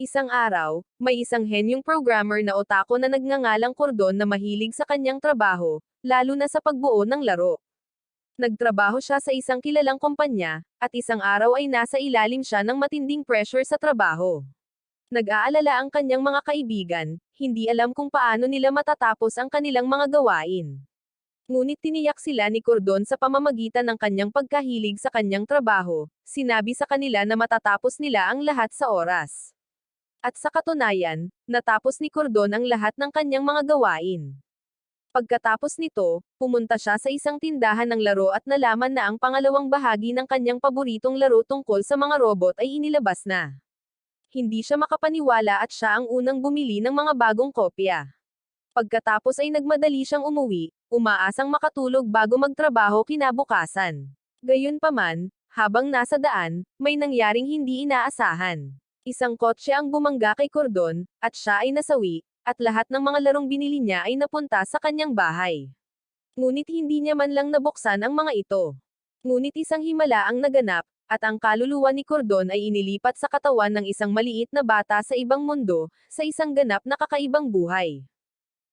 Isang araw, may isang henyong programmer na otako na nagngangalang Cordon na mahilig sa kanyang trabaho, lalo na sa pagbuo ng laro. Nagtrabaho siya sa isang kilalang kumpanya, at isang araw ay nasa ilalim siya ng matinding pressure sa trabaho. Nag-aalala ang kanyang mga kaibigan, hindi alam kung paano nila matatapos ang kanilang mga gawain. Ngunit tiniyak sila ni Cordon sa pamamagitan ng kanyang pagkahilig sa kanyang trabaho, sinabi sa kanila na matatapos nila ang lahat sa oras. At sa katunayan, natapos ni Cordon ang lahat ng kanyang mga gawain. Pagkatapos nito, pumunta siya sa isang tindahan ng laro at nalaman na ang pangalawang bahagi ng kanyang paboritong laro tungkol sa mga robot ay inilabas na. Hindi siya makapaniwala at siya ang unang bumili ng mga bagong kopya. Pagkatapos ay nagmadali siyang umuwi, umaasang makatulog bago magtrabaho kinabukasan. Gayunpaman, habang nasa daan, may nangyaring hindi inaasahan. Isang kotse ang bumangga kay Cordon, at siya ay nasawi, at lahat ng mga larong binili niya ay napunta sa kanyang bahay. Ngunit hindi niya man lang nabuksan ang mga ito. Ngunit isang himala ang naganap, at ang kaluluwa ni Cordon ay inilipat sa katawan ng isang maliit na bata sa ibang mundo, sa isang ganap na kakaibang buhay.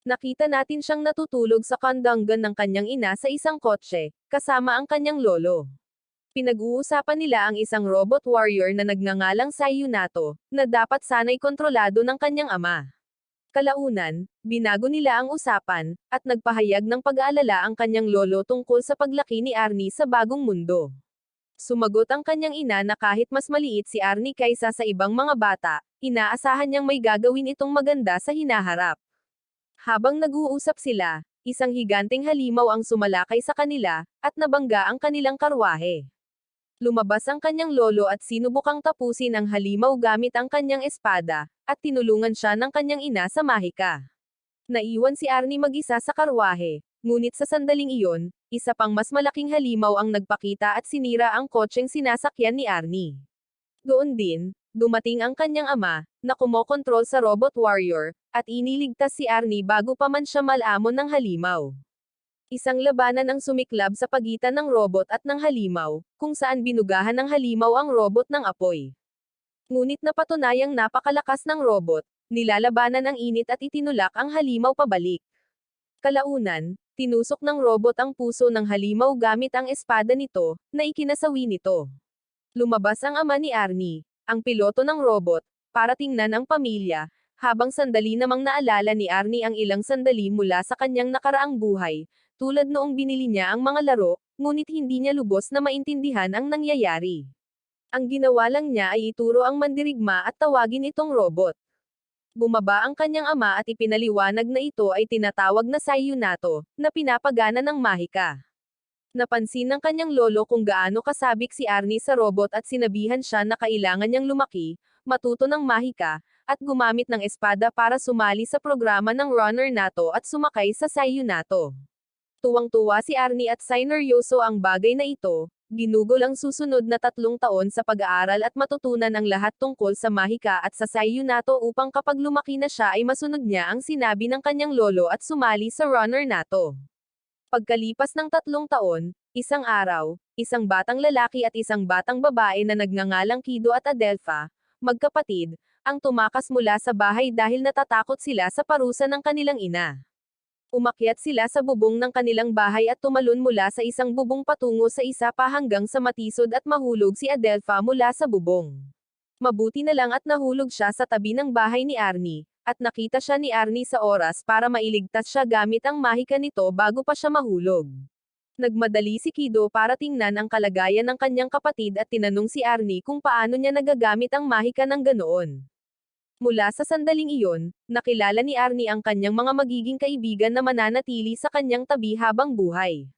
Nakita natin siyang natutulog sa kandanggan ng kanyang ina sa isang kotse, kasama ang kanyang lolo. Pinag-uusapan nila ang isang robot warrior na nagngangalang Sayunato, na dapat sana'y kontrolado ng kanyang ama. Kalaunan, binago nila ang usapan, at nagpahayag ng pag-aalala ang kanyang lolo tungkol sa paglaki ni Arnie sa bagong mundo. Sumagot ang kanyang ina na kahit mas maliit si Arnie kaysa sa ibang mga bata, inaasahan niyang may gagawin itong maganda sa hinaharap. Habang nag-uusap sila, isang higanteng halimaw ang sumalakay sa kanila, at nabangga ang kanilang karwahe. Lumabas ang kanyang lolo at sinubukang tapusin ang halimaw gamit ang kanyang espada, at tinulungan siya ng kanyang ina sa mahika. Naiwan si Arnie mag-isa sa karwahe, ngunit sa sandaling iyon, isa pang mas malaking halimaw ang nagpakita at sinira ang kotseng sinasakyan ni Arnie. Doon din, dumating ang kanyang ama, na kumokontrol sa robot warrior, at iniligtas si Arnie bago pa man siya malamon ng halimaw. Isang labanan ang sumiklab sa pagitan ng robot at ng halimaw, kung saan binugahan ng halimaw ang robot ng apoy. Ngunit napatunayang napakalakas ng robot, nilalabanan ang init at itinulak ang halimaw pabalik. Kalaunan, tinusok ng robot ang puso ng halimaw gamit ang espada nito, na ikinasawi nito. Lumabas ang ama ni Arnie, ang piloto ng robot, para tingnan ang pamilya, habang sandali namang naalala ni Arnie ang ilang sandali mula sa kanyang nakaraang buhay, tulad noong binili niya ang mga laro, ngunit hindi niya lubos na maintindihan ang nangyayari. Ang ginawa lang niya ay ituro ang mandirigma at tawagin itong robot. Bumaba ang kanyang ama at ipinaliwanag na ito ay tinatawag na Sayunato, na pinapagana ng mahika. Napansin ng kanyang lolo kung gaano kasabik si Arnie sa robot at sinabihan siya na kailangan niyang lumaki, matuto ng mahika, at gumamit ng espada para sumali sa programa ng Runner Nato at sumakay sa Sayunato. Tuwang-tuwa si Arnie at sineryoso ang bagay na ito, ginugol ang susunod na 3 taon sa pag-aaral at matutunan ang lahat tungkol sa mahika at sa Sayunato upang kapag lumaki na siya ay masunod niya ang sinabi ng kanyang lolo at sumali sa Runner Nato. Pagkalipas ng 3 taon, isang araw, isang batang lalaki at isang batang babae na nagngangalang Kido at Adelpha, magkapatid, ang tumakas mula sa bahay dahil natatakot sila sa parusa ng kanilang ina. Umakyat sila sa bubong ng kanilang bahay at tumalon mula sa isang bubong patungo sa isa pa hanggang sa matisod at mahulog si Adelpha mula sa bubong. Mabuti na lang at nahulog siya sa tabi ng bahay ni Arnie, at nakita siya ni Arnie sa oras para mailigtas siya gamit ang mahika nito bago pa siya mahulog. Nagmadali si Kido para tingnan ang kalagayan ng kanyang kapatid at tinanong si Arnie kung paano niya nagagamit ang mahika ng ganoon. Mula sa sandaling iyon, nakilala ni Arnie ang kanyang mga magiging kaibigan na mananatili sa kanyang tabi habang buhay.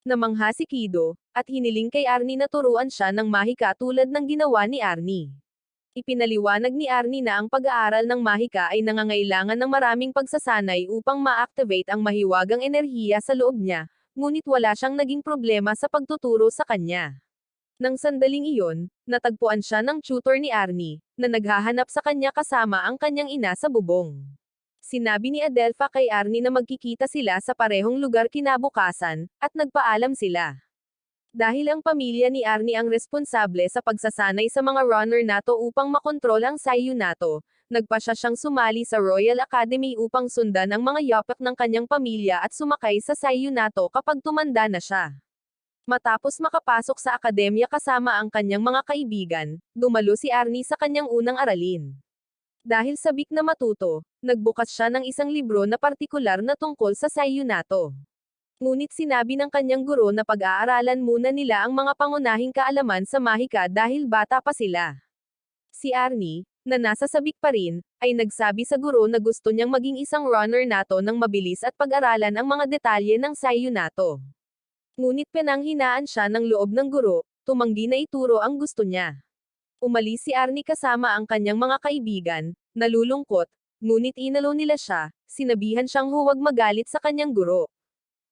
Namangha si Kido, at hiniling kay Arnie na turuan siya ng mahika tulad ng ginawa ni Arnie. Ipinaliwanag ni Arnie na ang pag-aaral ng mahika ay nangangailangan ng maraming pagsasanay upang ma-activate ang mahiwagang enerhiya sa loob niya, ngunit wala siyang naging problema sa pagtuturo sa kanya. Nang sandaling iyon, natagpuan siya ng tutor ni Arnie, na naghahanap sa kanya kasama ang kanyang ina sa bubong. Sinabi ni Adelpha kay Arnie na magkikita sila sa parehong lugar kinabukasan, at nagpaalam sila. Dahil ang pamilya ni Arnie ang responsable sa pagsasanay sa mga runner nato upang makontrol ang Saiyu nato, nagpasya siyang sumali sa Royal Academy upang sundan ang mga yapak ng kanyang pamilya at sumakay sa Saiyu nato kapag tumanda na siya. Matapos makapasok sa akademya kasama ang kanyang mga kaibigan, dumalo si Arnie sa kanyang unang aralin. Dahil sabik na matuto, nagbukas siya ng isang libro na partikular na tungkol sa Saiyu nato. Ngunit sinabi ng kanyang guro na pag-aaralan muna nila ang mga pangunahing kaalaman sa mahika dahil bata pa sila. Si Arnie, na nasa sabik pa rin, ay nagsabi sa guro na gusto niyang maging isang runner nato ng mabilis at pag-aralan ang mga detalye ng Saiyu nato. Ngunit pinanghinaan siya ng loob ng guro, tumanggi na ituro ang gusto niya. Umalis si Arnie kasama ang kanyang mga kaibigan, nalulungkot, ngunit inalo nila siya, sinabihan siyang huwag magalit sa kanyang guro.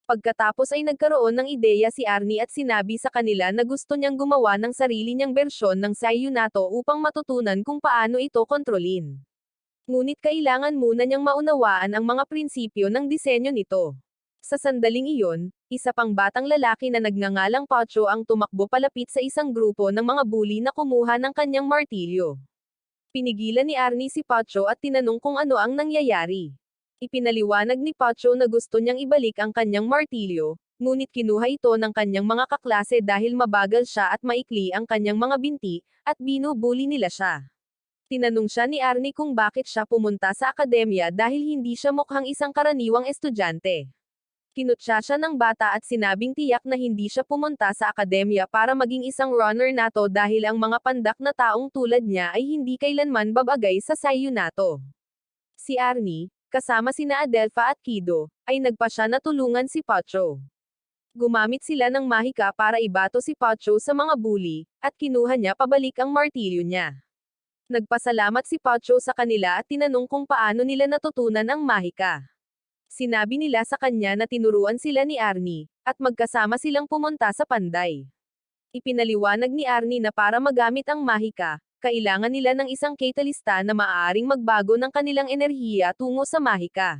Pagkatapos ay nagkaroon ng ideya si Arnie at sinabi sa kanila na gusto niyang gumawa ng sarili niyang bersyon ng Saiyu nato upang matutunan kung paano ito kontrolin. Ngunit kailangan muna niyang maunawaan ang mga prinsipyo ng disenyo nito. Sa sandaling iyon, isa pang batang lalaki na nagngangalang Pacho ang tumakbo palapit sa isang grupo ng mga bully na kumuha ng kanyang martilyo. Pinigilan ni Arnie si Pacho at tinanong kung ano ang nangyayari. Ipinaliwanag ni Pacho na gusto niyang ibalik ang kanyang martilyo, ngunit kinuha ito ng kanyang mga kaklase dahil mabagal siya at maikli ang kanyang mga binti, at binubuli nila siya. Tinanong siya ni Arnie kung bakit siya pumunta sa akademya dahil hindi siya mukhang isang karaniwang estudyante. Kinutya siya ng bata at sinabing tiyak na hindi siya pumunta sa akademya para maging isang runner nato dahil ang mga pandak na taong tulad niya ay hindi kailanman babagay sa Saiyu nato. Si Arnie, kasama sina Adelpha at Kido, ay nagpasya na tulungan si Pacho. Gumamit sila ng mahika para ibato si Pacho sa mga bully, at kinuha niya pabalik ang martilyo niya. Nagpasalamat si Pacho sa kanila at tinanong kung paano nila natutunan ang mahika. Sinabi nila sa kanya na tinuruan sila ni Arnie, at magkasama silang pumunta sa panday. Ipinaliwanag ni Arnie na para magamit ang mahika, kailangan nila ng isang catalysta na maaaring magbago ng kanilang enerhiya tungo sa mahika.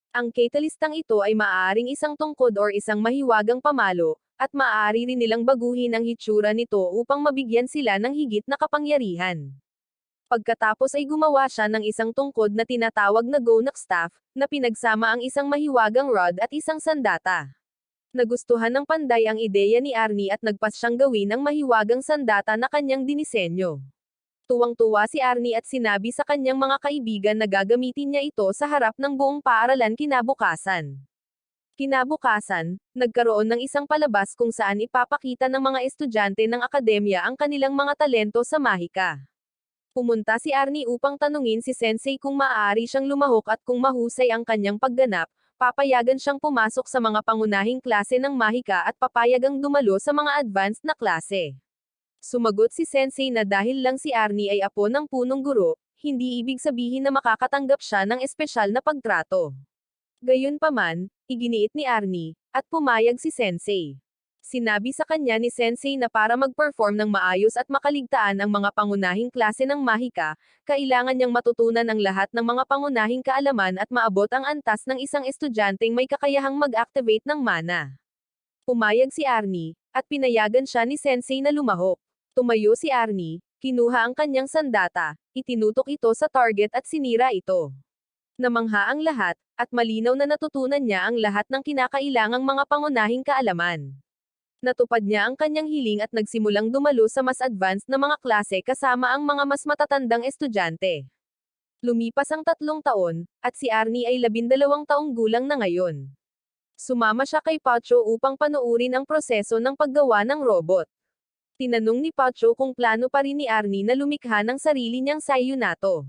Ang catalystang ito ay maaaring isang tungkod or isang mahiwagang pamalo, at maaari rin nilang baguhin ang hitsura nito upang mabigyan sila ng higit na kapangyarihan. Pagkatapos ay gumawa siya ng isang tungkod na tinatawag na Gonak Staff, na pinagsama ang isang mahiwagang rod at isang sandata. Nagustuhan ng panday ang ideya ni Arnie at nagpas siyang gawin ang mahiwagang sandata na kanyang dinisenyo. Tuwang-tuwa si Arnie at sinabi sa kanyang mga kaibigan na gagamitin niya ito sa harap ng buong paaralan kinabukasan. Kinabukasan, nagkaroon ng isang palabas kung saan ipapakita ng mga estudyante ng akademya ang kanilang mga talento sa mahika. Pumunta si Arnie upang tanungin si Sensei kung maaari siyang lumahok at kung mahusay ang kanyang pagganap, papayagan siyang pumasok sa mga pangunahing klase ng mahika at papayagang dumalo sa mga advanced na klase. Sumagot si Sensei na dahil lang si Arnie ay apo ng punong guro, hindi ibig sabihin na makakatanggap siya ng espesyal na pagtrato. Gayunpaman, iginiit ni Arnie, at pumayag si Sensei. Sinabi sa kanya ni Sensei na para mag-perform ng maayos at makaligtaan ang mga pangunahing klase ng mahika, kailangan niyang matutunan ang lahat ng mga pangunahing kaalaman at maabot ang antas ng isang estudyanteng may kakayahang mag-activate ng mana. Pumayag si Arnie, at pinayagan siya ni Sensei na lumahok. Tumayo si Arnie, kinuha ang kanyang sandata, itinutok ito sa target at sinira ito. Namangha ang lahat, at malinaw na natutunan niya ang lahat ng kinakailangang mga pangunahing kaalaman. Natupad niya ang kanyang hiling at nagsimulang dumalo sa mas advanced na mga klase kasama ang mga mas matatandang estudyante. Lumipas ang 3 taon, at si Arnie ay 12 taong gulang na ngayon. Sumama siya kay Pacho upang panuurin ang proseso ng paggawa ng robot. Tinanong ni Pacho kung plano pa rin ni Arnie na lumikha ng sarili niyang Saiyu nato.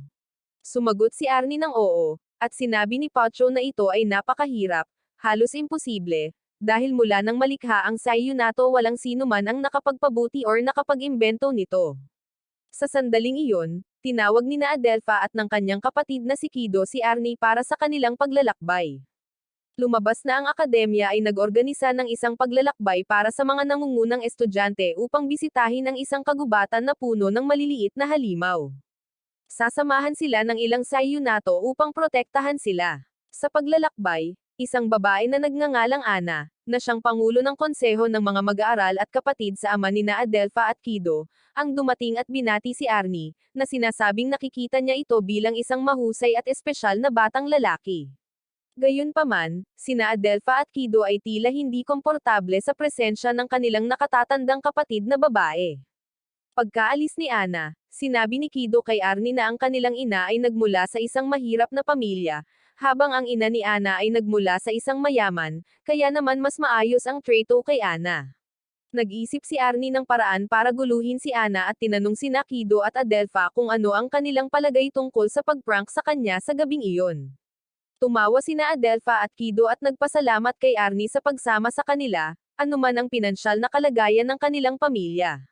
Sumagot si Arnie ng oo, at sinabi ni Pacho na ito ay napakahirap, halos imposible, dahil mula nang malikha ang Saiyu nato walang sino man ang nakapagpabuti or nakapag-imbento nito. Sa sandaling iyon, tinawag ni na Adelpha at ng kanyang kapatid na si Kido si Arnie para sa kanilang paglalakbay. Lumabas na ang akademya ay nag-organisa ng isang paglalakbay para sa mga nangungunang estudyante upang bisitahin ang isang kagubatan na puno ng maliliit na halimaw. Sasamahan sila ng ilang Saiyu nato upang protektahan sila. Sa paglalakbay, Isang babae na nagngangalang Ana, na siyang pangulo ng konseho ng mga mag-aaral at kapatid sa ama nina Adelpha at Kido, ang dumating at binati si Arnie, na sinasabing nakikita niya ito bilang isang mahusay at espesyal na batang lalaki. Gayunpaman, sina Adelpha at Kido ay tila hindi komportable sa presensya ng kanilang nakatatandang kapatid na babae. Pagkaalis ni Ana, sinabi ni Kido kay Arnie na ang kanilang ina ay nagmula sa isang mahirap na pamilya, habang ang ina ni Ana ay nagmula sa isang mayaman, kaya naman mas maayos ang trato kay Ana. Nag-isip si Arnie ng paraan para guluhin si Ana at tinanong sina Kido at Adelpha kung ano ang kanilang palagay tungkol sa pagprank sa kanya sa gabing iyon. Tumawa sina Adelpha at Kido at nagpasalamat kay Arnie sa pagsama sa kanila, anuman ang pinansyal na kalagayan ng kanilang pamilya.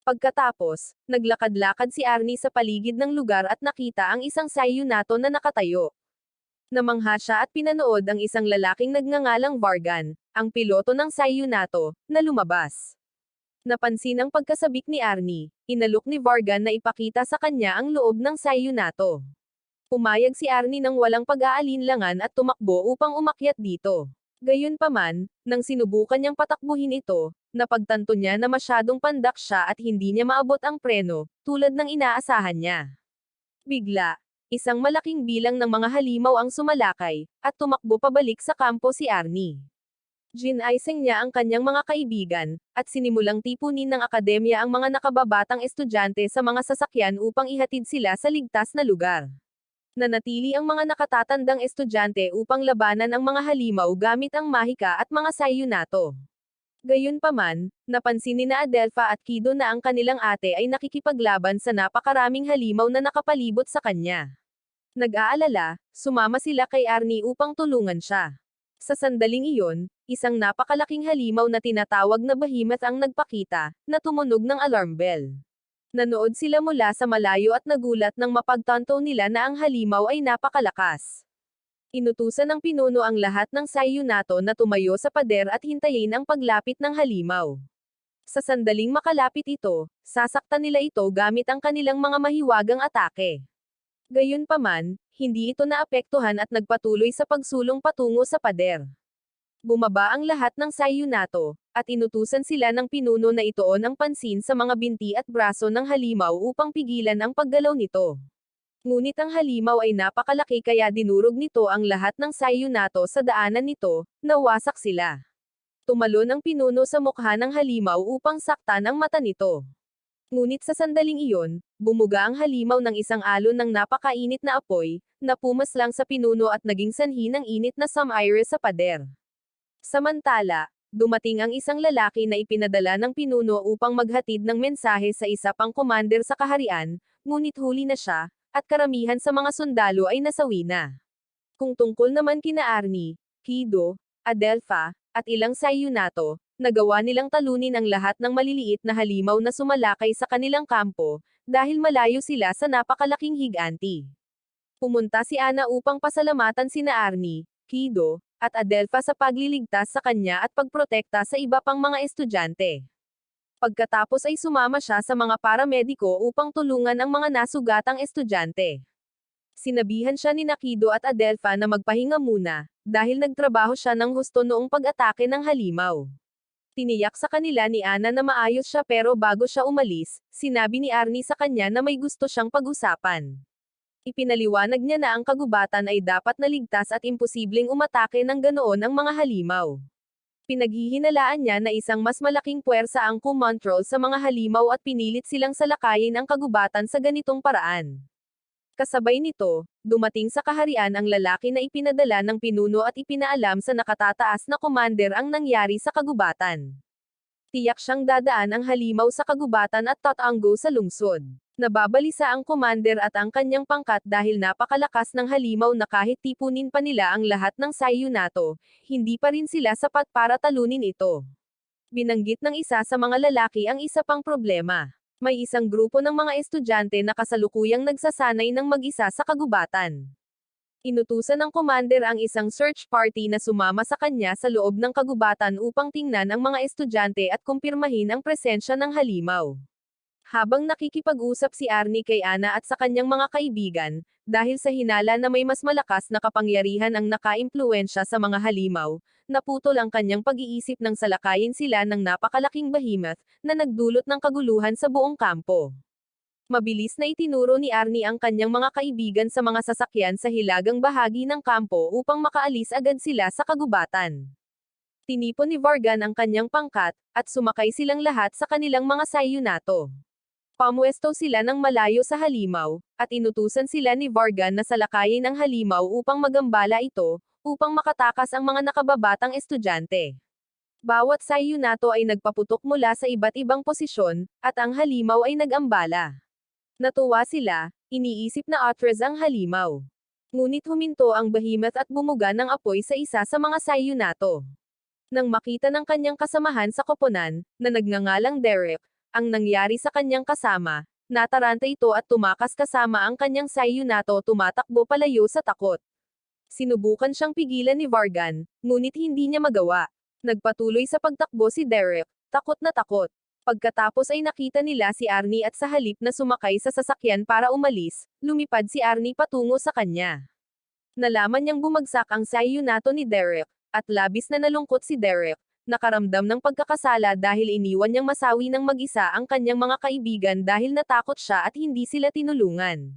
Pagkatapos, naglakad-lakad si Arnie sa paligid ng lugar at nakita ang isang sayunato na nakatayo. Namangha siya at pinanood ang isang lalaking nagngangalang Vargan, ang piloto ng sayunato, na lumabas. Napansin ang pagkasabik ni Arnie, inalok ni Vargan na ipakita sa kanya ang loob ng sayunato. Pumayag si Arnie ng walang pag-aalinlangan at tumakbo upang umakyat dito. Gayunpaman, nang sinubukan niyang patakbuhin ito, napagtanto niya na masyadong pandak siya at hindi niya maabot ang preno, tulad ng inaasahan niya. Bigla, isang malaking bilang ng mga halimaw ang sumalakay, at tumakbo pabalik sa kampo si Arnie. Ginaising niya ang kanyang mga kaibigan, at sinimulang tipunin ng akademya ang mga nakababatang estudyante sa mga sasakyan upang ihatid sila sa ligtas na lugar. Nanatili ang mga nakatatandang estudyante upang labanan ang mga halimaw gamit ang mahika at mga sayunato. Gayunpaman, napansin ni na Adelpha at Kido na ang kanilang ate ay nakikipaglaban sa napakaraming halimaw na nakapalibot sa kanya. Nag-aalala, sumama sila kay Arnie upang tulungan siya. Sa sandaling iyon, isang napakalaking halimaw na tinatawag na behemoth ang nagpakita, na tumunog ng alarm bell. Nanood sila mula sa malayo at nagulat nang mapagtanto nila na ang halimaw ay napakalakas. Inutusan ng pinuno ang lahat ng sayunato na tumayo sa pader at hintayin ang paglapit ng halimaw. Sa sandaling makalapit ito, sasaktan nila ito gamit ang kanilang mga mahiwagang atake. Gayunpaman, hindi ito naapektuhan at nagpatuloy sa pagsulong patungo sa pader. Bumaba ang lahat ng sayunato, at inutusan sila ng pinuno na ituon ang pansin sa mga binti at braso ng halimaw upang pigilan ang paggalaw nito. Ngunit ang halimaw ay napakalaki kaya dinurog nito ang lahat ng sayunato sa daanan nito, nawasak sila. Tumalon ang pinuno sa mukha ng halimaw upang saktan ang mata nito. Ngunit sa sandaling iyon, bumuga ang halimaw ng isang alon ng napakainit na apoy, na pumaslang sa pinuno at naging sanhi ng init na sumire sa pader. Samantala, dumating ang isang lalaki na ipinadala ng pinuno upang maghatid ng mensahe sa isa pang commander sa kaharian, ngunit huli na siya, at karamihan sa mga sundalo ay nasawi na. Kung tungkol naman kina Arnie, Kido, Adelpha, at ilang sayunato, nagawa nilang talunin ang lahat ng maliliit na halimaw na sumalakay sa kanilang kampo, dahil malayo sila sa napakalaking higanti. Pumunta si Ana upang pasalamatan sina Arnie, Kido, at Adelpha sa pagliligtas sa kanya at pagprotekta sa iba pang mga estudyante. Pagkatapos ay sumama siya sa mga paramediko upang tulungan ang mga nasugatang estudyante. Sinabihan siya ni Kido at Adelpha na magpahinga muna, dahil nagtrabaho siya ng husto noong pag-atake ng halimaw. Tiniyak sa kanila ni Ana na maayos siya pero bago siya umalis, sinabi ni Arnie sa kanya na may gusto siyang pag-usapan. Ipinaliwanag niya na ang kagubatan ay dapat naligtas at imposibleng umatake ng ganoon ang mga halimaw. Pinaghihinalaan niya na isang mas malaking puwersa ang kumontrol sa mga halimaw at pinilit silang salakayin ang kagubatan sa ganitong paraan. Kasabay nito, dumating sa kaharian ang lalaki na ipinadala ng pinuno at ipinaalam sa nakatataas na commander ang nangyari sa kagubatan. Tiyak siyang dadaan ang halimaw sa kagubatan at tatanggo sa lungsod. Nababalisa ang commander at ang kanyang pangkat dahil napakalakas ng halimaw na kahit tipunin pa nila ang lahat ng sayunato, hindi pa rin sila sapat para talunin ito. Binanggit ng isa sa mga lalaki ang isa pang problema. May isang grupo ng mga estudyante na kasalukuyang nagsasanay ng mag-isa sa kagubatan. Inutusan ng commander ang isang search party na sumama sa kanya sa loob ng kagubatan upang tingnan ang mga estudyante at kumpirmahin ang presensya ng halimaw. Habang nakikipag-usap si Arnie kay Ana at sa kanyang mga kaibigan, dahil sa hinala na may mas malakas na kapangyarihan ang nakaimpluwensya sa mga halimaw, naputol ang kanyang pag-iisip nang salakayin sila ng napakalaking behemoth, na nagdulot ng kaguluhan sa buong kampo. Mabilis na itinuro ni Arnie ang kanyang mga kaibigan sa mga sasakyan sa hilagang bahagi ng kampo upang makaalis agad sila sa kagubatan. Tinipon ni Vargan ang kanyang pangkat, at sumakay silang lahat sa kanilang mga sayunato. Pamwesto sila ng malayo sa halimaw, at inutusan sila ni Vargan na salakayin ang halimaw upang magambala ito, upang makatakas ang mga nakababatang estudyante. Bawat sayunato ay nagpaputok mula sa iba't ibang posisyon, at ang halimaw ay nag-ambala. Natuwa sila, iniisip na Athrez ang halimaw. Ngunit huminto ang behemoth at bumuga ng apoy sa isa sa mga sayunato. Nang makita ng kanyang kasamahan sa koponan, na nagngangalang Derek, ang nangyari sa kanyang kasama, nataranta ito at tumakas kasama ang kanyang sayunato tumatakbo palayo sa takot. Sinubukan siyang pigilan ni Vargan, ngunit hindi niya magawa. Nagpatuloy sa pagtakbo si Derek, takot na takot. Pagkatapos ay nakita nila si Arnie at sa halip na sumakay sa sasakyan para umalis, lumipad si Arnie patungo sa kanya. Nalaman niyang bumagsak ang sayunato ni Derek, at labis na nalungkot si Derek. Nakaramdam ng pagkakasala dahil iniwan niyang masawi ng mag-isa ang kanyang mga kaibigan dahil natakot siya at hindi sila tinulungan.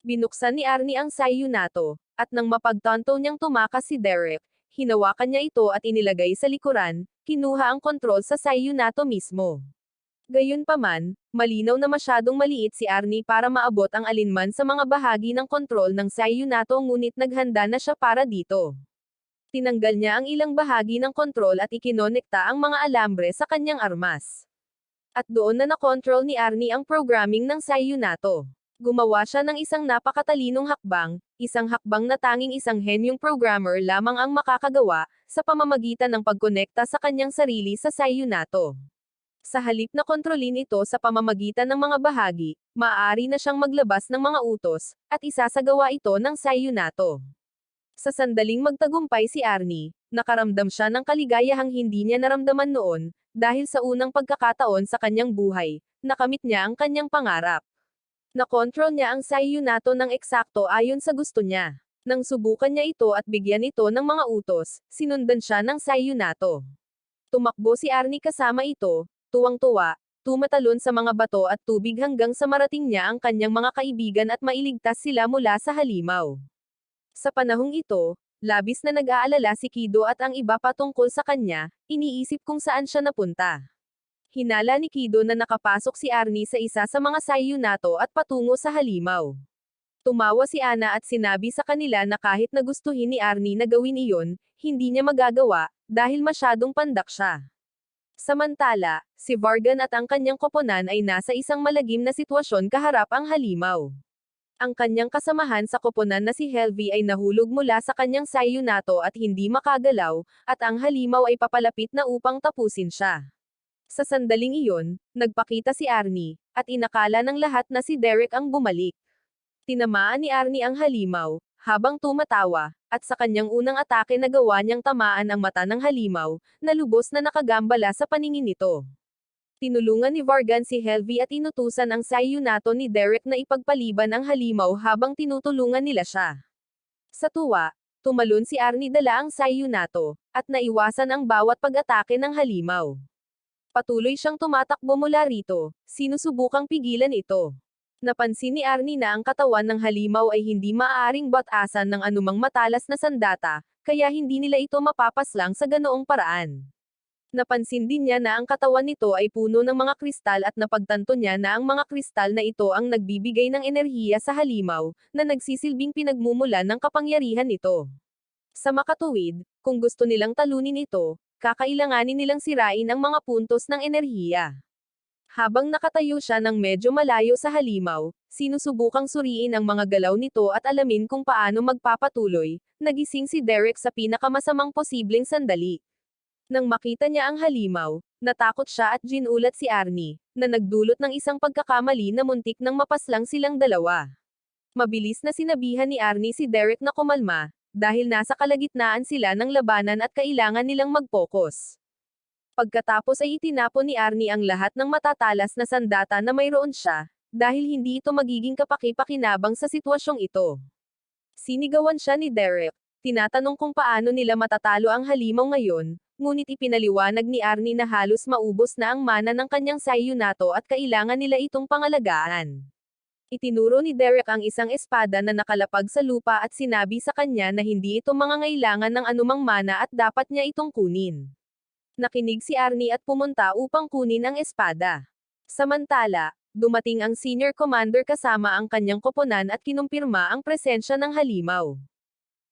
Binuksan ni Arnie ang sayunato, at nang mapagtanto niyang tumakas si Derek, hinawakan niya ito at inilagay sa likuran, kinuha ang kontrol sa sayunato mismo. Gayunpaman, malinaw na masyadong maliit si Arnie para maabot ang alinman sa mga bahagi ng kontrol ng sayunato ngunit naghanda na siya para dito. Tinanggal niya ang ilang bahagi ng kontrol at ikinonekta ang mga alambre sa kanyang armas. At doon na nakontrol ni Arnie ang programming ng sayunato. Gumawa siya ng isang napakatalinong hakbang, isang hakbang na tanging isang henyong programmer lamang ang makakagawa, sa pamamagitan ng pagkonekta sa kanyang sarili sa sayunato. Sa halip na kontrolin ito sa pamamagitan ng mga bahagi, maaari na siyang maglabas ng mga utos, at isasagawa ito ng sayunato. Sa sandaling magtagumpay si Arnie, nakaramdam siya ng kaligayahang hindi niya naramdaman noon, dahil sa unang pagkakataon sa kanyang buhay, nakamit niya ang kanyang pangarap. Nakontrol niya ang sayunato ng eksakto ayon sa gusto niya. Nang subukan niya ito at bigyan ito ng mga utos, sinundan siya ng sayunato. Tumakbo si Arnie kasama ito, tuwang-tuwa, tumatalon sa mga bato at tubig hanggang sa marating niya ang kanyang mga kaibigan at mailigtas sila mula sa halimaw. Sa panahong ito, labis na nag-aalala si Kido at ang iba patungkol sa kanya, iniisip kung saan siya napunta. Hinala ni Kido na nakapasok si Arnie sa isa sa mga sayunato at patungo sa halimaw. Tumawa si Ana at sinabi sa kanila na kahit na gustuhin ni Arnie na gawin iyon, hindi niya magagawa, dahil masyadong pandak siya. Samantala, si Vargan at ang kanyang koponan ay nasa isang malagim na sitwasyon kaharap ang halimaw. Ang kanyang kasamahan sa koponan na si Helvi ay nahulog mula sa kanyang sayunato at hindi makagalaw, at ang halimaw ay papalapit na upang tapusin siya. Sa sandaling iyon, nagpakita si Arnie, at inakala ng lahat na si Derek ang bumalik. Tinamaan ni Arnie ang halimaw, habang tumatawa, at sa kanyang unang atake nagawa niyang tamaan ang mata ng halimaw, na lubos na nakagambala sa paningin nito. Tinulungan ni Vargan si Helvi at inutusan ang sayunato ni Derek na ipagpaliban ang halimaw habang tinutulungan nila siya. Sa tuwa, tumalon si Arnie dala ang sayunato, at naiwasan ang bawat pag-atake ng halimaw. Patuloy siyang tumatakbo mula rito, sinusubukang pigilan ito. Napansin ni Arnie na ang katawan ng halimaw ay hindi maaaring batasan ng anumang matalas na sandata, kaya hindi nila ito mapapaslang sa ganoong paraan. Napansin din niya na ang katawan nito ay puno ng mga kristal at napagtanto niya na ang mga kristal na ito ang nagbibigay ng enerhiya sa halimaw, na nagsisilbing pinagmumulan ng kapangyarihan nito. Sa makatuwid, kung gusto nilang talunin ito, kakailanganin nilang sirain ang mga puntos ng enerhiya. Habang nakatayo siya ng medyo malayo sa halimaw, sinusubukang suriin ang mga galaw nito at alamin kung paano magpapatuloy, nagising si Derek sa pinakamasamang posibleng sandali. Nang makita niya ang halimaw, natakot siya at ginulat si Arnie, na nagdulot ng isang pagkakamali na muntik nang mapaslang silang dalawa. Mabilis na sinabihan ni Arnie si Derek na kumalma, dahil nasa kalagitnaan sila ng labanan at kailangan nilang mag-focus. Pagkatapos ay itinapon ni Arnie ang lahat ng matatalas na sandata na mayroon siya, dahil hindi ito magiging kapaki-pakinabang sa sitwasyong ito. Sinigawan siya ni Derek. Tinatanong kung paano nila matatalo ang halimaw ngayon, ngunit ipinaliwanag ni Arnie na halos maubos na ang mana ng kanyang Sayunato at kailangan nila itong pangalagaan. Itinuro ni Derek ang isang espada na nakalapag sa lupa at sinabi sa kanya na hindi ito mangangailangan ng anumang mana at dapat niya itong kunin. Nakinig si Arnie at pumunta upang kunin ang espada. Samantala, dumating ang senior commander kasama ang kanyang koponan at kinumpirma ang presensya ng halimaw.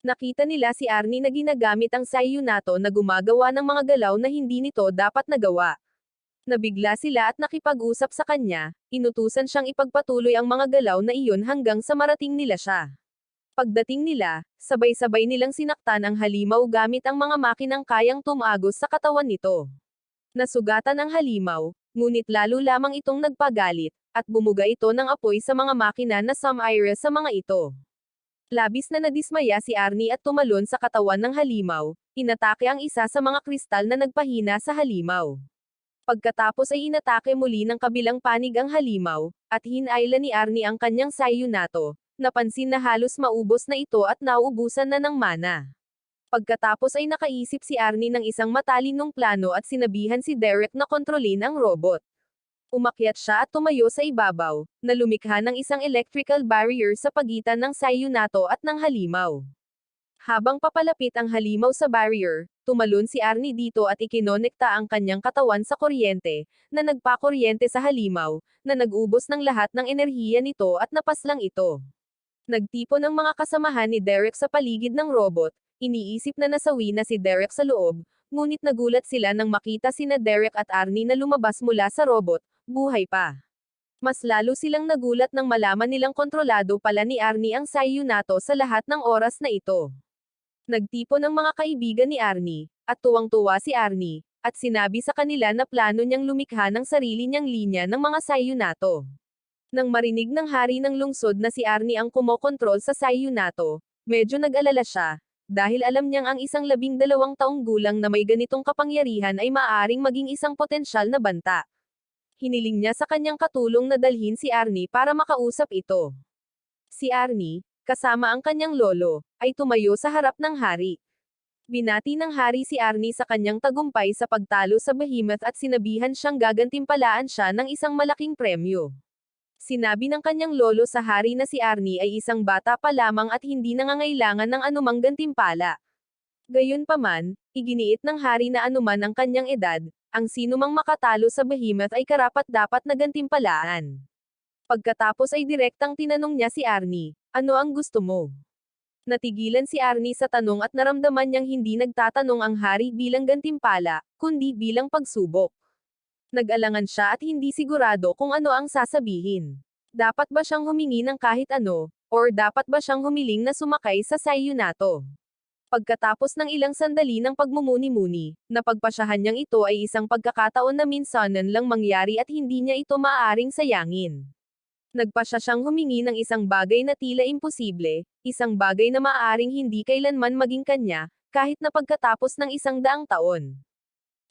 Nakita nila si Arnie na ginagamit ang Sayunato na gumagawa ng mga galaw na hindi nito dapat nagawa. Nabigla sila at nakipag-usap sa kanya, inutusan siyang ipagpatuloy ang mga galaw na iyon hanggang sa marating nila siya. Pagdating nila, sabay-sabay nilang sinaktan ang halimaw gamit ang mga makinang kayang tumagos sa katawan nito. Nasugatan ang halimaw, ngunit lalo lamang itong nagpagalit, at bumuga ito ng apoy sa mga makina na sum-ira sa mga ito. Labis na nadismaya si Arnie at tumalon sa katawan ng halimaw, inatake ang isa sa mga kristal na nagpahina sa halimaw. Pagkatapos ay inatake muli ng kabilang panig ang halimaw, at hinayla ni Arnie ang kanyang Sayunato, napansin na halos maubos na ito at nauubusan na ng mana. Pagkatapos ay nakaisip si Arnie ng isang matalinong plano at sinabihan si Derek na kontrolin ang robot. Umakyat siya at tumayo sa ibabaw, na lumikha ng isang electrical barrier sa pagitan ng Sayunato at ng halimaw. Habang papalapit ang halimaw sa barrier, tumalon si Arnie dito at ikinonekta ang kanyang katawan sa kuryente, na nagpakuryente sa halimaw, na nag-ubos ng lahat ng enerhiya nito at napaslang ito. Nagtipon ang mga kasamahan ni Derek sa paligid ng robot, iniisip na nasawi na si Derek sa loob, ngunit nagulat sila nang makita sina Derek at Arnie na lumabas mula sa robot, buhay pa. Mas lalo silang nagulat nang malaman nilang kontrolado pala ni Arnie ang Sayunato sa lahat ng oras na ito. Nagtipon ang mga kaibigan ni Arnie, at tuwang-tuwa si Arnie, at sinabi sa kanila na plano niyang lumikha ng sarili niyang linya ng mga Sayunato. Nang marinig ng hari ng lungsod na si Arnie ang kumokontrol sa Sayunato, medyo nag-alala siya, dahil alam niyang ang isang 12 taong gulang na may ganitong kapangyarihan ay maaaring maging isang potensyal na banta. Hiniling niya sa kanyang katulong na dalhin si Arnie para makausap ito. Si Arnie, kasama ang kanyang lolo, ay tumayo sa harap ng hari. Binati ng hari si Arnie sa kanyang tagumpay sa pagtalo sa Behemoth at sinabihan siyang gagantimpalaan siya ng isang malaking premyo. Sinabi ng kanyang lolo sa hari na si Arnie ay isang bata pa lamang at hindi nangangailangan ng anumang gantimpala. Gayunpaman, iginiit ng hari na anuman ang kanyang edad, ang sinumang makatalo sa Behemoth ay karapat-dapat na gantimpalaan. Pagkatapos ay direktang tinanong niya si Arnie, "Ano ang gusto mo?" Natigilan si Arnie sa tanong at naramdaman niyang hindi nagtatanong ang hari bilang gantimpala, kundi bilang pagsubok. Nag-alangan siya at hindi sigurado kung ano ang sasabihin. Dapat ba siyang humingi ng kahit ano, or dapat ba siyang humiling na sumakay sa Sayunato? Pagkatapos ng ilang sandali ng pagmumuni-muni, napagpasyahan niyang ito ay isang pagkakataon na minsanan lang mangyari at hindi niya ito maaaring sayangin. Nagpasya siyang humingi ng isang bagay na tila imposible, isang bagay na maaaring hindi kailanman maging kanya, kahit na pagkatapos ng 100 taon.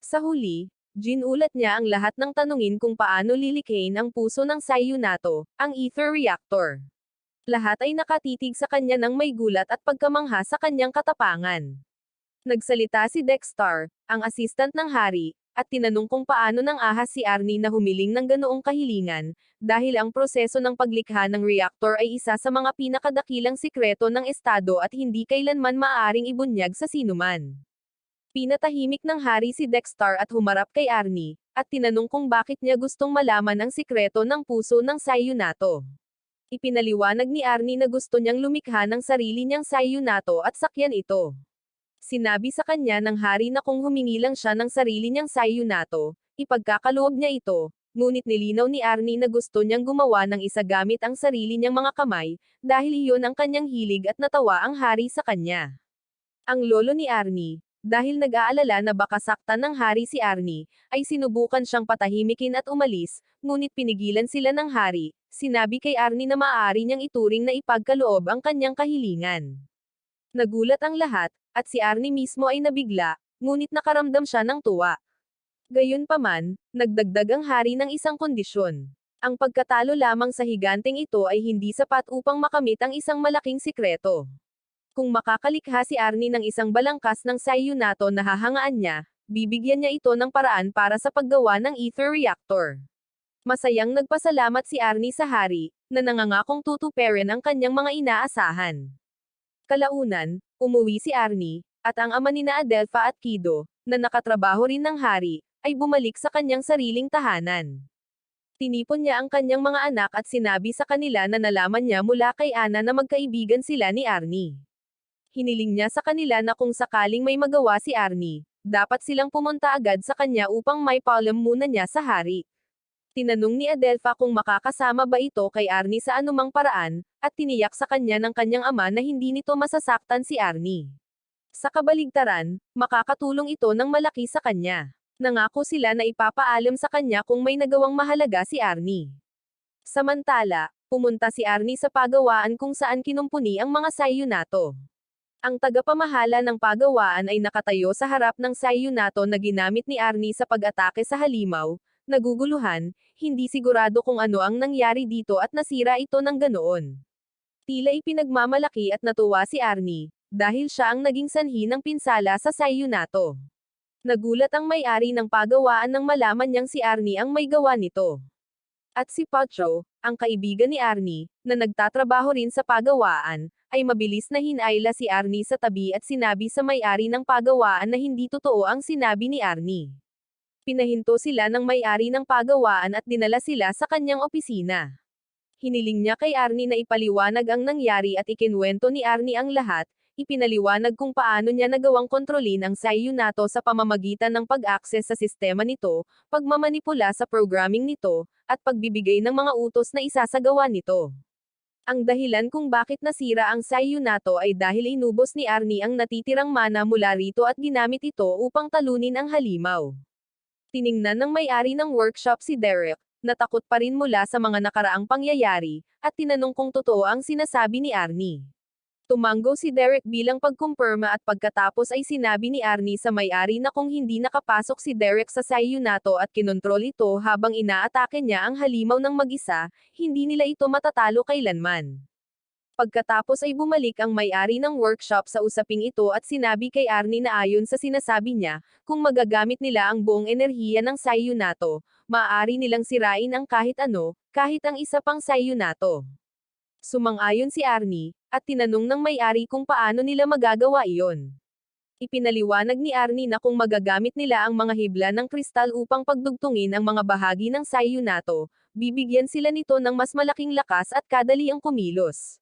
Sa huli, ginulat niya ang lahat ng tanungin kung paano lilikhain ang puso ng Sayunato, ang ether reactor. Lahat ay nakatitig sa kanya ng may gulat at pagkamangha sa kanyang katapangan. Nagsalita si Dexter, ang assistant ng hari, at tinanong kung paano nang ahas si Arnie na humiling ng ganoong kahilingan, dahil ang proseso ng paglikha ng reactor ay isa sa mga pinakadakilang sikreto ng estado at hindi kailanman maaaring ibunyag sa sinuman. Pinatahimik ng hari si Dexter at humarap kay Arnie, at tinanong kung bakit niya gustong malaman ang sikreto ng puso ng Sayunato. Ipinaliwanag ni Arnie na gusto niyang lumikha ng sarili niyang Sayunato at sakyan ito. Sinabi sa kanya ng hari na kung humingi lang siya ng sarili niyang Sayunato, ipagkakaloob niya ito, ngunit nilinaw ni Arnie na gusto niyang gumawa ng isa gamit ang sarili niyang mga kamay, dahil iyon ang kanyang hilig at natawa ang hari sa kanya. Ang lolo ni Arnie, dahil nag-aalala na baka saktan ng hari si Arnie, ay sinubukan siyang patahimikin at umalis, ngunit pinigilan sila ng hari. Sinabi kay Arnie na maaari niyang ituring na ipagkaloob ang kanyang kahilingan. Nagulat ang lahat, at si Arnie mismo ay nabigla, ngunit nakaramdam siya ng tuwa. Gayunpaman, nagdagdag ang hari ng isang kondisyon. Ang pagkatalo lamang sa higanteng ito ay hindi sapat upang makamit ang isang malaking sikreto. Kung makakalikha si Arnie ng isang balangkas ng Sayunato na hahangaan niya, bibigyan niya ito ng paraan para sa paggawa ng ether reactor. Masayang nagpasalamat si Arnie sa hari, na nangangakong tutuparin ang kanyang mga inaasahan. Kalaunan, umuwi si Arnie, at ang ama nina Adelpha at Kido, na nakatrabaho rin ng hari, ay bumalik sa kanyang sariling tahanan. Tinipon niya ang kanyang mga anak at sinabi sa kanila na nalaman niya mula kay Ana na magkaibigan sila ni Arnie. Hiniling niya sa kanila na kung sakaling may magawa si Arnie, dapat silang pumunta agad sa kanya upang may paalam muna niya sa hari. Tinanong ni Adelpha kung makakasama ba ito kay Arnie sa anumang paraan, at tiniyak sa kanya ng kanyang ama na hindi nito masasaktan si Arnie. Sa kabaligtaran, makakatulong ito ng malaki sa kanya. Nangako sila na ipapaalam sa kanya kung may nagawang mahalaga si Arnie. Samantala, pumunta si Arnie sa pagawaan kung saan kinumpuni ang mga Sayunato. Ang tagapamahala ng pagawaan ay nakatayo sa harap ng Sayunato na ginamit ni Arnie sa pag-atake sa halimaw, naguguluhan, hindi sigurado kung ano ang nangyari dito at nasira ito ng ganoon. Tila ipinagmamalaki at natuwa si Arnie, dahil siya ang naging sanhi ng pinsala sa Sayunato. Nagulat ang may-ari ng pagawaan nang malaman niyang si Arnie ang may gawa nito. At si Pacho, ang kaibigan ni Arnie, na nagtatrabaho rin sa pagawaan, ay mabilis na hinayla si Arnie sa tabi at sinabi sa may-ari ng pagawaan na hindi totoo ang sinabi ni Arnie. Pinahinto sila ng may-ari ng pagawaan at dinala sila sa kanyang opisina. Hiniling niya kay Arnie na ipaliwanag ang nangyari at ikinwento ni Arnie ang lahat, ipinaliwanag kung paano niya nagawang kontrolin ang Sayunato sa pamamagitan ng pag-access sa sistema nito, pagmamanipula sa programming nito, at pagbibigay ng mga utos na isasagawa nito. Ang dahilan kung bakit nasira ang Sayunato ay dahil inubos ni Arnie ang natitirang mana mula rito at ginamit ito upang talunin ang halimaw. Tiningnan ng may-ari ng workshop si Derek, natakot pa rin mula sa mga nakaraang pangyayari, at tinanong kung totoo ang sinasabi ni Arnie. Tumanggo si Derek bilang pagkumpirma at pagkatapos ay sinabi ni Arnie sa may-ari na kung hindi nakapasok si Derek sa Sayunato at kinontrol ito habang inaatake niya ang halimaw ng mag-isa, hindi nila ito matatalo kailanman. Pagkatapos ay bumalik ang may-ari ng workshop sa usaping ito at sinabi kay Arnie na ayon sa sinasabi niya, kung magagamit nila ang buong enerhiya ng Sayunato, maaari nilang sirain ang kahit ano, kahit ang isa pang Sayunato. Sumang-ayon si Arnie, at tinanong ng may-ari kung paano nila magagawa iyon. Ipinaliwanag ni Arnie na kung magagamit nila ang mga hibla ng kristal upang pagdugtungin ang mga bahagi ng Sayunato, bibigyan sila nito ng mas malaking lakas at kadaliang kumilos.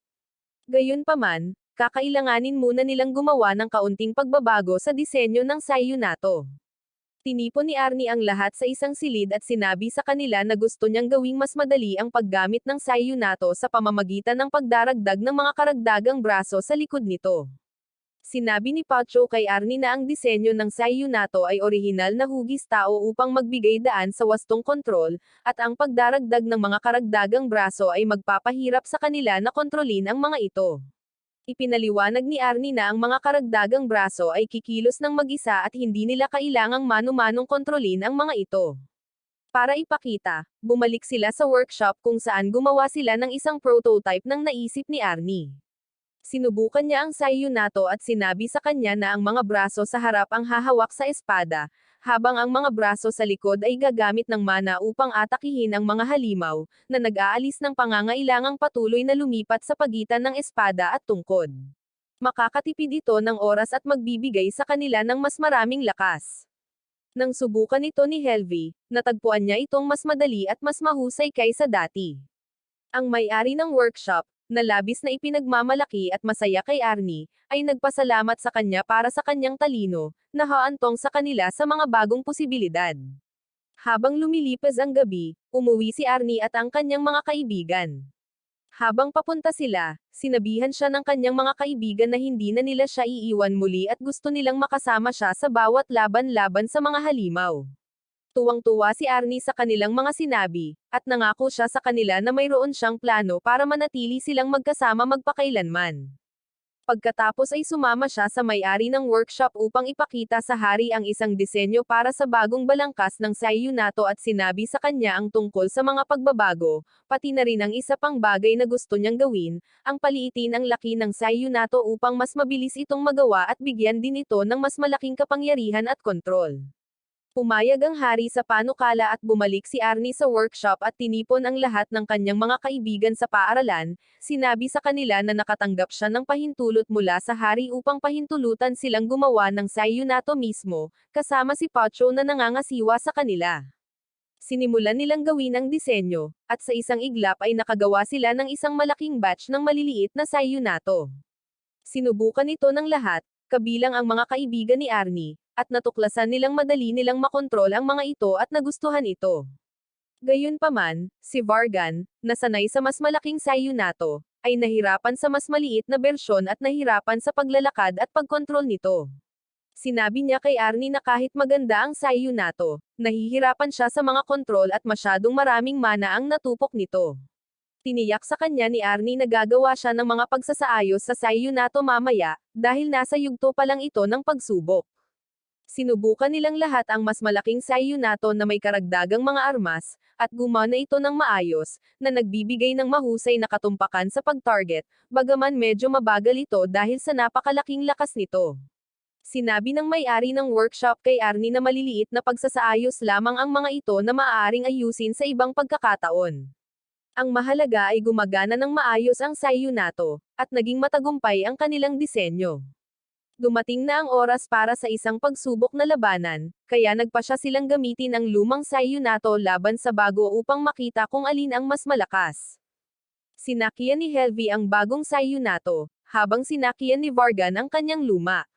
Gayunpaman, kakailanganin muna nilang gumawa ng kaunting pagbabago sa disenyo ng Sayunato. Tinipon ni Arnie ang lahat sa isang silid at sinabi sa kanila na gusto niyang gawing mas madali ang paggamit ng Sayunato sa pamamagitan ng pagdaragdag ng mga karagdagang braso sa likod nito. Sinabi ni Pacho kay Arnie na ang disenyo ng Sayunato ay orihinal na hugis tao upang magbigay daan sa wastong kontrol, at ang pagdaragdag ng mga karagdagang braso ay magpapahirap sa kanila na kontrolin ang mga ito. Ipinaliwanag ni Arnie na ang mga karagdagang braso ay kikilos ng mag-isa at hindi nila kailangang manu-manong kontrolin ang mga ito. Para ipakita, bumalik sila sa workshop kung saan gumawa sila ng isang prototype ng naisip ni Arnie. Sinubukan niya ang Sayunato at sinabi sa kanya na ang mga braso sa harap ang hahawak sa espada, habang ang mga braso sa likod ay gagamit ng mana upang atakihin ang mga halimaw, na nag-aalis ng pangangailangang patuloy na lumipat sa pagitan ng espada at tungkod. Makakatipid ito ng oras at magbibigay sa kanila ng mas maraming lakas. Nang subukan ito ni Helvi, natagpuan niya itong mas madali at mas mahusay kaysa dati. Ang may-ari ng workshop, na labis na ipinagmamalaki at masaya kay Arnie, ay nagpasalamat sa kanya para sa kanyang talino, na haantong sa kanila sa mga bagong posibilidad. Habang lumilipas ang gabi, umuwi si Arnie at ang kanyang mga kaibigan. Habang papunta sila, sinabihan siya ng kanyang mga kaibigan na hindi na nila siya iiwan muli at gusto nilang makasama siya sa bawat laban-laban sa mga halimaw. Tuwang-tuwa si Arnie sa kanilang mga sinabi, at nangako siya sa kanila na mayroon siyang plano para manatili silang magkasama magpakailanman. Pagkatapos ay sumama siya sa may-ari ng workshop upang ipakita sa hari ang isang disenyo para sa bagong balangkas ng Sayunato at sinabi sa kanya ang tungkol sa mga pagbabago, pati na rin ang isa pang bagay na gusto niyang gawin, ang paliitin ang laki ng Sayunato upang mas mabilis itong magawa at bigyan din ito ng mas malaking kapangyarihan at kontrol. Pumayag ang hari sa panukala at bumalik si Arnie sa workshop at tinipon ang lahat ng kanyang mga kaibigan sa paaralan, sinabi sa kanila na nakatanggap siya ng pahintulot mula sa hari upang pahintulutan silang gumawa ng Sayunato mismo, kasama si Pacho na nangangasiwa sa kanila. Sinimulan nilang gawin ang disenyo, at sa isang iglap ay nakagawa sila ng isang malaking batch ng maliliit na Sayunato. Sinubukan ito ng lahat, kabilang ang mga kaibigan ni Arnie, at natuklasan nilang madali nilang makontrol ang mga ito at nagustuhan ito. Gayunpaman, si Vargan, na sanay sa mas malaking Sayunato, ay nahirapan sa mas maliit na bersyon at nahirapan sa paglalakad at pagkontrol nito. Sinabi niya kay Arnie na kahit maganda ang Sayunato, nahihirapan siya sa mga kontrol at masyadong maraming mana ang natupok nito. Tiniyak sa kanya ni Arnie na gagawa siya ng mga pagsasaayos sa Sayunato mamaya, dahil nasa yugto pa lang ito ng pagsubok. Sinubukan nilang lahat ang mas malaking Sayunato na may karagdagang mga armas, at gumana ito ng maayos, na nagbibigay ng mahusay na katumpakan sa pag-target, bagaman medyo mabagal ito dahil sa napakalaking lakas nito. Sinabi ng may-ari ng workshop kay Arnie na maliliit na pagsasaayos lamang ang mga ito na maaaring ayusin sa ibang pagkakataon. Ang mahalaga ay gumagana ng maayos ang Sayunato, at naging matagumpay ang kanilang disenyo. Dumating na ang oras para sa isang pagsubok na labanan, kaya nagpasya silang gamitin ang lumang Sayunato laban sa bago upang makita kung alin ang mas malakas. Sinakyan ni Helvi ang bagong Sayunato, habang sinakyan ni Vargan ang kanyang luma.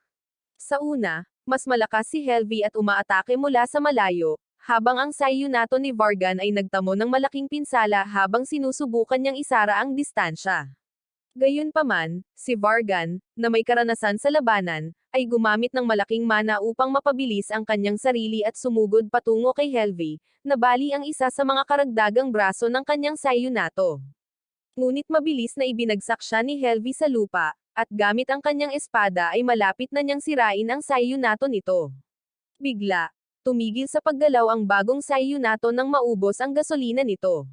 Sa una, mas malakas si Helvi at umaatake mula sa malayo, habang ang Sayunato ni Vargan ay nagtamo ng malaking pinsala habang sinusubukan niyang isara ang distansya. Gayunpaman, si Vargan, na may karanasan sa labanan, ay gumamit ng malaking mana upang mapabilis ang kanyang sarili at sumugod patungo kay Helvi, na bali ang isa sa mga karagdagang braso ng kanyang Sayunato. Ngunit mabilis na ibinagsak siya ni Helvi sa lupa, at gamit ang kanyang espada ay malapit na niyang sirain ang Sayunato nito. Bigla, tumigil sa paggalaw ang bagong Sayunato nang maubos ang gasolina nito.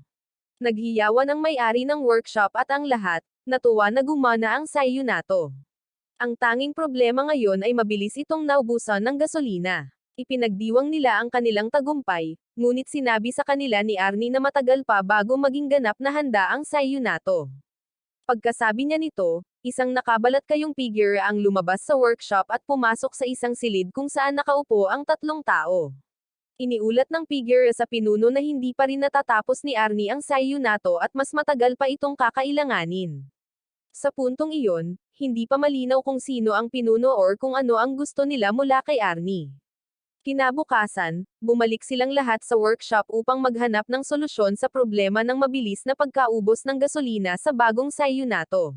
Naghiyawan ang may-ari ng workshop at ang lahat, natuwa na gumana ang Sayunato. Ang tanging problema ngayon ay mabilis itong naubusan ng gasolina. Ipinagdiwang nila ang kanilang tagumpay, ngunit sinabi sa kanila ni Arnie na matagal pa bago maging ganap na handa ang Sayunato. Pagkasabi niya nito, isang nakabalat kayong figure ang lumabas sa workshop at pumasok sa isang silid kung saan nakaupo ang tatlong tao. Iniulat ng figure sa pinuno na hindi pa rin natatapos ni Arnie ang Sayunato at mas matagal pa itong kakailanganin. Sa puntong iyon, hindi pa malinaw kung sino ang pinuno or kung ano ang gusto nila mula kay Arnie. Kinabukasan, bumalik silang lahat sa workshop upang maghanap ng solusyon sa problema ng mabilis na pagkaubos ng gasolina sa bagong Sayunato.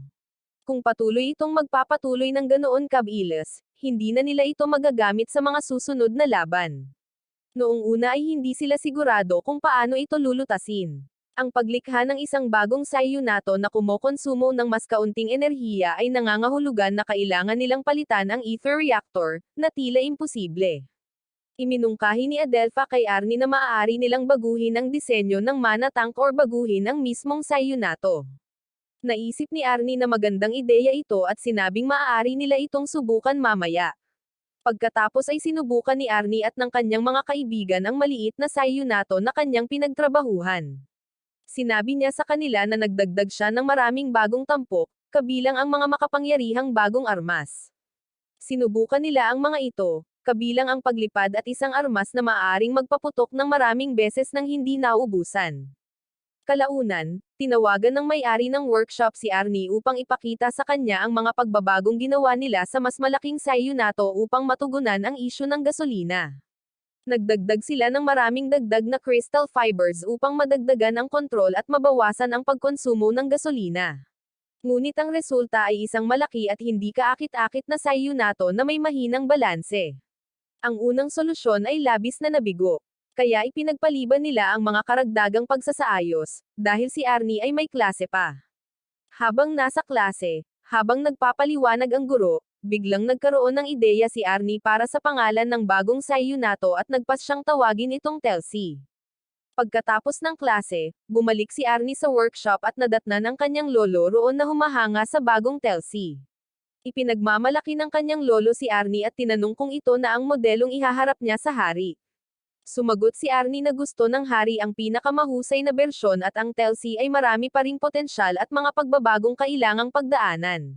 Kung patuloy itong magpapatuloy ng ganoon kabilis, hindi na nila ito magagamit sa mga susunod na laban. Noong una ay hindi sila sigurado kung paano ito lulutasin. Ang paglikha ng isang bagong Sayunato na kumokonsumo ng mas kaunting enerhiya ay nangangahulugan na kailangan nilang palitan ang ether reactor, na tila imposible. Iminungkahi ni Adelpha kay Arnie na maaari nilang baguhin ang disenyo ng mana tank or baguhin ang mismong Sayunato. Naisip ni Arnie na magandang ideya ito at sinabing maaari nila itong subukan mamaya. Pagkatapos ay sinubukan ni Arnie at ng kanyang mga kaibigan ang maliit na Sayunato na kanyang pinagtrabahuhan. Sinabi niya sa kanila na nagdagdag siya ng maraming bagong tampok, kabilang ang mga makapangyarihang bagong armas. Sinubukan nila ang mga ito, kabilang ang paglipad at isang armas na maaaring magpaputok ng maraming beses nang hindi naubusan. Kalaunan, tinawagan ng may-ari ng workshop si Arnie upang ipakita sa kanya ang mga pagbabagong ginawa nila sa mas malaking Sayunato upang matugunan ang isyu ng gasolina. Nagdagdag sila ng maraming dagdag na crystal fibers upang madagdagan ang kontrol at mabawasan ang pagkonsumo ng gasolina. Ngunit ang resulta ay isang malaki at hindi kaakit-akit na Sayunato na may mahinang balanse. Ang unang solusyon ay labis na nabigo. Kaya ipinagpaliban nila ang mga karagdagang pagsasaayos, dahil si Arnie ay may klase pa. Habang nasa klase, Habang nagpapaliwanag ang guro, biglang nagkaroon ng ideya si Arnie para sa pangalan ng bagong Sayunato at nagpas siyang tawagin itong Telsi. Pagkatapos ng klase, bumalik si Arnie sa workshop at nadatnan ang kanyang lolo roon na humahanga sa bagong Telsi. Ipinagmamalaki ng kanyang lolo si Arnie at tinanong kung ito na ang modelong ihaharap niya sa hari. Sumagot si Arnie na gusto ng hari ang pinakamahusay na bersyon at ang Telsi ay marami pa ring potensyal at mga pagbabagong kailangang pagdaanan.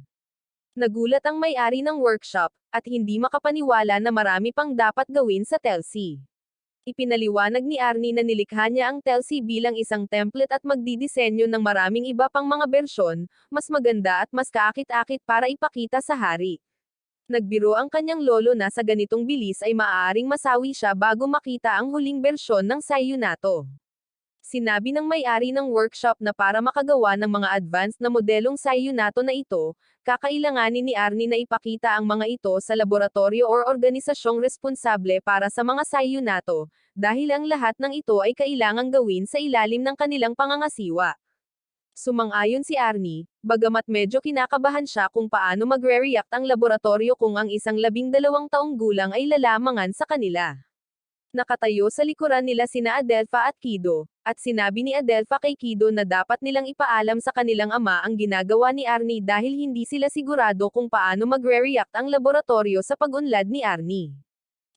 Nagulat ang may-ari ng workshop, at hindi makapaniwala na marami pang dapat gawin sa Telsi. Ipinaliwanag ni Arnie na nilikha niya ang Telsi bilang isang template at magdidisenyo ng maraming iba pang mga bersyon, mas maganda at mas kaakit-akit para ipakita sa hari. Nagbiro ang kanyang lolo na sa ganitong bilis ay maaaring masawi siya bago makita ang huling bersyon ng Sayunato. Sinabi ng may-ari ng workshop na para makagawa ng mga advanced na modelong Sayunato na ito, kakailanganin ni Arnie na ipakita ang mga ito sa laboratorio o organisasyong responsable para sa mga Sayunato, dahil ang lahat ng ito ay kailangang gawin sa ilalim ng kanilang pangangasiwa. Sumang-ayon si Arnie, bagamat medyo kinakabahan siya kung paano magre-react ang laboratorio kung ang isang 12 taong gulang ay lalamangan sa kanila. Nakatayo sa likuran nila sina Adelpha at Kido, at sinabi ni Adelpha kay Kido na dapat nilang ipaalam sa kanilang ama ang ginagawa ni Arnie dahil hindi sila sigurado kung paano magre-react ang laboratorio sa pag-unlad ni Arnie.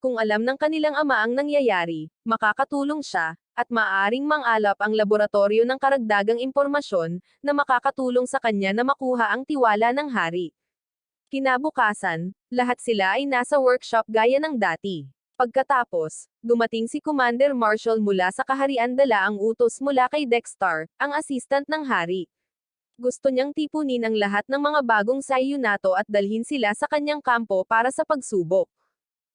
Kung alam ng kanilang ama ang nangyayari, makakatulong siya, at maaaring mang-alap ang laboratorio ng karagdagang impormasyon, na makakatulong sa kanya na makuha ang tiwala ng hari. Kinabukasan, lahat sila ay nasa workshop gaya ng dati. Pagkatapos, dumating si Commander Marshall mula sa kaharian dala ang utos mula kay Dexter, ang assistant ng hari. Gusto niyang tipunin ang lahat ng mga bagong Sayunato at dalhin sila sa kanyang kampo para sa pagsubok.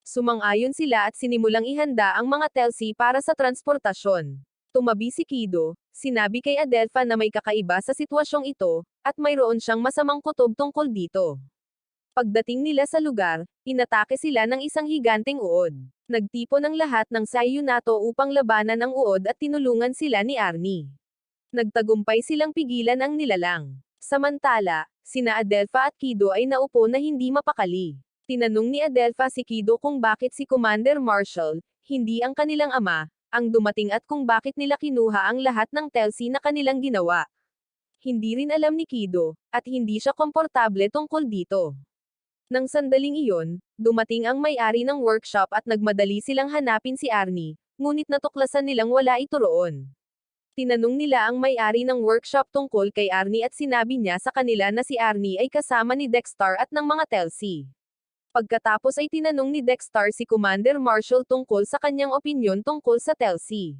Sumang-ayon sila at sinimulang ihanda ang mga Telsi para sa transportasyon. Tumabi si Kido, sinabi kay Adelpha na may kakaiba sa sitwasyong ito, at mayroon siyang masamang kutob tungkol dito. Pagdating nila sa lugar, inatake sila ng isang higanteng uod. Nagtipon ang lahat ng Sayunato upang labanan ang uod at tinulungan sila ni Arnie. Nagtagumpay silang pigilan ang nilalang. Samantala, sina Adelpha at Kido ay naupo na hindi mapakali. Tinanong ni Adelpha si Kido kung bakit si Commander Marshall, hindi ang kanilang ama, ang dumating at kung bakit nila kinuha ang lahat ng Telsi na kanilang ginawa. Hindi rin alam ni Kido, at hindi siya komportable tungkol dito. Nang sandaling iyon, dumating ang may-ari ng workshop at nagmadali silang hanapin si Arnie, ngunit natuklasan nilang wala ito roon. Tinanong nila ang may-ari ng workshop tungkol kay Arnie at sinabi niya sa kanila na si Arnie ay kasama ni Dexter at ng mga Telsi. Pagkatapos ay tinanong ni Dexter si Commander Marshall tungkol sa kanyang opinyon tungkol sa Telsi.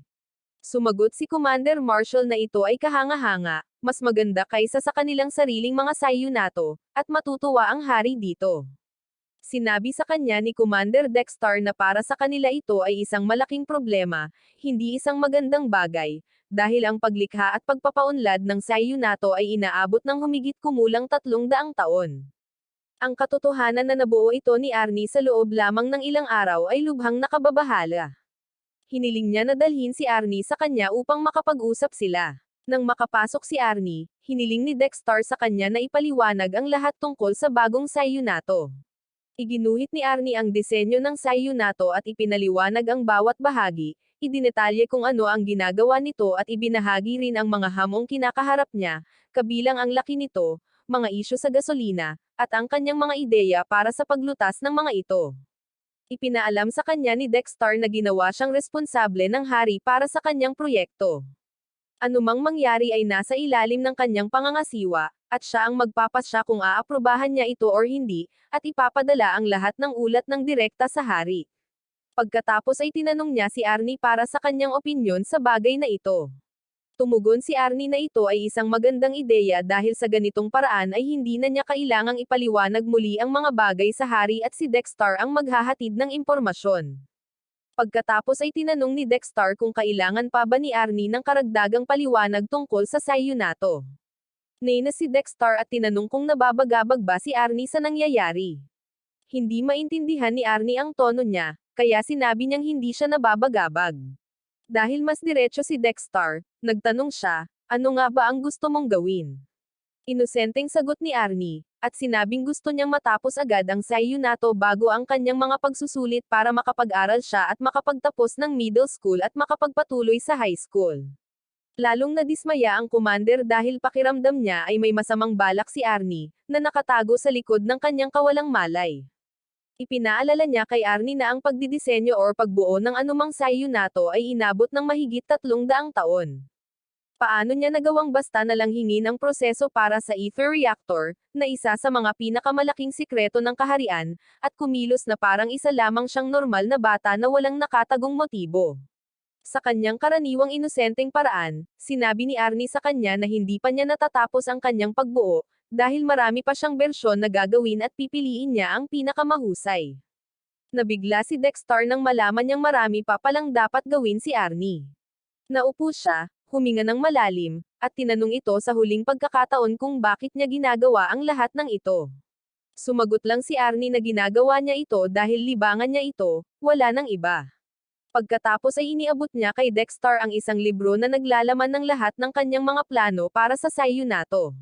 Sumagot si Commander Marshall na ito ay kahanga-hanga, mas maganda kaysa sa kanilang sariling mga Sayunato, at matutuwa ang hari dito. Sinabi sa kanya ni Commander Dexter na para sa kanila ito ay isang malaking problema, hindi isang magandang bagay, dahil ang paglikha at pagpapaunlad ng Sayunato ay inaabot ng humigit kumulang 300 taon. Ang katotohanan na nabuo ito ni Arnie sa loob lamang ng ilang araw ay lubhang nakababahala. Hiniling niya na dalhin si Arnie sa kanya upang makapag-usap sila. Nang makapasok si Arnie, hiniling ni Dexter sa kanya na ipaliwanag ang lahat tungkol sa bagong Sayunato. Iginuhit ni Arnie ang disenyo ng Sayunato at ipinaliwanag ang bawat bahagi, idinetalye kung ano ang ginagawa nito at ibinahagi rin ang mga hamong kinakaharap niya, kabilang ang laki nito, mga isyu sa gasolina, at ang kanyang mga ideya para sa paglutas ng mga ito. Ipinaalam sa kanya ni Dexter na ginawa siyang responsable ng hari para sa kanyang proyekto. Anumang mangyari ay nasa ilalim ng kanyang pangangasiwa, at siya ang magpapasya kung aaprubahan niya ito or hindi, at ipapadala ang lahat ng ulat ng direkta sa hari. Pagkatapos ay tinanong niya si Arnie para sa kanyang opinyon sa bagay na ito. Tumugon si Arnie na ito ay isang magandang ideya dahil sa ganitong paraan ay hindi na niya kailangang ipaliwanag muli ang mga bagay sa hari at si Dexter ang maghahatid ng impormasyon. Pagkatapos ay tinanong ni Dexter kung kailangan pa ba ni Arnie ng karagdagang paliwanag tungkol sa Sayunato. Nena si Dexter at tinanong kung nababagabag ba si Arnie sa nangyayari. Hindi maintindihan ni Arnie ang tono niya, kaya sinabi niyang hindi siya nababagabag. Dahil mas diretso si Dexter, nagtanong siya, ano nga ba ang gusto mong gawin? Inosenteng sagot ni Arnie, at sinabing gusto niyang matapos agad ang Sayunato bago ang kanyang mga pagsusulit para makapag-aral siya at makapagtapos ng middle school at makapagpatuloy sa high school. Lalong nadismaya ang commander dahil pakiramdam niya ay may masamang balak si Arnie, na nakatago sa likod ng kanyang kawalang malay. Ipinaalala niya kay Arnie na ang pagdidisenyo or pagbuo ng anumang Sayunato ay inabot ng mahigit 300 taon. Paano niya nagawang basta na lang hingin ang proseso para sa ether reactor, na isa sa mga pinakamalaking sikreto ng kaharian, at kumilos na parang isa lamang siyang normal na bata na walang nakatagong motibo. Sa kanyang karaniwang inosenteng paraan, sinabi ni Arnie sa kanya na hindi pa niya natatapos ang kanyang pagbuo, dahil marami pa siyang bersyon na gagawin at pipiliin niya ang pinakamahusay. Nabigla si Dexter nang malaman niyang marami pa palang dapat gawin si Arnie. Naupo siya, huminga ng malalim, at tinanong ito sa huling pagkakataon kung bakit niya ginagawa ang lahat ng ito. Sumagot lang si Arnie na ginagawa niya ito dahil libangan niya ito, wala nang iba. Pagkatapos ay iniabot niya kay Dexter ang isang libro na naglalaman ng lahat ng kanyang mga plano para sa Sayunato.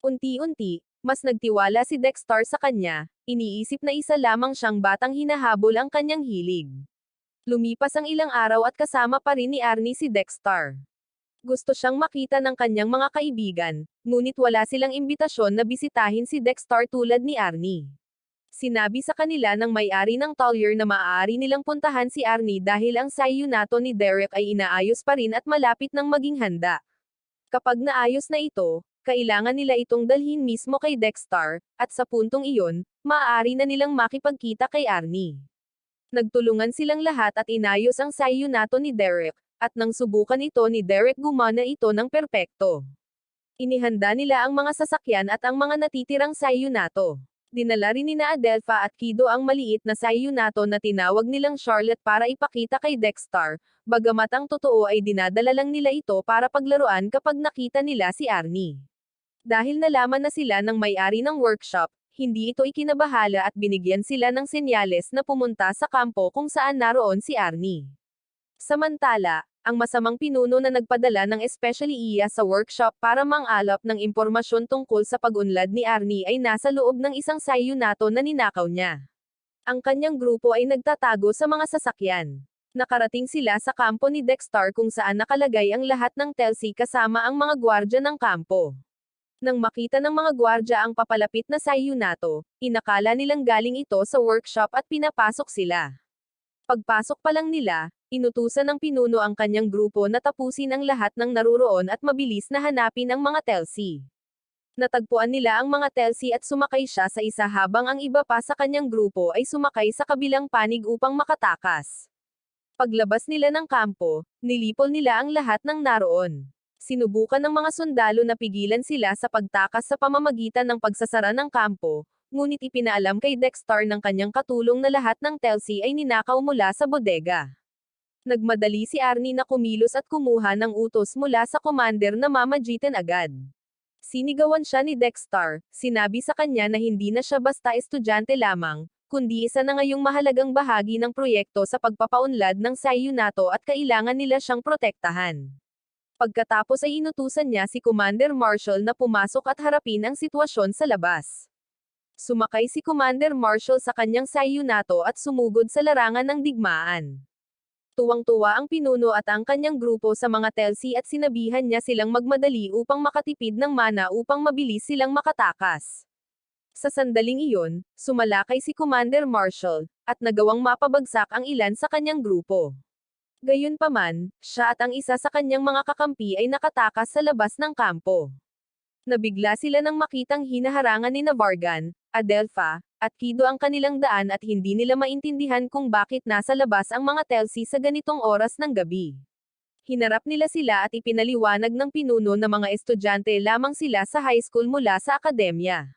Unti-unti, mas nagtiwala si Dexter sa kanya, iniisip na isa lamang siyang batang hinahabol ang kanyang hilig. Lumipas ang ilang araw at kasama pa rin ni Arnie si Dexter. Gusto siyang makita ng kanyang mga kaibigan, ngunit wala silang imbitasyon na bisitahin si Dexter tulad ni Arnie. Sinabi sa kanila ng may-ari ng Collier na maaari nilang puntahan si Arnie dahil ang Sayunato ni Derek ay inaayos pa rin at malapit nang maging handa. Kapag naayos na ito, kailangan nila itong dalhin mismo kay Dexter, at sa puntong iyon, maaari na nilang makipagkita kay Arnie. Nagtulungan silang lahat at inayos ang Sayunato ni Derek, at nang subukan ito ni Derek gumana ito ng perpekto. Inihanda nila ang mga sasakyan at ang mga natitirang Sayunato. Dinala rin nina Adelpha at Kido ang maliit na Sayunato na tinawag nilang Charlotte para ipakita kay Dexter, bagamat ang totoo ay dinadala lang nila ito para paglaruan kapag nakita nila si Arnie. Dahil nalaman na sila ng may-ari ng workshop, hindi ito ikinabahala at binigyan sila ng senyales na pumunta sa kampo kung saan naroon si Arnie. Samantala, ang masamang pinuno na nagpadala ng especially iya sa workshop para mang-alap ng impormasyon tungkol sa pag-unlad ni Arnie ay nasa loob ng isang Sayunato na ninakaw niya. Ang kanyang grupo ay nagtatago sa mga sasakyan. Nakarating sila sa kampo ni Dexter kung saan nakalagay ang lahat ng Telsi kasama ang mga gwardya ng kampo. Nang makita ng mga gwardya ang papalapit na Sayunato, inakala nilang galing ito sa workshop at pinapasok sila. Pagpasok pa lang nila, inutusan ng pinuno ang kanyang grupo na tapusin ang lahat ng naruroon at mabilis na hanapin ang mga Telsi. Natagpuan nila ang mga Telsi at sumakay siya sa isa habang ang iba pa sa kanyang grupo ay sumakay sa kabilang panig upang makatakas. Paglabas nila ng kampo, nilipol nila ang lahat ng naroon. Sinubukan ng mga sundalo na pigilan sila sa pagtakas sa pamamagitan ng pagsasara ng kampo, ngunit ipinaalam kay Dexter ng kanyang katulong na lahat ng Telsi ay ninakaw mula sa bodega. Nagmadali si Arnie na kumilos at kumuha ng utos mula sa commander na mamagitan agad. Sinigawan siya ni Dexter, sinabi sa kanya na hindi na siya basta estudyante lamang, kundi isa na ngayong mahalagang bahagi ng proyekto sa pagpapaunlad ng Sayunato at kailangan nila siyang protektahan. Pagkatapos ay inutusan niya si Commander Marshall na pumasok at harapin ang sitwasyon sa labas. Sumakay si Commander Marshall sa kanyang Sayunato at sumugod sa larangan ng digmaan. Tuwang-tuwa ang pinuno at ang kanyang grupo sa mga Telsi at sinabihan niya silang magmadali upang makatipid ng mana upang mabilis silang makatakas. Sa sandaling iyon, sumalakay si Commander Marshall, at nagawang mapabagsak ang ilan sa kanyang grupo. Gayunpaman, siya at ang isa sa kanyang mga kakampi ay nakatakas sa labas ng kampo. Nabigla sila nang makitang hinaharangan ni Vargan, Adelpha, at Kido ang kanilang daan at hindi nila maintindihan kung bakit nasa labas ang mga Telsi sa ganitong oras ng gabi. Hinarap nila sila at ipinaliwanag ng pinuno na mga estudyante lamang sila sa high school mula sa akademya.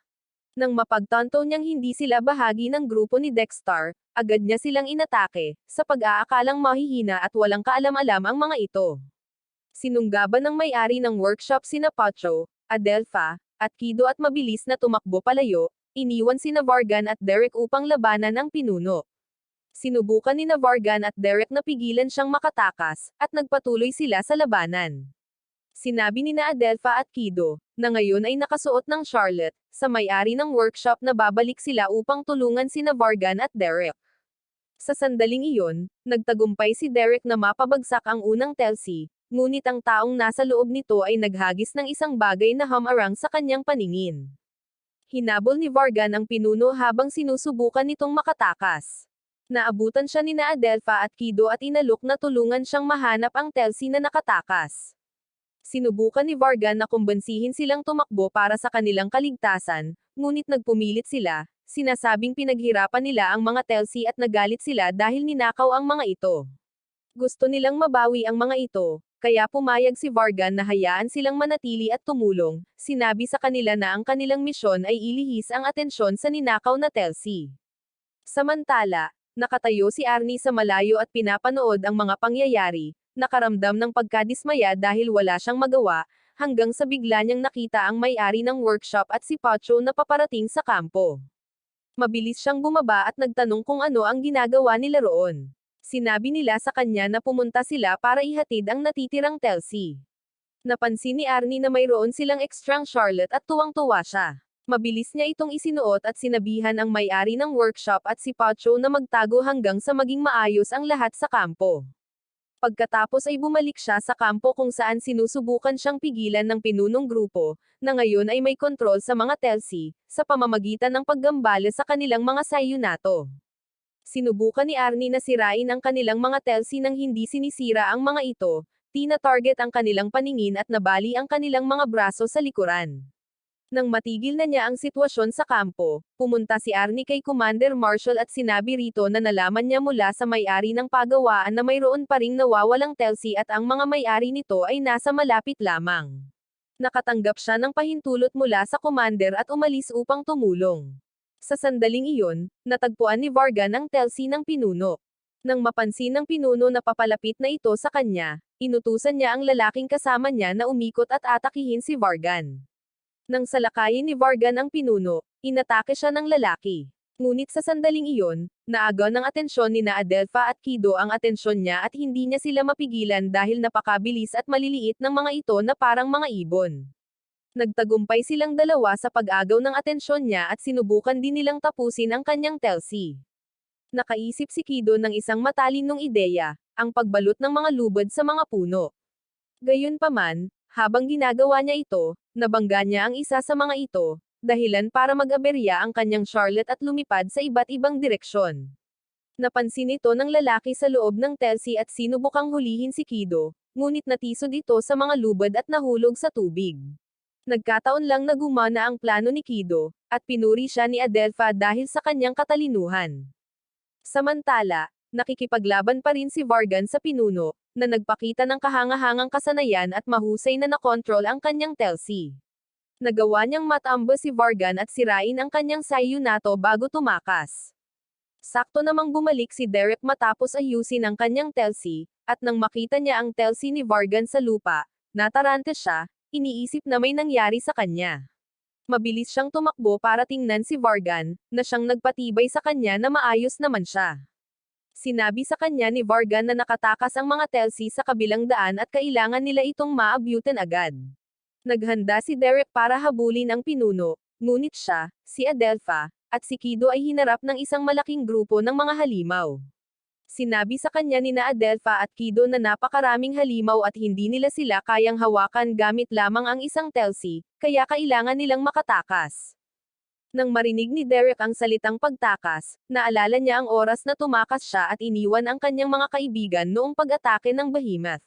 Nang mapagtanto niyang hindi sila bahagi ng grupo ni Dexter, agad niya silang inatake, sa pag-aakalang mahihina at walang kaalam-alam ang mga ito. Sinunggaban ng may-ari ng workshop sina Pacho, Adelpha, at Kido at mabilis na tumakbo palayo, iniwan sina Vargan at Derek upang labanan ang pinuno. Sinubukan ni Vargan at Derek na pigilan siyang makatakas, at nagpatuloy sila sa labanan. Sinabi ni na Adelpha at Kido, na ngayon ay nakasuot ng Charlotte, sa may-ari ng workshop na babalik sila upang tulungan sina Vargan at Derek. Sa sandaling iyon, nagtagumpay si Derek na mapabagsak ang unang Telsi, ngunit ang taong nasa loob nito ay naghagis ng isang bagay na humarang sa kanyang paningin. Hinabol ni Vargan ang pinuno habang sinusubukan nitong makatakas. Naabutan siya ni na Adelpha at Kido at inalok na tulungan siyang mahanap ang Telsi na nakatakas. Sinubukan ni Vargan na kumbansihin silang tumakbo para sa kanilang kaligtasan, ngunit nagpumilit sila, sinasabing pinaghirapan nila ang mga Telsi at nagalit sila dahil ninakaw ang mga ito. Gusto nilang mabawi ang mga ito, kaya pumayag si Vargan na hayaan silang manatili at tumulong, sinabi sa kanila na ang kanilang misyon ay ilihis ang atensyon sa ninakaw na Telsi. Samantala, nakatayo si Arnie sa malayo at pinapanood ang mga pangyayari, nakaramdam ng pagkadismaya dahil wala siyang magawa, hanggang sa bigla niyang nakita ang may-ari ng workshop at si Pacho na paparating sa kampo. Mabilis siyang bumaba at nagtanong kung ano ang ginagawa nila roon. Sinabi nila sa kanya na pumunta sila para ihatid ang natitirang Telsi. Napansin ni Arnie na mayroon silang extrang Charlotte at tuwang-tuwa siya. Mabilis niya itong isinuot at sinabihan ang may-ari ng workshop at si Pacho na magtago hanggang sa maging maayos ang lahat sa kampo. Pagkatapos ay bumalik siya sa kampo kung saan sinusubukan siyang pigilan ng pinunong grupo, na ngayon ay may kontrol sa mga Telsi, sa pamamagitan ng paggambala sa kanilang mga sayunato. Sinubukan ni Arnie na sirain ang kanilang mga Telsi nang hindi sinisira ang mga ito, tina-target ang kanilang paningin at nabali ang kanilang mga braso sa likuran. Nang matigil na niya ang sitwasyon sa kampo, pumunta si Arnie kay Commander Marshall at sinabi rito na nalaman niya mula sa may-ari ng pagawaan na mayroon pa ring nawawalang Telsi at ang mga may-ari nito ay nasa malapit lamang. Nakatanggap siya ng pahintulot mula sa Commander at umalis upang tumulong. Sa sandaling iyon, natagpuan ni Vargan ang Telsi ng pinuno. Nang mapansin ng pinuno na papalapit na ito sa kanya, inutusan niya ang lalaking kasama niya na umikot at atakihin si Vargan. Nang salakayin ni Vargan ang pinuno, inatake siya ng lalaki. Ngunit sa sandaling iyon, naagaw ng atensyon ni na Adelpha at Kido ang atensyon niya at hindi niya sila mapigilan dahil napakabilis at maliliit ng mga ito na parang mga ibon. Nagtagumpay silang dalawa sa pag-agaw ng atensyon niya at sinubukan din nilang tapusin ang kanyang Telsi. Nakaisip si Kido ng isang matalinong ideya, ang pagbalot ng mga lubad sa mga puno. Gayunpaman, habang ginagawa niya ito, nabangga niya ang isa sa mga ito, dahilan para mag-aberya ang kanyang Charlotte at lumipad sa iba't ibang direksyon. Napansin ito ng lalaki sa loob ng Telsi at sinubukang hulihin si Kido, ngunit natisod ito sa mga lubad at nahulog sa tubig. Nagkataon lang na gumana ang plano ni Kido, at pinuri siya ni Adelpha dahil sa kanyang katalinuhan. Samantala, nakikipaglaban pa rin si Vargan sa pinuno, na nagpakita ng kahangahangang kasanayan at mahusay na nakontrol ang kanyang Telsi. Nagawa niyang matamba si Vargan at sirain ang kanyang sayunato bago tumakas. Sakto namang bumalik si Derek matapos ayusin ang kanyang Telsi, at nang makita niya ang Telsi ni Vargan sa lupa, natarante siya, iniisip na may nangyari sa kanya. Mabilis siyang tumakbo para tingnan si Vargan, na siyang nagpatibay sa kanya na maayos naman siya. Sinabi sa kanya ni Vargan na nakatakas ang mga Telsi sa kabilang daan at kailangan nila itong maabyutan agad. Naghanda si Derek para habulin ang pinuno, ngunit siya, si Adelpha, at si Kido ay hinarap ng isang malaking grupo ng mga halimaw. Sinabi sa kanya ni na Adelpha at Kido na napakaraming halimaw at hindi nila sila kayang hawakan gamit lamang ang isang Telsi, kaya kailangan nilang makatakas. Nang marinig ni Derek ang salitang pagtakas, naalala niya ang oras na tumakas siya at iniwan ang kanyang mga kaibigan noong pag-atake ng Behemoth.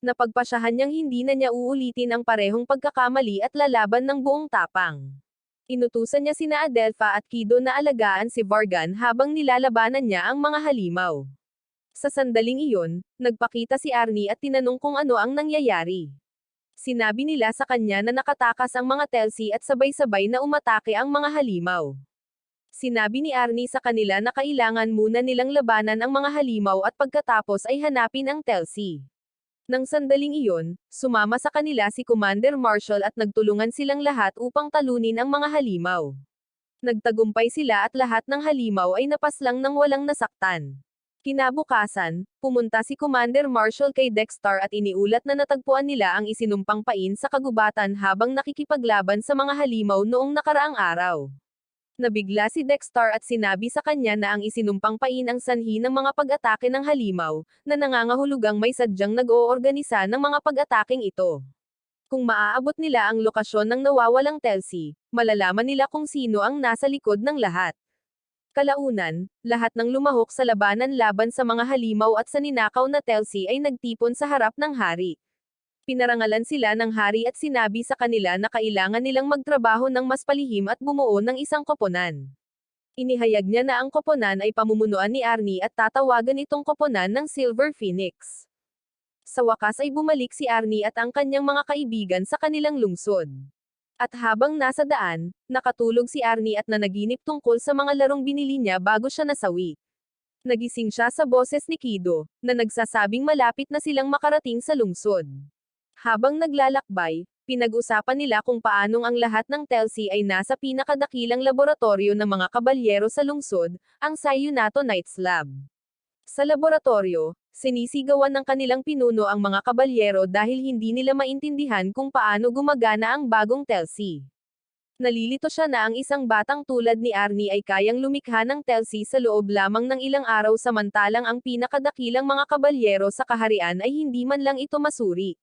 Napagpasyahan niyang hindi na niya uulitin ang parehong pagkakamali at lalaban ng buong tapang. Inutusan niya sina Adelpha at Kido na alagaan si Vargan habang nilalabanan niya ang mga halimaw. Sa sandaling iyon, nagpakita si Arnie at tinanong kung ano ang nangyayari. Sinabi nila sa kanya na nakatakas ang mga Telsi at sabay-sabay na umatake ang mga halimaw. Sinabi ni Arnie sa kanila na kailangan muna nilang labanan ang mga halimaw at pagkatapos ay hanapin ang Telsi. Nang sandaling iyon, sumama sa kanila si Commander Marshall at nagtulungan silang lahat upang talunin ang mga halimaw. Nagtagumpay sila at lahat ng halimaw ay napaslang nang walang nasaktan. Kinabukasan, pumunta si Commander Marshall kay Dexter at iniulat na natagpuan nila ang isinumpang pain sa kagubatan habang nakikipaglaban sa mga halimaw noong nakaraang araw. Nabigla si Dexter at sinabi sa kanya na ang isinumpang pain ang sanhi ng mga pag-atake ng halimaw, na nangangahulugang may sadyang nag-oorganisa ng mga pag-ataking ito. Kung maaabot nila ang lokasyon ng nawawalang Telsi, malalaman nila kung sino ang nasa likod ng lahat. Kalaunan, lahat ng lumahok sa labanan laban sa mga halimaw at sa ninakaw na Telsi ay nagtipon sa harap ng hari. Pinarangalan sila ng hari at sinabi sa kanila na kailangan nilang magtrabaho ng mas palihim at bumuo ng isang koponan. Inihayag niya na ang koponan ay pamumunuan ni Arnie at tatawagan itong koponan ng Silver Phoenix. Sa wakas ay bumalik si Arnie at ang kanyang mga kaibigan sa kanilang lungsod. At habang nasa daan, nakatulog si Arnie at nanaginip tungkol sa mga larong binili niya bago siya nasawi. Nagising siya sa boses ni Kido, na nagsasabing malapit na silang makarating sa lungsod. Habang naglalakbay, pinag-usapan nila kung paanong ang lahat ng Telsi ay nasa pinakadakilang laboratorio ng mga kabalyero sa lungsod, ang Sayunato Knights Lab. Sa laboratorio, sinisigawan ng kanilang pinuno ang mga kabalyero dahil hindi nila maintindihan kung paano gumagana ang bagong Telsi. Nalilito siya na ang isang batang tulad ni Arnie ay kayang lumikha ng Telsi sa loob lamang ng ilang araw samantalang ang pinakadakilang mga kabalyero sa kaharian ay hindi man lang ito masuri.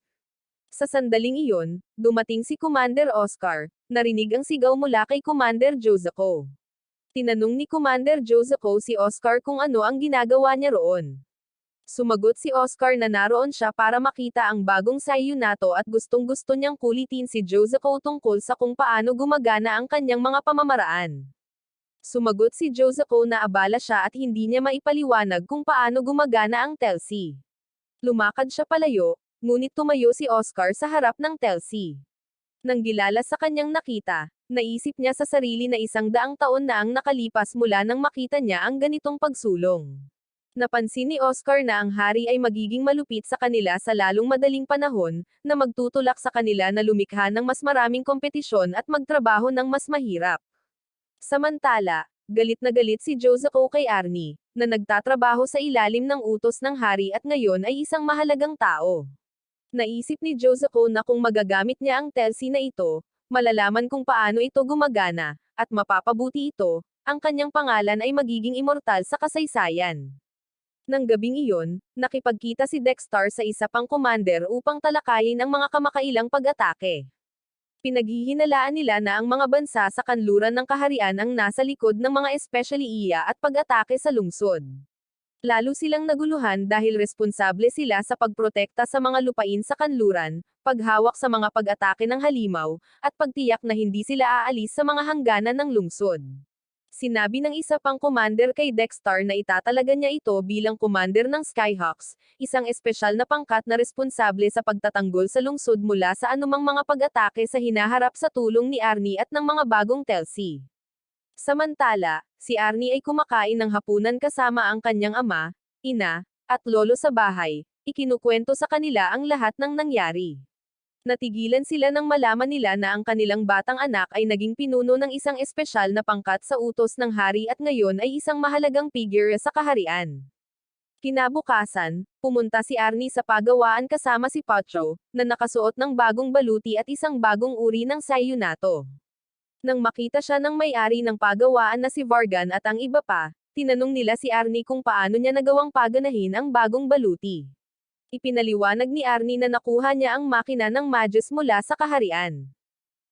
Sa sandaling iyon, dumating si Commander Oscar, narinig ang sigaw mula kay Commander Jozaco. Tinanong ni Commander Jozaco si Oscar kung ano ang ginagawa niya roon. Sumagot si Oscar na naroon siya para makita ang bagong Sayunato at gustong-gusto niyang kulitin si Jozaco tungkol sa kung paano gumagana ang kanyang mga pamamaraan. Sumagot si Jozaco na abala siya at hindi niya maipaliwanag kung paano gumagana ang Telsi. Lumakad siya palayo, ngunit tumayo si Oscar sa harap ng Telsi. Nang gilala sa kanyang nakita, naisip niya sa sarili na 100 taon na ang nakalipas mula nang makita niya ang ganitong pagsulong. Napansin ni Oscar na ang hari ay magiging malupit sa kanila sa lalong madaling panahon, na magtutulak sa kanila na lumikha ng mas maraming kompetisyon at magtrabaho ng mas mahirap. Samantala, galit na galit si Jozaco kay Arnie, na nagtatrabaho sa ilalim ng utos ng hari at ngayon ay isang mahalagang tao. Naisip ni Jozaco na kung magagamit niya ang Telsi na ito, malalaman kung paano ito gumagana, at mapapabuti ito, ang kanyang pangalan ay magiging immortal sa kasaysayan. Nang gabing iyon, nakipagkita si Dexter sa isa pang commander upang talakayin ang mga kamakailang pag-atake. Pinaghihinalaan nila na ang mga bansa sa kanluran ng kaharian ang nasa likod ng mga espesyaliya at pag-atake sa lungsod. Lalo silang naguluhan dahil responsable sila sa pagprotekta sa mga lupain sa kanluran, paghawak sa mga pag-atake ng halimaw, at pagtiyak na hindi sila aalis sa mga hangganan ng lungsod. Sinabi ng isa pang commander kay Dexter na itatalaga niya ito bilang commander ng Skyhawks, isang espesyal na pangkat na responsable sa pagtatanggol sa lungsod mula sa anumang mga pag-atake sa hinaharap sa tulong ni Arnie at ng mga bagong Telsi. Samantala, si Arnie ay kumakain ng hapunan kasama ang kanyang ama, ina, at lolo sa bahay, ikinukwento sa kanila ang lahat ng nangyari. Natigilan sila nang malaman nila na ang kanilang batang anak ay naging pinuno ng isang espesyal na pangkat sa utos ng hari at ngayon ay isang mahalagang figure sa kaharian. Kinabukasan, pumunta si Arnie sa pagawaan kasama si Pacho, na nakasuot ng bagong baluti at isang bagong uri ng Sayunato. Nang makita siya ng may-ari ng pagawaan na si Vargan at ang iba pa, tinanong nila si Arnie kung paano niya nagawang paganahin ang bagong baluti. Ipinaliwanag ni Arnie na nakuha niya ang makina ng Magus mula sa kaharian.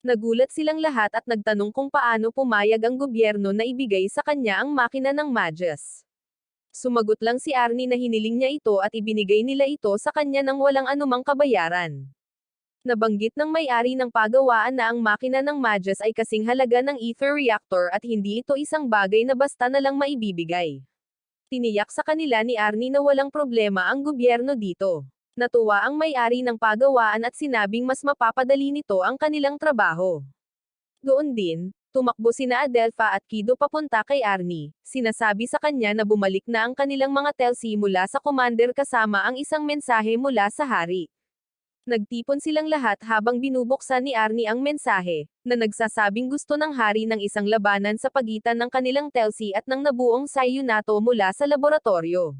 Nagulat silang lahat at nagtanong kung paano pumayag ang gobyerno na ibigay sa kanya ang makina ng Magus. Sumagot lang si Arnie na hiniling niya ito at ibinigay nila ito sa kanya nang walang anumang kabayaran. Nabanggit ng may-ari ng pagawaan na ang makina ng Magus ay kasing halaga ng ether reactor at hindi ito isang bagay na basta na lang maibibigay. Tiniyak sa kanila ni Arnie na walang problema ang gobyerno dito. Natuwa ang may-ari ng pagawaan at sinabing mas mapapadali nito ang kanilang trabaho. Doon din, tumakbo sina Adelpha at Kido papunta kay Arnie. Sinasabi sa kanya na bumalik na ang kanilang mga Telsi mula sa commander kasama ang isang mensahe mula sa hari. Nagtipon silang lahat habang binubuksan ni Arnie ang mensahe, na nagsasabing gusto ng hari ng isang labanan sa pagitan ng kanilang Telsi at ng nabuong Sayunato mula sa laboratorio.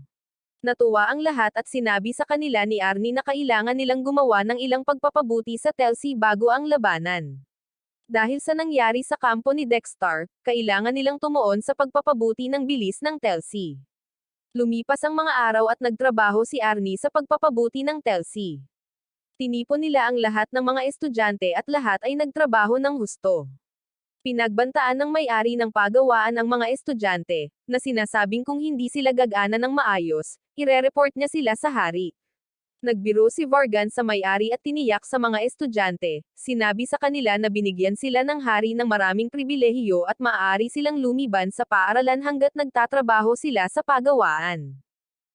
Natuwa ang lahat at sinabi sa kanila ni Arnie na kailangan nilang gumawa ng ilang pagpapabuti sa Telsi bago ang labanan. Dahil sa nangyari sa kampo ni Dexter, kailangan nilang tumuon sa pagpapabuti ng bilis ng Telsi. Lumipas ang mga araw at nagtrabaho si Arnie sa pagpapabuti ng Telsi. Tinipon nila ang lahat ng mga estudyante at lahat ay nagtrabaho ng husto. Pinagbantaan ng may-ari ng pagawaan ang mga estudyante, na sinasabing kung hindi sila gagana ng maayos, ire-report niya sila sa hari. Nagbiro si Vargan sa may-ari at tiniyak sa mga estudyante, sinabi sa kanila na binigyan sila ng hari ng maraming pribilehiyo at maaari silang lumiban sa paaralan hanggat nagtatrabaho sila sa pagawaan.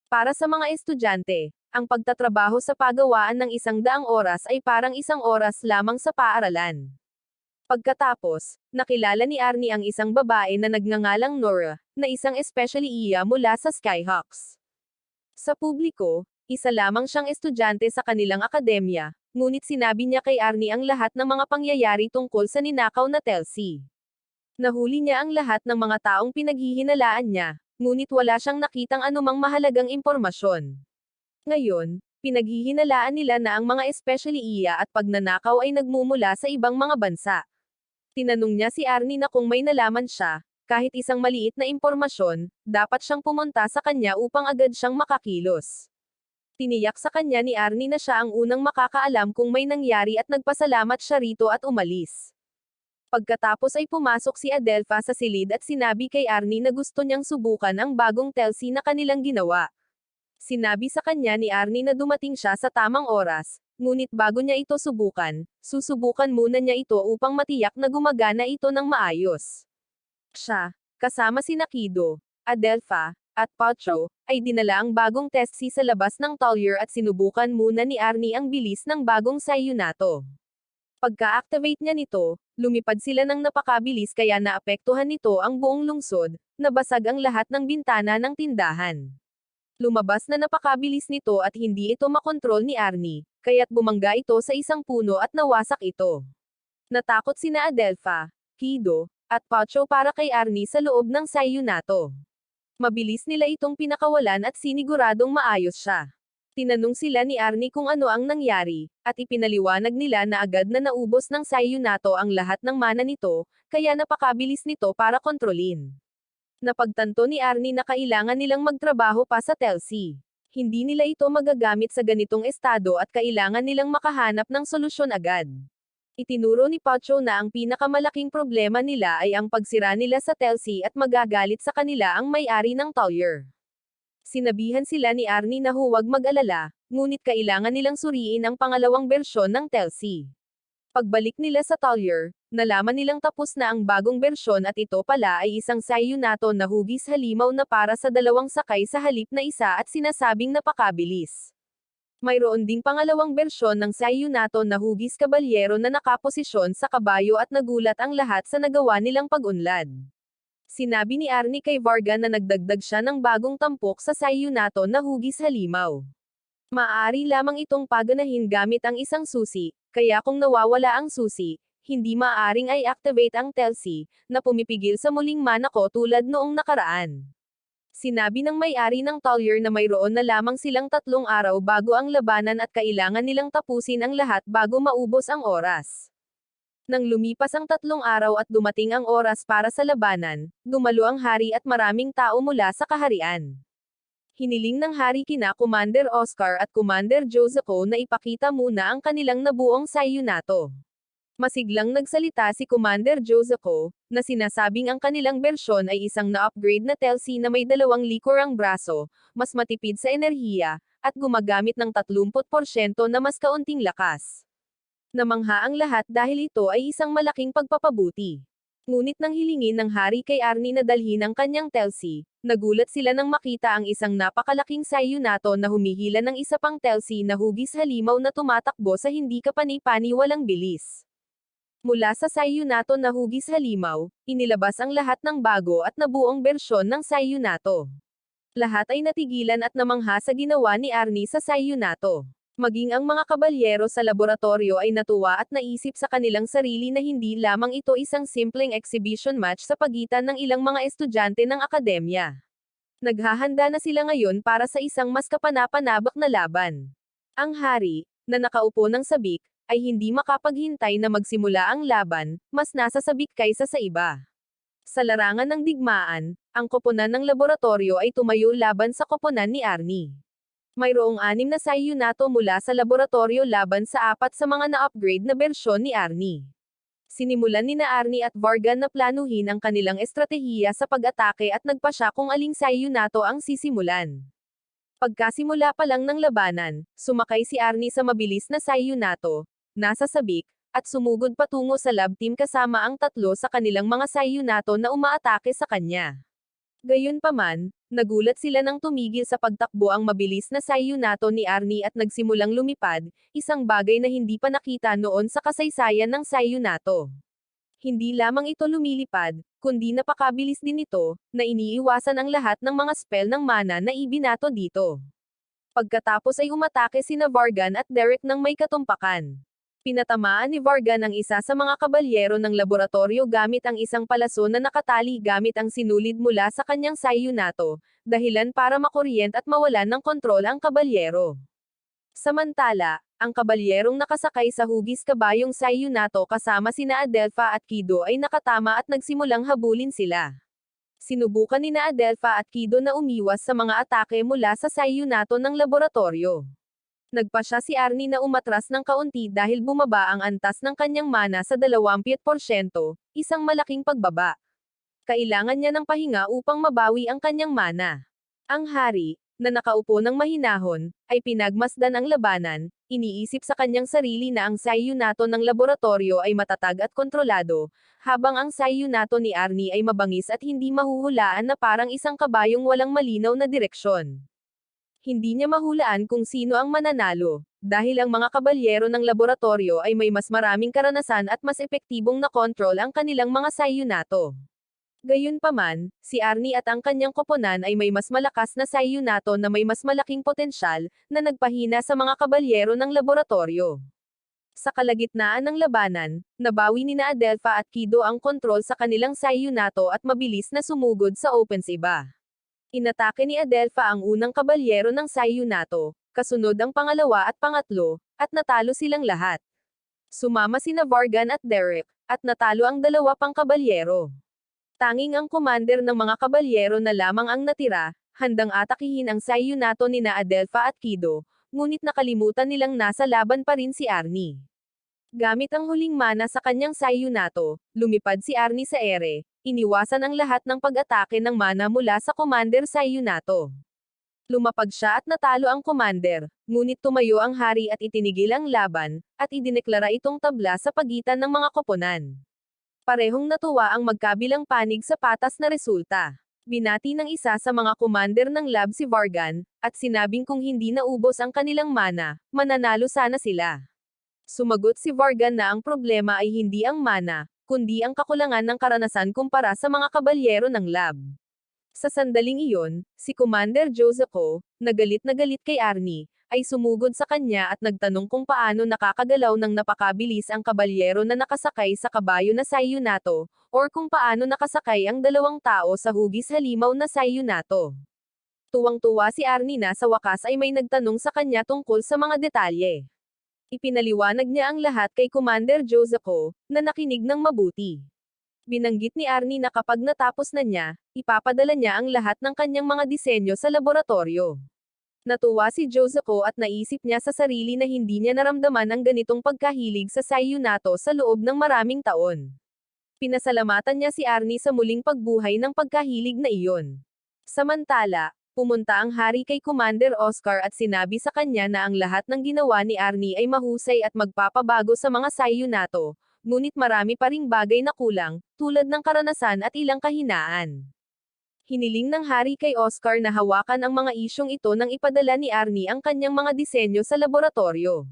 Para sa mga estudyante, ang pagtatrabaho sa pagawaan ng 100 oras ay parang 1 oras lamang sa paaralan. Pagkatapos, nakilala ni Arnie ang isang babae na nagngangalang Nora, na isang especially iya mula sa Skyhawks. Sa publiko, isa lamang siyang estudyante sa kanilang akademya, ngunit sinabi niya kay Arnie ang lahat ng mga pangyayari tungkol sa ninakaw na Telsi. Nahuli niya ang lahat ng mga taong pinaghihinalaan niya, ngunit wala siyang nakitang anumang mahalagang impormasyon. Ngayon, pinaghihinalaan nila na ang mga especially iya at pagnanakaw ay nagmumula sa ibang mga bansa. Tinanong niya si Arnie na kung may nalaman siya, kahit isang maliit na impormasyon, dapat siyang pumunta sa kanya upang agad siyang makakilos. Tiniyak sa kanya ni Arnie na siya ang unang makakaalam kung may nangyari at nagpasalamat siya rito at umalis. Pagkatapos ay pumasok si Adelpha sa silid at sinabi kay Arnie na gusto niyang subukan ang bagong Telsi na kanilang ginawa. Sinabi sa kanya ni Arnie na dumating siya sa tamang oras, ngunit bago niya ito subukan, susubukan muna niya ito upang matiyak na gumagana ito ng maayos. Siya, kasama si Nakido, Adelpha, at Pacho, ay dinala ang bagong Tessie sa labas ng Talyer at sinubukan muna ni Arnie ang bilis ng bagong Sayunato. Pagka-activate niya nito, lumipad sila ng napakabilis kaya naapektuhan nito ang buong lungsod, nabasag ang lahat ng bintana ng tindahan. Lumabas na napakabilis nito at hindi ito makontrol ni Arnie, kaya't bumangga ito sa isang puno at nawasak ito. Natakot sina Adelpha, Kido, at Pacho para kay Arnie sa loob ng Sayunato. Mabilis nila itong pinakawalan at siniguradong maayos siya. Tinanong sila ni Arnie kung ano ang nangyari, at ipinaliwanag nila na agad na naubos ng Sayunato ang lahat ng mana nito, kaya napakabilis nito para kontrolin. Napagtanto ni Arnie na kailangan nilang magtrabaho pa sa Telsi. Hindi nila ito magagamit sa ganitong estado at kailangan nilang makahanap ng solusyon agad. Itinuro ni Pacho na ang pinakamalaking problema nila ay ang pagsira nila sa Telsi at magagalit sa kanila ang may-ari ng Talyer. Sinabihan sila ni Arnie na huwag mag-alala, ngunit kailangan nilang suriin ang pangalawang bersyon ng Telsi. Pagbalik nila sa Talyer, nalaman nilang tapos na ang bagong bersyon at ito pala ay isang Sayunato na hugis halimaw na para sa dalawang sakay sa halip na isa at sinasabing napakabilis. Mayroon ding pangalawang bersyon ng Sayunato na hugis kabalyero na nakaposisyon sa kabayo at nagulat ang lahat sa nagawa nilang pag-unlad. Sinabi ni Arnie kay Vargan na nagdagdag siya ng bagong tampok sa Sayunato na hugis halimaw. Maaari lamang itong paganahin gamit ang isang susi, kaya kung nawawala ang susi, hindi maaaring i-activate ang Telsi, na pumipigil sa muling mana ko tulad noong nakaraan. Sinabi ng may-ari ng Talyer na mayroon na lamang silang 3 araw bago ang labanan at kailangan nilang tapusin ang lahat bago maubos ang oras. Nang lumipas ang 3 araw at dumating ang oras para sa labanan, dumalo ang hari at maraming tao mula sa kaharian. Hiniling ng hari kina Commander Oscar at Commander Joseco na ipakita muna ang kanilang nabuong Sayunato. Masiglang nagsalita si Commander Joseco, na sinasabing ang kanilang bersyon ay isang na-upgrade na Telsi na may 2 likurang braso, mas matipid sa enerhiya, at gumagamit ng 30% na mas kaunting lakas. Namangha ang lahat dahil ito ay isang malaking pagpapabuti. Ngunit nang hilingin ng hari kay Arnie na dalhin ang kanyang Telsi, nagulat sila nang makita ang isang napakalaking Sayunato na humihila ng isa pang Telsi na hugis halimaw na tumatakbo sa hindi kapani-paniwalang bilis. Mula sa Sayunato na hugis halimaw, inilabas ang lahat ng bago at nabuong bersyon ng Sayunato. Lahat ay natigilan at namangha sa ginawa ni Arnie sa Sayunato. Maging ang mga kabalyero sa laboratorio ay natuwa at naisip sa kanilang sarili na hindi lamang ito isang simpleng exhibition match sa pagitan ng ilang mga estudyante ng akademya. Naghahanda na sila ngayon para sa isang mas kapanapanabak na laban. Ang hari, na nakaupo ng sabik, ay hindi makapaghintay na magsimula ang laban, mas nasa sabik kaysa sa iba. Sa larangan ng digmaan, ang koponan ng laboratorio ay tumayo laban sa koponan ni Arnie. Mayroong 6 na Sayunato mula sa laboratorio laban sa 4 sa mga na-upgrade na bersyon ni Arnie. Sinimulan ni na Arnie at Vargan na planuhin ang kanilang estratehiya sa pag-atake at nagpasya kung aling Sayunato ang sisimulan. Pagkasimula pa lang ng labanan, sumakay si Arnie sa mabilis na Sayunato, nasa sabik, at sumugod patungo sa lab team kasama ang 3 sa kanilang mga Sayunato na umaatake sa kanya. Gayunpaman, nagulat sila nang tumigil sa pagtakbo ang mabilis na Sayunato ni Arnie at nagsimulang lumipad, isang bagay na hindi pa nakita noon sa kasaysayan ng Sayunato. Hindi lamang ito lumilipad, kundi napakabilis din ito, na iniiwasan ang lahat ng mga spell ng mana na ibinato dito. Pagkatapos ay umatake sina Vargan at Derek ng may katumpakan. Pinatamaan ni Vargan ang isa sa mga kabalyero ng laboratorio gamit ang isang palaso na nakatali gamit ang sinulid mula sa kanyang Sayunato, dahilan para makuryent at mawalan ng kontrol ang kabalyero. Samantala, ang kabalyerong nakasakay sa hugis kabayong Sayunato kasama sina Adelpha at Kido ay nakatama at nagsimulang habulin sila. Sinubukan ni na Adelpha at Kido na umiwas sa mga atake mula sa Sayunato ng laboratorio. Nagpasya si Arnie na umatras ng kaunti dahil bumaba ang antas ng kanyang mana sa 20%, isang malaking pagbaba. Kailangan niya ng pahinga upang mabawi ang kanyang mana. Ang hari, na nakaupo ng mahinahon, ay pinagmasdan ang labanan, iniisip sa kanyang sarili na ang Sayunato ng laboratorio ay matatag at kontrolado, habang ang Sayunato ni Arnie ay mabangis at hindi mahuhulaan na parang isang kabayong walang malinaw na direksyon. Hindi niya mahulaan kung sino ang mananalo, dahil ang mga kabalyero ng laboratorio ay may mas maraming karanasan at mas epektibong na kontrol ang kanilang mga Sayunato. Gayunpaman, si Arnie at ang kanyang koponan ay may mas malakas na Sayunato na may mas malaking potensyal, na nagpahina sa mga kabalyero ng laboratorio. Sa kalagitnaan ng labanan, nabawi ni na Adelpha at Kido ang kontrol sa kanilang Sayunato at mabilis na sumugod sa offensiba. Inatake ni Adelpha ang unang kabalyero ng Sayunato, kasunod ang pangalawa at pangatlo, at natalo silang lahat. Sumama sina Vargan at Derek, at natalo ang 2 pang kabalyero. Tanging ang commander ng mga kabalyero na lamang ang natira, handang atakihin ang Sayunato ni na Adelpha at Kido, ngunit nakalimutan nilang nasa laban pa rin si Arnie. Gamit ang huling mana sa kanyang Sayunato, lumipad si Arnie sa ere, iniwasan ang lahat ng pag-atake ng mana mula sa Commander Sayunato. Lumapag siya at natalo ang Commander, ngunit tumayo ang hari at itinigil ang laban, at idineklara itong tabla sa pagitan ng mga koponan. Parehong natuwa ang magkabilang panig sa patas na resulta. Binati ng isa sa mga Commander ng lab si Vargan, at sinabing kung hindi naubos ang kanilang mana, mananalo sana sila. Sumagot si Vargan na ang problema ay hindi ang mana, kundi ang kakulangan ng karanasan kumpara sa mga kabalyero ng lab. Sa sandaling iyon, si Commander Joseco, na galit kay Arnie, ay sumugod sa kanya at nagtanong kung paano nakakagalaw ng napakabilis ang kabalyero na nakasakay sa kabayo na Sayunato, or kung paano nakasakay ang 2 tao sa hugis halimaw na Sayunato. Tuwang-tuwa si Arnie na sa wakas ay may nagtanong sa kanya tungkol sa mga detalye. Ipinaliwanag niya ang lahat kay Commander Joseco, na nakinig ng mabuti. Binanggit ni Arnie na kapag natapos na niya, ipapadala niya ang lahat ng kanyang mga disenyo sa laboratorio. Natuwa si Joseco at naisip niya sa sarili na hindi niya naramdaman ang ganitong pagkahilig sa Sayunato sa loob ng maraming taon. Pinasalamatan niya si Arnie sa muling pagbuhay ng pagkahilig na iyon. Samantala, pumunta ang hari kay Commander Oscar at sinabi sa kanya na ang lahat ng ginawa ni Arnie ay mahusay at magpapabago sa mga Sayunato, ngunit marami pa ring bagay na kulang, tulad ng karanasan at ilang kahinaan. Hiniling ng hari kay Oscar na hawakan ang mga isyong ito nang ipadala ni Arnie ang kanyang mga disenyo sa laboratorio.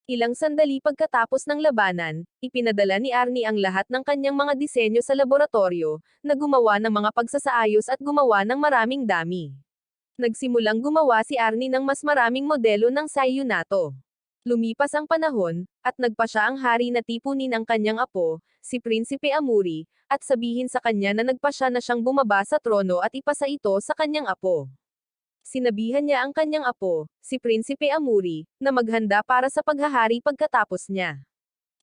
Ilang sandali pagkatapos ng labanan, ipinadala ni Arnie ang lahat ng kanyang mga disenyo sa laboratorio, na gumawa ng mga pagsasaayos at gumawa ng maraming dami. Nagsimulang gumawa si Arnie ng mas maraming modelo ng Sayunato. Lumipas ang panahon, at nagpa siya ang hari na tipunin ang kanyang apo, si Prinsipe Amuri, at sabihin sa kanya na nagpa siya na siyang bumaba sa trono at ipasa ito sa kanyang apo. Sinabihan niya ang kanyang apo, si Prinsipe Amuri, na maghanda para sa paghahari pagkatapos niya.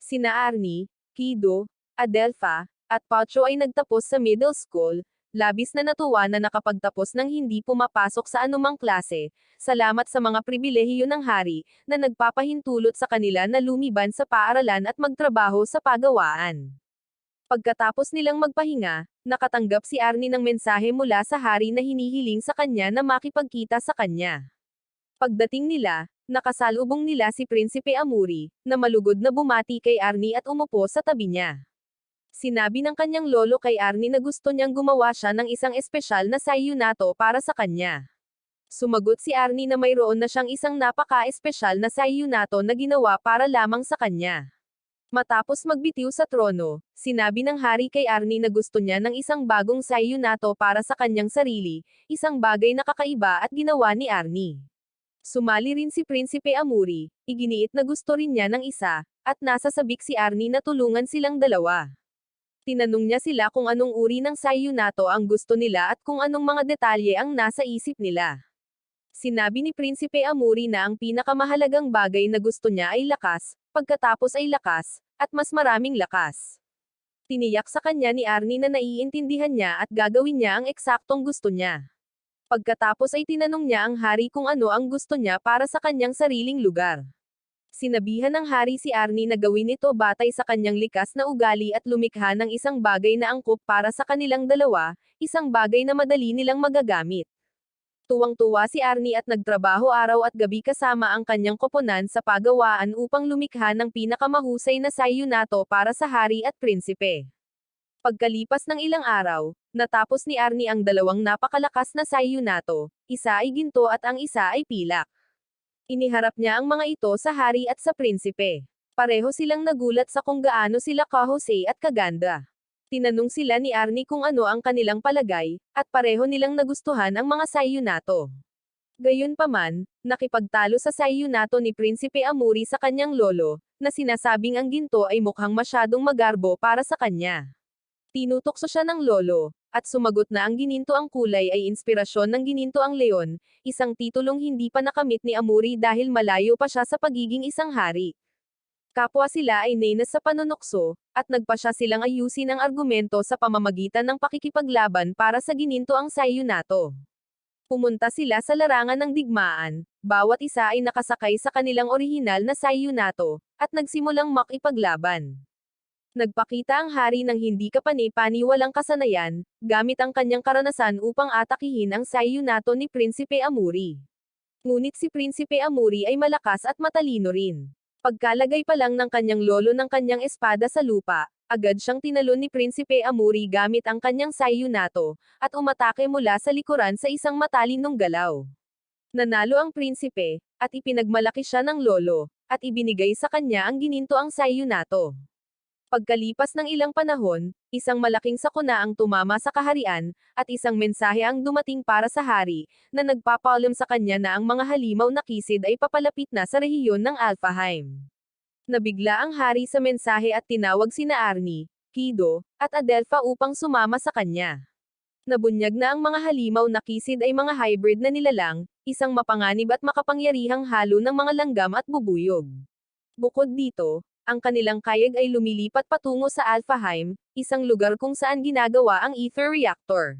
Sina Arnie, Kido, Adelpha, at Pacho ay nagtapos sa middle school, labis na natuwa na nakapagtapos ng hindi pumapasok sa anumang klase, salamat sa mga pribilehiyo ng hari, na nagpapahintulot sa kanila na lumiban sa paaralan at magtrabaho sa pagawaan. Pagkatapos nilang magpahinga, nakatanggap si Arnie ng mensahe mula sa hari na hinihiling sa kanya na makipagkita sa kanya. Pagdating nila, nakasalubong nila si Prinsipe Amuri, na malugod na bumati kay Arnie at umupo sa tabi niya. Sinabi ng kanyang lolo kay Arnie na gusto niyang gumawa siya ng isang espesyal na sayunato para sa kanya. Sumagot si Arnie na mayroon na siyang isang napaka-espesyal na sayunato na ginawa para lamang sa kanya. Matapos magbitiw sa trono, sinabi ng hari kay Arnie na gusto niya ng isang bagong sayunato para sa kanyang sarili, isang bagay na kakaiba at ginawa ni Arnie. Sumali rin si Prinsipe Amuri, iginiit na gusto rin niya ng isa, at nasa sabik si Arnie na tulungan silang dalawa. Tinanong niya sila kung anong uri ng sayunato ang gusto nila at kung anong mga detalye ang nasa isip nila. Sinabi ni Prinsipe Amuri na ang pinakamahalagang bagay na gusto niya ay lakas, pagkatapos ay lakas, at mas maraming lakas. Tiniyak sa kanya ni Arnie na naiintindihan niya at gagawin niya ang eksaktong gusto niya. Pagkatapos ay tinanong niya ang hari kung ano ang gusto niya para sa kanyang sariling lugar. Sinabihan ng hari si Arnie na gawin ito batay sa kanyang likas na ugali at lumikha ng isang bagay na angkop para sa kanilang dalawa, isang bagay na madali nilang magagamit. Tuwang-tuwa si Arnie at nagtrabaho araw at gabi kasama ang kanyang koponan sa pagawaan upang lumikha ng pinakamahusay na sayunato para sa hari at prinsipe. Pagkalipas ng ilang araw, natapos ni Arnie ang dalawang napakalakas na sayunato, isa ay ginto at ang isa ay pilak. Iniharap niya ang mga ito sa hari at sa prinsipe. Pareho silang nagulat sa kung gaano sila kahusay at kaganda. Tinanong sila ni Arnie kung ano ang kanilang palagay, at pareho nilang nagustuhan ang mga sayunato. Gayunpaman, nakipagtalo sa sayunato ni Prinsipe Amuri sa kanyang lolo, na sinasabing ang ginto ay mukhang masyadong magarbo para sa kanya. Tinutokso siya ng lolo, at sumagot na ang gininto ang kulay ay inspirasyon ng gininto ang leon, isang titulong hindi pa nakamit ni Amuri dahil malayo pa siya sa pagiging isang hari. Kapwa sila ay nainas sa panunokso, at nagpa siya silang ayusin ang argumento sa pamamagitan ng pakikipaglaban para sa gininto ang sayunato. Pumunta sila sa larangan ng digmaan, bawat isa ay nakasakay sa kanilang orihinal na sayunato, at nagsimulang makipaglaban. Nagpakita ang hari ng hindi kapani-paniwalang kasanayan, gamit ang kanyang karanasan upang atakihin ang sayunato ni Prinsipe Amuri. Ngunit si Prinsipe Amuri ay malakas at matalino rin. Pagkalagay pa lang ng kanyang lolo ng kanyang espada sa lupa, agad siyang tinalon ni Prinsipe Amuri gamit ang kanyang sayunato, at umatake mula sa likuran sa isang matalinong galaw. Nanalo ang prinsipe, at ipinagmalaki siya ng lolo, at ibinigay sa kanya ang gininto ang sayunato. Pagkalipas ng ilang panahon, isang malaking sakuna ang tumama sa kaharian, at isang mensahe ang dumating para sa hari, na nagpapaalam sa kanya na ang mga halimaw na kisid ay papalapit na sa rehiyon ng Alfheim. Nabigla ang hari sa mensahe at tinawag sina Arnie, Kido, at Adelpha upang sumama sa kanya. Nabunyag na ang mga halimaw na kisid ay mga hybrid na nilalang, isang mapanganib at makapangyarihang halo ng mga langgam at bubuyog. Bukod dito, ang kanilang kayag ay lumilipat patungo sa Alfheim, isang lugar kung saan ginagawa ang ether reactor.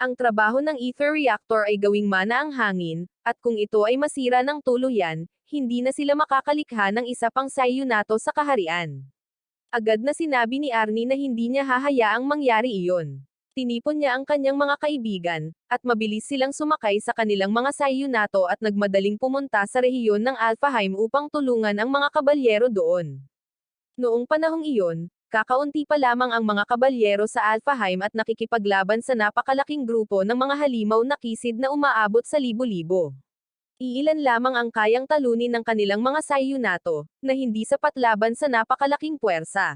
Ang trabaho ng ether reactor ay gawing mana ang hangin, at kung ito ay masira ng tuluyan, hindi na sila makakalikha ng isa pang sayunato sa kaharian. Agad na sinabi ni Arnie na hindi niya hahayaang mangyari iyon. Tinipon niya ang kanyang mga kaibigan, at mabilis silang sumakay sa kanilang mga sayunato at nagmadaling pumunta sa rehiyon ng Alfheim upang tulungan ang mga kabalyero doon. Noong panahong iyon, kakaunti pa lamang ang mga kabalyero sa Alfheim at nakikipaglaban sa napakalaking grupo ng mga halimaw na kisid na umaabot sa libo-libo. Iilan lamang ang kayang talunin ng kanilang mga sayunato, na hindi sapat laban sa napakalaking puwersa.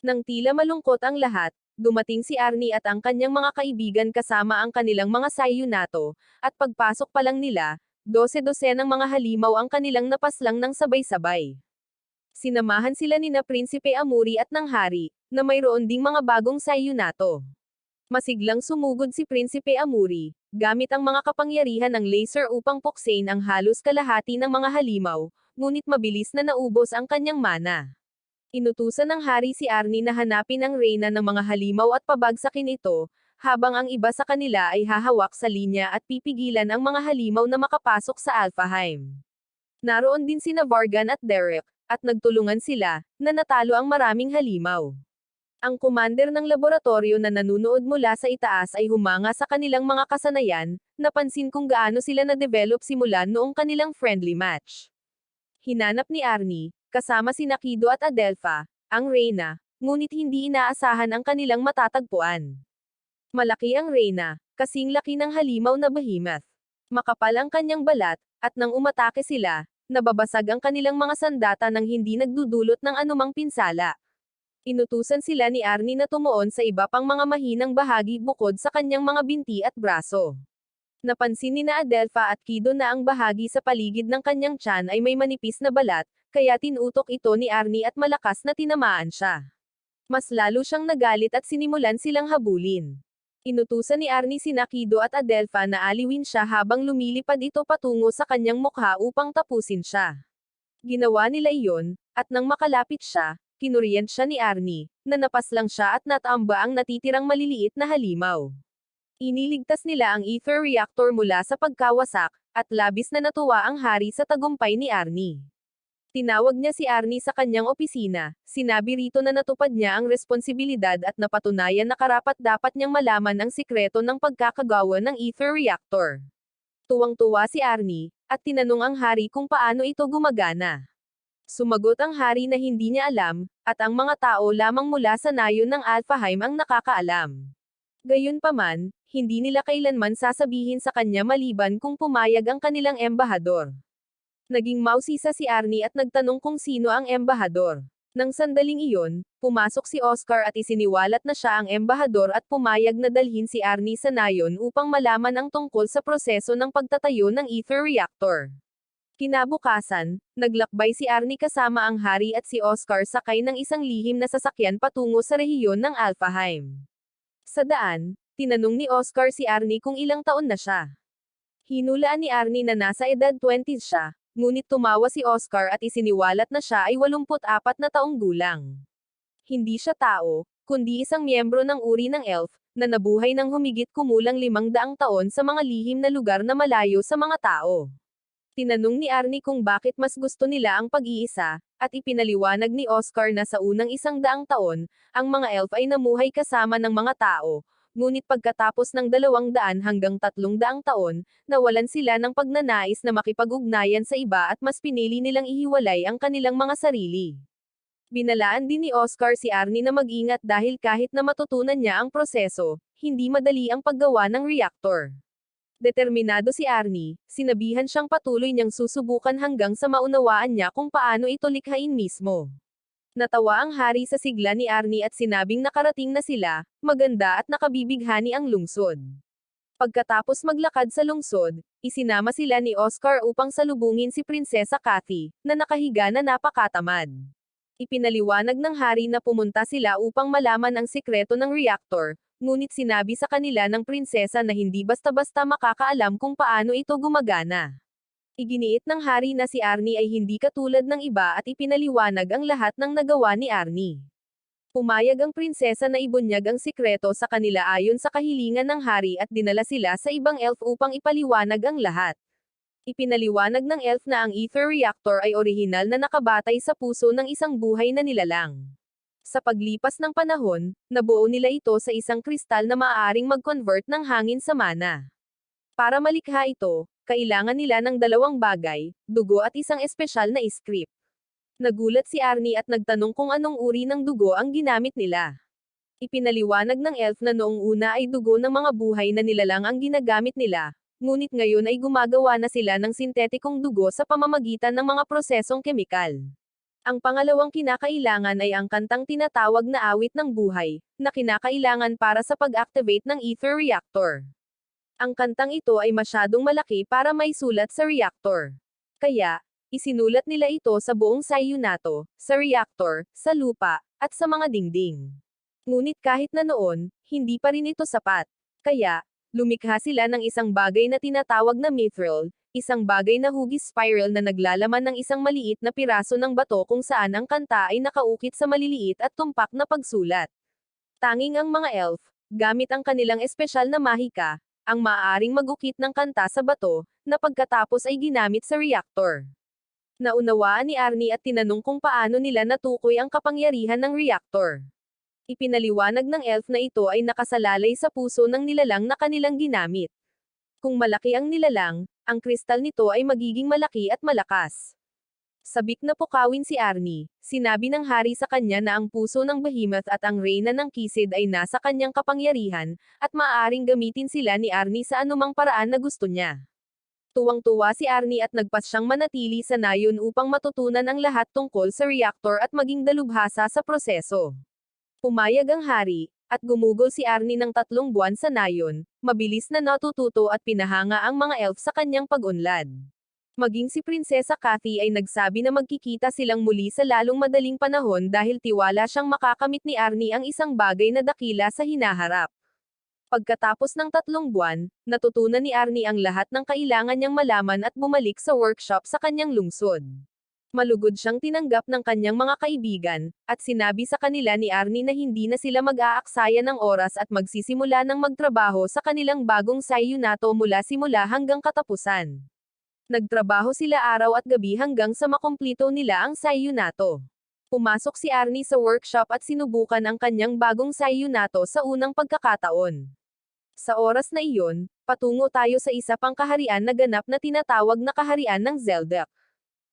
Nang tila malungkot ang lahat, dumating si Arnie at ang kanyang mga kaibigan kasama ang kanilang mga sayunato, at pagpasok pa lang nila, 12-12 ng mga halimaw ang kanilang napaslang ng sabay-sabay. Sinamahan sila ni na Prinsipe Amuri at ng hari, na mayroon ding mga bagong sayunato. Masiglang sumugod si Prinsipe Amuri, gamit ang mga kapangyarihan ng laser upang puksain ang halos kalahati ng mga halimaw, ngunit mabilis na naubos ang kanyang mana. Inutusan ng hari si Arnie na hanapin ang reyna ng mga halimaw at pabagsakin ito, habang ang iba sa kanila ay hahawak sa linya at pipigilan ang mga halimaw na makapasok sa Alfheim. Naroon din sina Vargan at Derek, at nagtulungan sila, na natalo ang maraming halimaw. Ang commander ng laboratorio na nanunood mula sa itaas ay humanga sa kanilang mga kasanayan, napansin kung gaano sila na-develop simula noong kanilang friendly match. Hinanap ni Arnie, kasama si Nakido at Adelpha, ang reyna, ngunit hindi inaasahan ang kanilang matatagpuan. Malaki ang reyna, kasing laki ng halimaw na behemoth. Makapal ang kanyang balat, at nang umatake sila, nababasag ang kanilang mga sandata nang hindi nagdudulot ng anumang pinsala. Inutusan sila ni Arnie na tumuon sa iba pang mga mahinang bahagi bukod sa kanyang mga binti at braso. Napansin ni na Adelpha at Kido na ang bahagi sa paligid ng kanyang tiyan ay may manipis na balat, kaya tinutok ito ni Arnie at malakas na tinamaan siya. Mas lalo siyang nagalit at sinimulan silang habulin. Inutusan ni Arnie si Nakido at Adelpha na aliwin siya habang lumilipad ito patungo sa kanyang mukha upang tapusin siya. Ginawa nila iyon, at nang makalapit siya, kinuriyent siya ni Arnie, na napaslang siya at natamba ang natitirang maliliit na halimaw. Iniligtas nila ang ether reactor mula sa pagkawasak, at labis na natuwa ang hari sa tagumpay ni Arnie. Tinawag niya si Arnie sa kanyang opisina, sinabi rito na natupad niya ang responsibilidad at napatunayan na karapat-dapat niyang malaman ang sikreto ng pagkakagawa ng ether reactor. Tuwang-tuwa si Arnie, at tinanong ang hari kung paano ito gumagana. Sumagot ang hari na hindi niya alam, at ang mga tao lamang mula sa nayon ng Alfheim ang nakakaalam. Gayunpaman, hindi nila kailanman sasabihin sa kanya maliban kung pumayag ang kanilang embahador. Naging mausisa si Arnie at nagtanong kung sino ang embahador. Nang sandaling iyon, pumasok si Oscar at isiniwalat na siya ang embahador at pumayag na dalhin si Arnie sa nayon upang malaman ang tungkol sa proseso ng pagtatayo ng ether reactor. Kinabukasan, naglakbay si Arnie kasama ang hari at si Oscar sakay ng isang lihim na sasakyan patungo sa rehiyon ng Alfheim. Sa daan, tinanong ni Oscar si Arnie kung ilang taon na siya. Hinulaan ni Arnie na nasa edad 20s siya, ngunit tumawa si Oscar at isiniwalat na siya ay 84 na taong gulang. Hindi siya tao, kundi isang miyembro ng uri ng elf, na nabuhay ng humigit kumulang 500 taon sa mga lihim na lugar na malayo sa mga tao. Tinanong ni Arnie kung bakit mas gusto nila ang pag-iisa, at ipinaliwanag ni Oscar na sa unang 100 taon, ang mga elf ay namuhay kasama ng mga tao, ngunit pagkatapos ng 200 hanggang 300 taon, nawalan sila ng pagnanais na makipag-ugnayan sa iba at mas pinili nilang ihiwalay ang kanilang mga sarili. Binalaan din ni Oscar si Arnie na mag-ingat dahil kahit na matutunan niya ang proseso, hindi madali ang paggawa ng reactor. Determinado si Arnie, sinabihan siyang patuloy niyang susubukan hanggang sa maunawaan niya kung paano ito likhain mismo. Natawa ang hari sa sigla ni Arnie at sinabing nakarating na sila, maganda at nakabibighani ang lungsod. Pagkatapos maglakad sa lungsod, isinama sila ni Oscar upang salubungin si Prinsesa Kathy, na nakahiga na napakatamad. Ipinaliwanag ng hari na pumunta sila upang malaman ang sikreto ng reactor, ngunit sinabi sa kanila ng prinsesa na hindi basta-basta makakaalam kung paano ito gumagana. Iginiit ng hari na si Arnie ay hindi katulad ng iba at ipinaliwanag ang lahat ng nagawa ni Arnie. Pumayag ang prinsesa na ibunyag ang sikreto sa kanila ayon sa kahilingan ng hari at dinala sila sa ibang elf upang ipaliwanag ang lahat. Ipinaliwanag ng elf na ang ether reactor ay orihinal na nakabatay sa puso ng isang buhay na nilalang. Sa paglipas ng panahon, nabuo nila ito sa isang kristal na maaaring mag-convert ng hangin sa mana. Para malikha ito, kailangan nila ng 2 bagay, dugo at isang espesyal na script. Nagulat si Arnie at nagtanong kung anong uri ng dugo ang ginamit nila. Ipinaliwanag ng elf na noong una ay dugo ng mga buhay na nilalang ang ginagamit nila, ngunit ngayon ay gumagawa na sila ng sintetikong dugo sa pamamagitan ng mga prosesong kemikal. Ang pangalawang kinakailangan ay ang kantang tinatawag na awit ng buhay, na kinakailangan para sa pag-activate ng ether reactor. Ang kantang ito ay masyadong malaki para may sulat sa reactor. Kaya, isinulat nila ito sa buong Sayunato, sa reactor, sa lupa, at sa mga dingding. Ngunit kahit na noon, hindi pa rin ito sapat. Kaya, lumikha sila ng isang bagay na tinatawag na mithril, isang bagay na hugis spiral na naglalaman ng isang maliit na piraso ng bato kung saan ang kanta ay nakaukit sa maliliit at tumpak na pagsulat. Tanging ang mga elf, gamit ang kanilang espesyal na mahika, ang maaaring magukit ng kanta sa bato, na pagkatapos ay ginamit sa reactor. Naunawaan ni Arnie at tinanong kung paano nila natukoy ang kapangyarihan ng reactor. Ipinaliwanag ng elf na ito ay nakasalalay sa puso ng nilalang na kanilang ginamit. Kung malaki ang nilalang, ang kristal nito ay magiging malaki at malakas. Sabik na pukawin si Arnie, sinabi ng hari sa kanya na ang puso ng Behemoth at ang reyna ng Kisid ay nasa kanyang kapangyarihan, at maaaring gamitin sila ni Arnie sa anumang paraan na gusto niya. Tuwang-tuwa si Arnie at nagpas siyang manatili sa nayon upang matutunan ang lahat tungkol sa reactor at maging dalubhasa sa proseso. Pumayag ang hari, at gumugol si Arnie ng 3 buwan sa nayon, mabilis na natututo at pinahanga ang mga elf sa kanyang pag-unlad. Maging si Prinsesa Kathy ay nagsabi na magkikita silang muli sa lalong madaling panahon dahil tiwala siyang makakamit ni Arnie ang isang bagay na dakila sa hinaharap. Pagkatapos ng 3 buwan, natutunan ni Arnie ang lahat ng kailangan niyang malaman at bumalik sa workshop sa kanyang lungsod. Malugod siyang tinanggap ng kanyang mga kaibigan, at sinabi sa kanila ni Arnie na hindi na sila mag-aaksaya ng oras at magsisimula ng magtrabaho sa kanilang bagong Sayunato mula simula hanggang katapusan. Nagtrabaho sila araw at gabi hanggang sa makumplito nila ang Sayunato. Pumasok si Arnie sa workshop at sinubukan ang kanyang bagong Sayunato sa unang pagkakataon. Sa oras na iyon, patungo tayo sa isa pang kaharian na ganap na tinatawag na kaharian ng Zelda.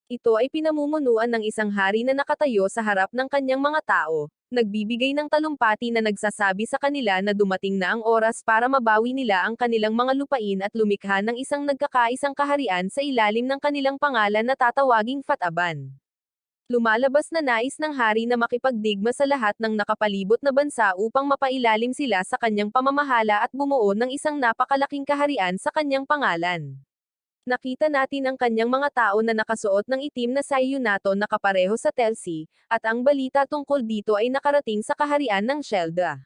Ito ay pinamumunuan ng isang hari na nakatayo sa harap ng kanyang mga tao, nagbibigay ng talumpati na nagsasabi sa kanila na dumating na ang oras para mabawi nila ang kanilang mga lupain at lumikha ng isang nagkakaisang kaharian sa ilalim ng kanilang pangalan na tatawaging Fataban. Lumalabas na nais ng hari na makipagdigma sa lahat ng nakapalibot na bansa upang mapailalim sila sa kanyang pamamahala at bumuo ng isang napakalaking kaharian sa kanyang pangalan. Nakita natin ang kanyang mga tao na nakasuot ng itim na Sayunato na kapareho sa Telsi, at ang balita tungkol dito ay nakarating sa kaharian ng Shelda.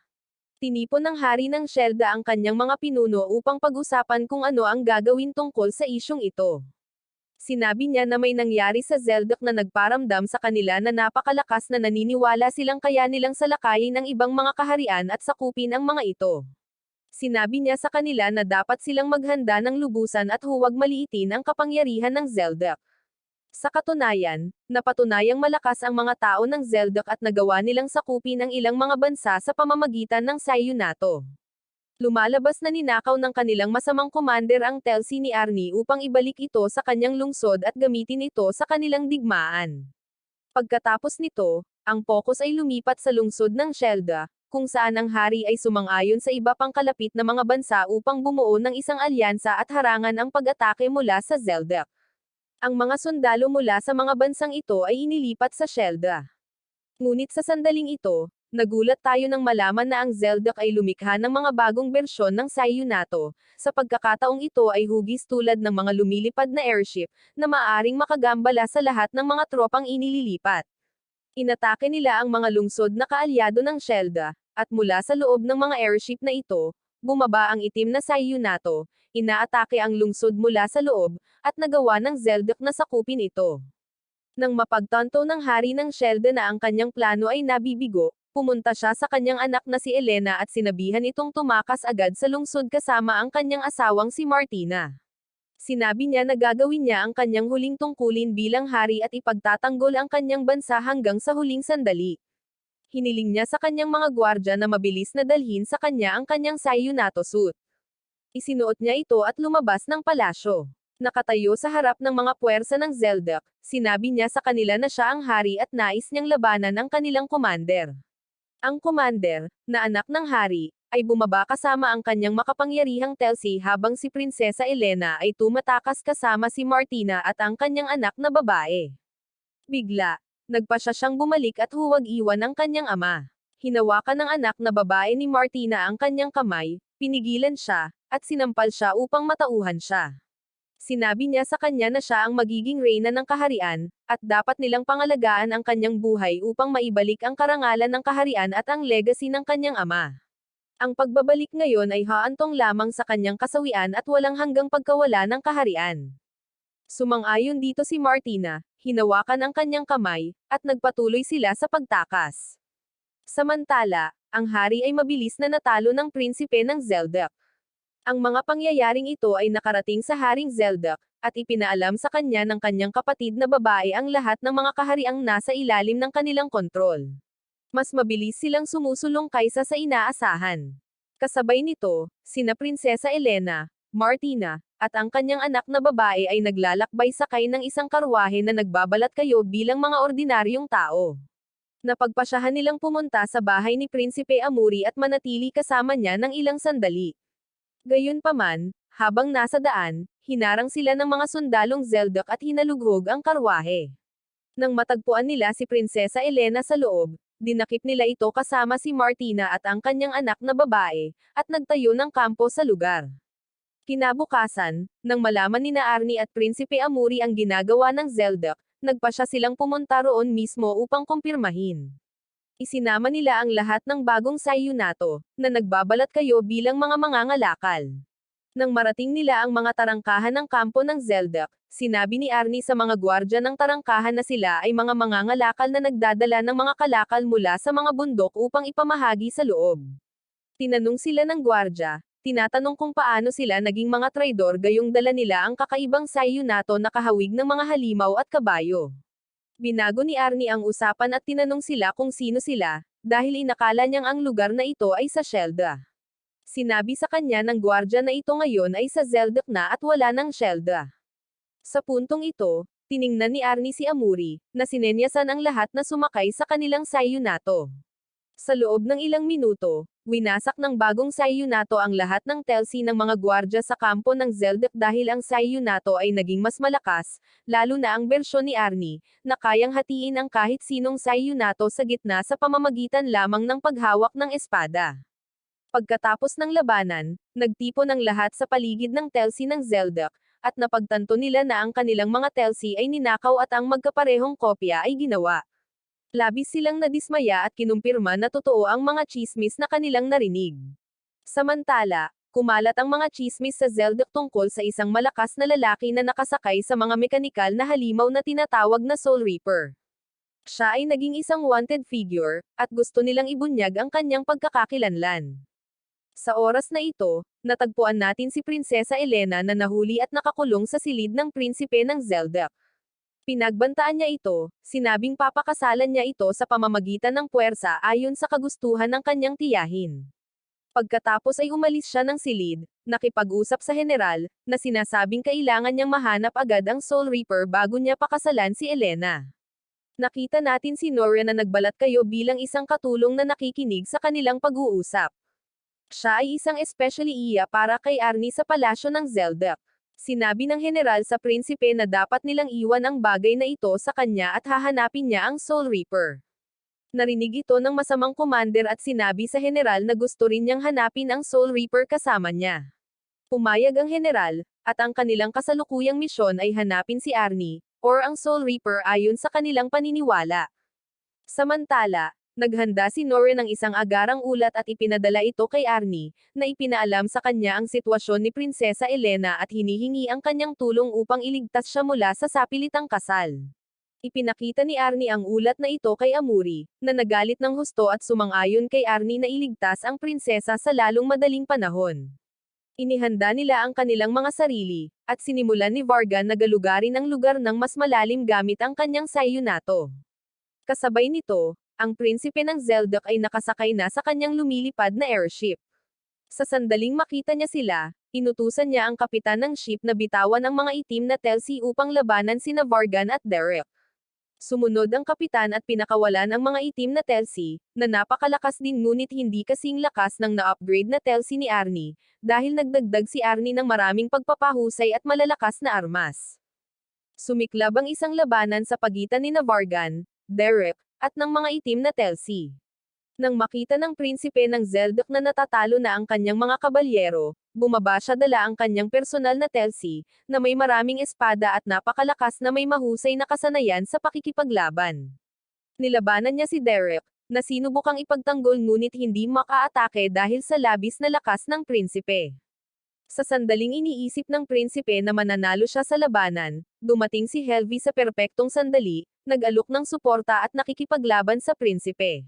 Tinipon ng hari ng Shelda ang kanyang mga pinuno upang pag-usapan kung ano ang gagawin tungkol sa isyung ito. Sinabi niya na may nangyari sa Zeldak na nagparamdam sa kanila na napakalakas na naniniwala silang kaya nilang salakayin ng ibang mga kaharian at sakupin ang mga ito. Sinabi niya sa kanila na dapat silang maghanda ng lubusan at huwag maliitin ang kapangyarihan ng Zeldak. Sa katunayan, napatunayang malakas ang mga tao ng Zeldak at nagawa nilang sakupin ang ilang mga bansa sa pamamagitan ng Sayunato. Lumalabas na ninakaw ng kanilang masamang commander ang Telsi ni Arnie upang ibalik ito sa kanyang lungsod at gamitin ito sa kanilang digmaan. Pagkatapos nito, ang focus ay lumipat sa lungsod ng Shelda, kung saan ang hari ay sumang-ayon sa iba pang kalapit na mga bansa upang bumuo ng isang alyansa at harangan ang pag-atake mula sa Zeldak. Ang mga sundalo mula sa mga bansang ito ay inilipat sa Shelda. Ngunit sa sandaling ito, nagulat tayo nang malaman na ang Zeldak ay lumikha ng mga bagong bersyon ng Sayunato. Sa pagkakataong ito ay hugis tulad ng mga lumilipad na airship, na maaaring makagambala sa lahat ng mga tropang inililipat. Inatake nila ang mga lungsod na kaalyado ng Shelda, at mula sa loob ng mga airship na ito, bumaba ang itim na Sayunato, inaatake ang lungsod mula sa loob, at nagawa ng Zeldak na sakupin ito. Nang mapagtanto ng hari ng Shelda na ang kanyang plano ay nabibigo, pumunta siya sa kanyang anak na si Elena at sinabihan itong tumakas agad sa lungsod kasama ang kanyang asawang si Martina. Sinabi niya na gagawin niya ang kanyang huling tungkulin bilang hari at ipagtatanggol ang kanyang bansa hanggang sa huling sandali. Hiniling niya sa kanyang mga gwardya na mabilis na dalhin sa kanya ang kanyang Sayunato suit. Isinuot niya ito at lumabas ng palasyo. Nakatayo sa harap ng mga puwersa ng Zeldak, sinabi niya sa kanila na siya ang hari at nais niyang labanan ang kanilang commander. Ang commander, na anak ng hari, ay bumaba kasama ang kanyang makapangyarihang Telsi habang si Prinsesa Elena ay tumatakas kasama si Martina at ang kanyang anak na babae. Bigla, nagpasya siyang bumalik at huwag iwan ang kanyang ama. Hinawakan ng anak na babae ni Martina ang kanyang kamay, Pinigilan siya, at sinampal siya upang matauhan siya. Sinabi niya sa kanya na siya ang magiging reyna ng kaharian, at dapat nilang pangalagaan ang kanyang buhay upang maibalik ang karangalan ng kaharian at ang legacy ng kanyang ama. Ang pagbabalik ngayon ay haantong lamang sa kanyang kasawian at walang hanggang pagkawala ng kaharian. Sumang-ayon dito si Martina, hinawakan ang kanyang kamay, at nagpatuloy sila sa pagtakas. Samantala, ang hari ay mabilis na natalo ng prinsipe ng Zelda. Ang mga pangyayaring ito ay nakarating sa Haring Zelda, at ipinaalam sa kanya ng kanyang kapatid na babae ang lahat ng mga kahariang nasa ilalim ng kanilang kontrol. Mas mabilis silang sumusulong kaysa sa inaasahan. Kasabay nito, sina Prinsesa Elena, Martina, at ang kanyang anak na babae ay naglalakbay sakay ng isang karwahe na nagbabalat kayo bilang mga ordinaryong tao. Napagpasyahan nilang pumunta sa bahay ni Prinsipe Amuri at manatili kasama niya ng ilang sandali. Gayunpaman, habang nasa daan, hinarang sila ng mga sundalong Zelda at hinalughog ang karwahe. Nang matagpuan nila si Prinsesa Elena sa loob, dinakip nila ito kasama si Martina at ang kanyang anak na babae, at nagtayo ng kampo sa lugar. Kinabukasan, nang malaman ni Arnie at Prinsipe Amuri ang ginagawa ng Zelda, nagpasya silang pumunta roon mismo upang kumpirmahin. Isinama nila ang lahat ng bagong Sayunato, na nagbabalat kayo bilang mga mangangalakal. Nang marating nila ang mga tarangkahan ng kampo ng Zelda, sinabi ni Arnie sa mga gwardya ng tarangkahan na sila ay mga mangangalakal na nagdadala ng mga kalakal mula sa mga bundok upang ipamahagi sa loob. Tinanong sila ng gwardya, tinatanong kung paano sila naging mga traidor gayong dala nila ang kakaibang Sayunato na kahawig ng mga halimaw at kabayo. Binago ni Arnie ang usapan at tinanong sila kung sino sila, dahil inakala niyang ang lugar na ito ay sa Shelda. Sinabi sa kanya ng gwardya na ito ngayon ay sa Zelda na at wala ng Shelda. Sa puntong ito, tiningnan ni Arnie si Amuri, na sinenyasan ang lahat na sumakay sa kanilang Sayunato. Sa loob ng ilang minuto, winasak ng bagong Sayunato ang lahat ng telsi ng mga gwardya sa kampo ng Zelda dahil ang Sayunato ay naging mas malakas, lalo na ang bersyon ni Arnie, na kayang hatiin ang kahit sinong Sayunato sa gitna sa pamamagitan lamang ng paghawak ng espada. Pagkatapos ng labanan, nagtipon ang lahat sa paligid ng telsi ng Zelda, at napagtanto nila na ang kanilang mga telsi ay ninakaw at ang magkaparehong kopya ay ginawa. Labis silang nadismaya at kinumpirma na totoo ang mga tsismis na kanilang narinig. Samantala, kumalat ang mga tsismis sa Zelda tungkol sa isang malakas na lalaki na nakasakay sa mga mekanikal na halimaw na tinatawag na Soul Reaper. Siya ay naging isang wanted figure, at gusto nilang ibunyag ang kanyang pagkakakilanlan. Sa oras na ito, natagpuan natin si Prinsesa Elena na nahuli at nakakulong sa silid ng prinsipe ng Zelda. Pinagbantaan niya ito, sinabing papakasalan niya ito sa pamamagitan ng puwersa ayon sa kagustuhan ng kanyang tiyahin. Pagkatapos ay umalis siya ng silid, nakipag-usap sa general, na sinasabing kailangan niyang mahanap agad ang Soul Reaper bago niya pakasalan si Elena. Nakita natin si Nora na nagbalat kayo bilang isang katulong na nakikinig sa kanilang pag-uusap. Siya ay isang especially iya para kay Arnie sa palasyo ng Zelda. Sinabi ng general sa prinsipe na dapat nilang iwan ang bagay na ito sa kanya at hahanapin niya ang Soul Reaper. Narinig ito ng masamang commander at sinabi sa general na gusto rin niyang hanapin ang Soul Reaper kasama niya. Pumayag ang general, at ang kanilang kasalukuyang misyon ay hanapin si Arnie, or ang Soul Reaper ayon sa kanilang paniniwala. Samantala, naghanda si Nora ng isang agarang ulat at ipinadala ito kay Arnie, na ipinaalam sa kanya ang sitwasyon ni Prinsesa Elena at hinihingi ang kanyang tulong upang iligtas siya mula sa sapilitang kasal. Ipinakita ni Arnie ang ulat na ito kay Amuri, na nagalit ng husto at sumang-ayon kay Arnie na iligtas ang prinsesa sa lalong madaling panahon. Inihanda nila ang kanilang mga sarili, at sinimulan ni Vargan na galugarin ang lugar ng mas malalim gamit ang kanyang Sayunato. Kasabay nito, ang prinsipe ng Zelda ay nakasakay na sa kanyang lumilipad na airship. Sa sandaling makita niya sila, inutusan niya ang kapitan ng ship na bitawan ang mga itim na telsi upang labanan sina Vargan at Derek. Sumunod ang kapitan at pinakawalan ang mga itim na telsi, na napakalakas din ngunit hindi kasing lakas ng na-upgrade na telsi ni Arnie, dahil nagdagdag si Arnie ng maraming pagpapahusay at malalakas na armas. Sumiklab ang isang labanan sa pagitan ni Vargan, Derek, at ng mga itim na telsi. Nang makita ng prinsipe ng Zeldok na natatalo na ang kanyang mga kabalyero, bumaba siya dala ang kanyang personal na Telsi, na may maraming espada at napakalakas na may mahusay na kasanayan sa pakikipaglaban. Nilabanan niya si Derek, na sinubukang ipagtanggol ngunit hindi makaatake dahil sa labis na lakas ng prinsipe. Sa sandaling iniisip ng prinsipe na mananalo siya sa labanan, dumating si Helvi sa perpektong sandali, nag-alok ng suporta at nakikipaglaban sa prinsipe.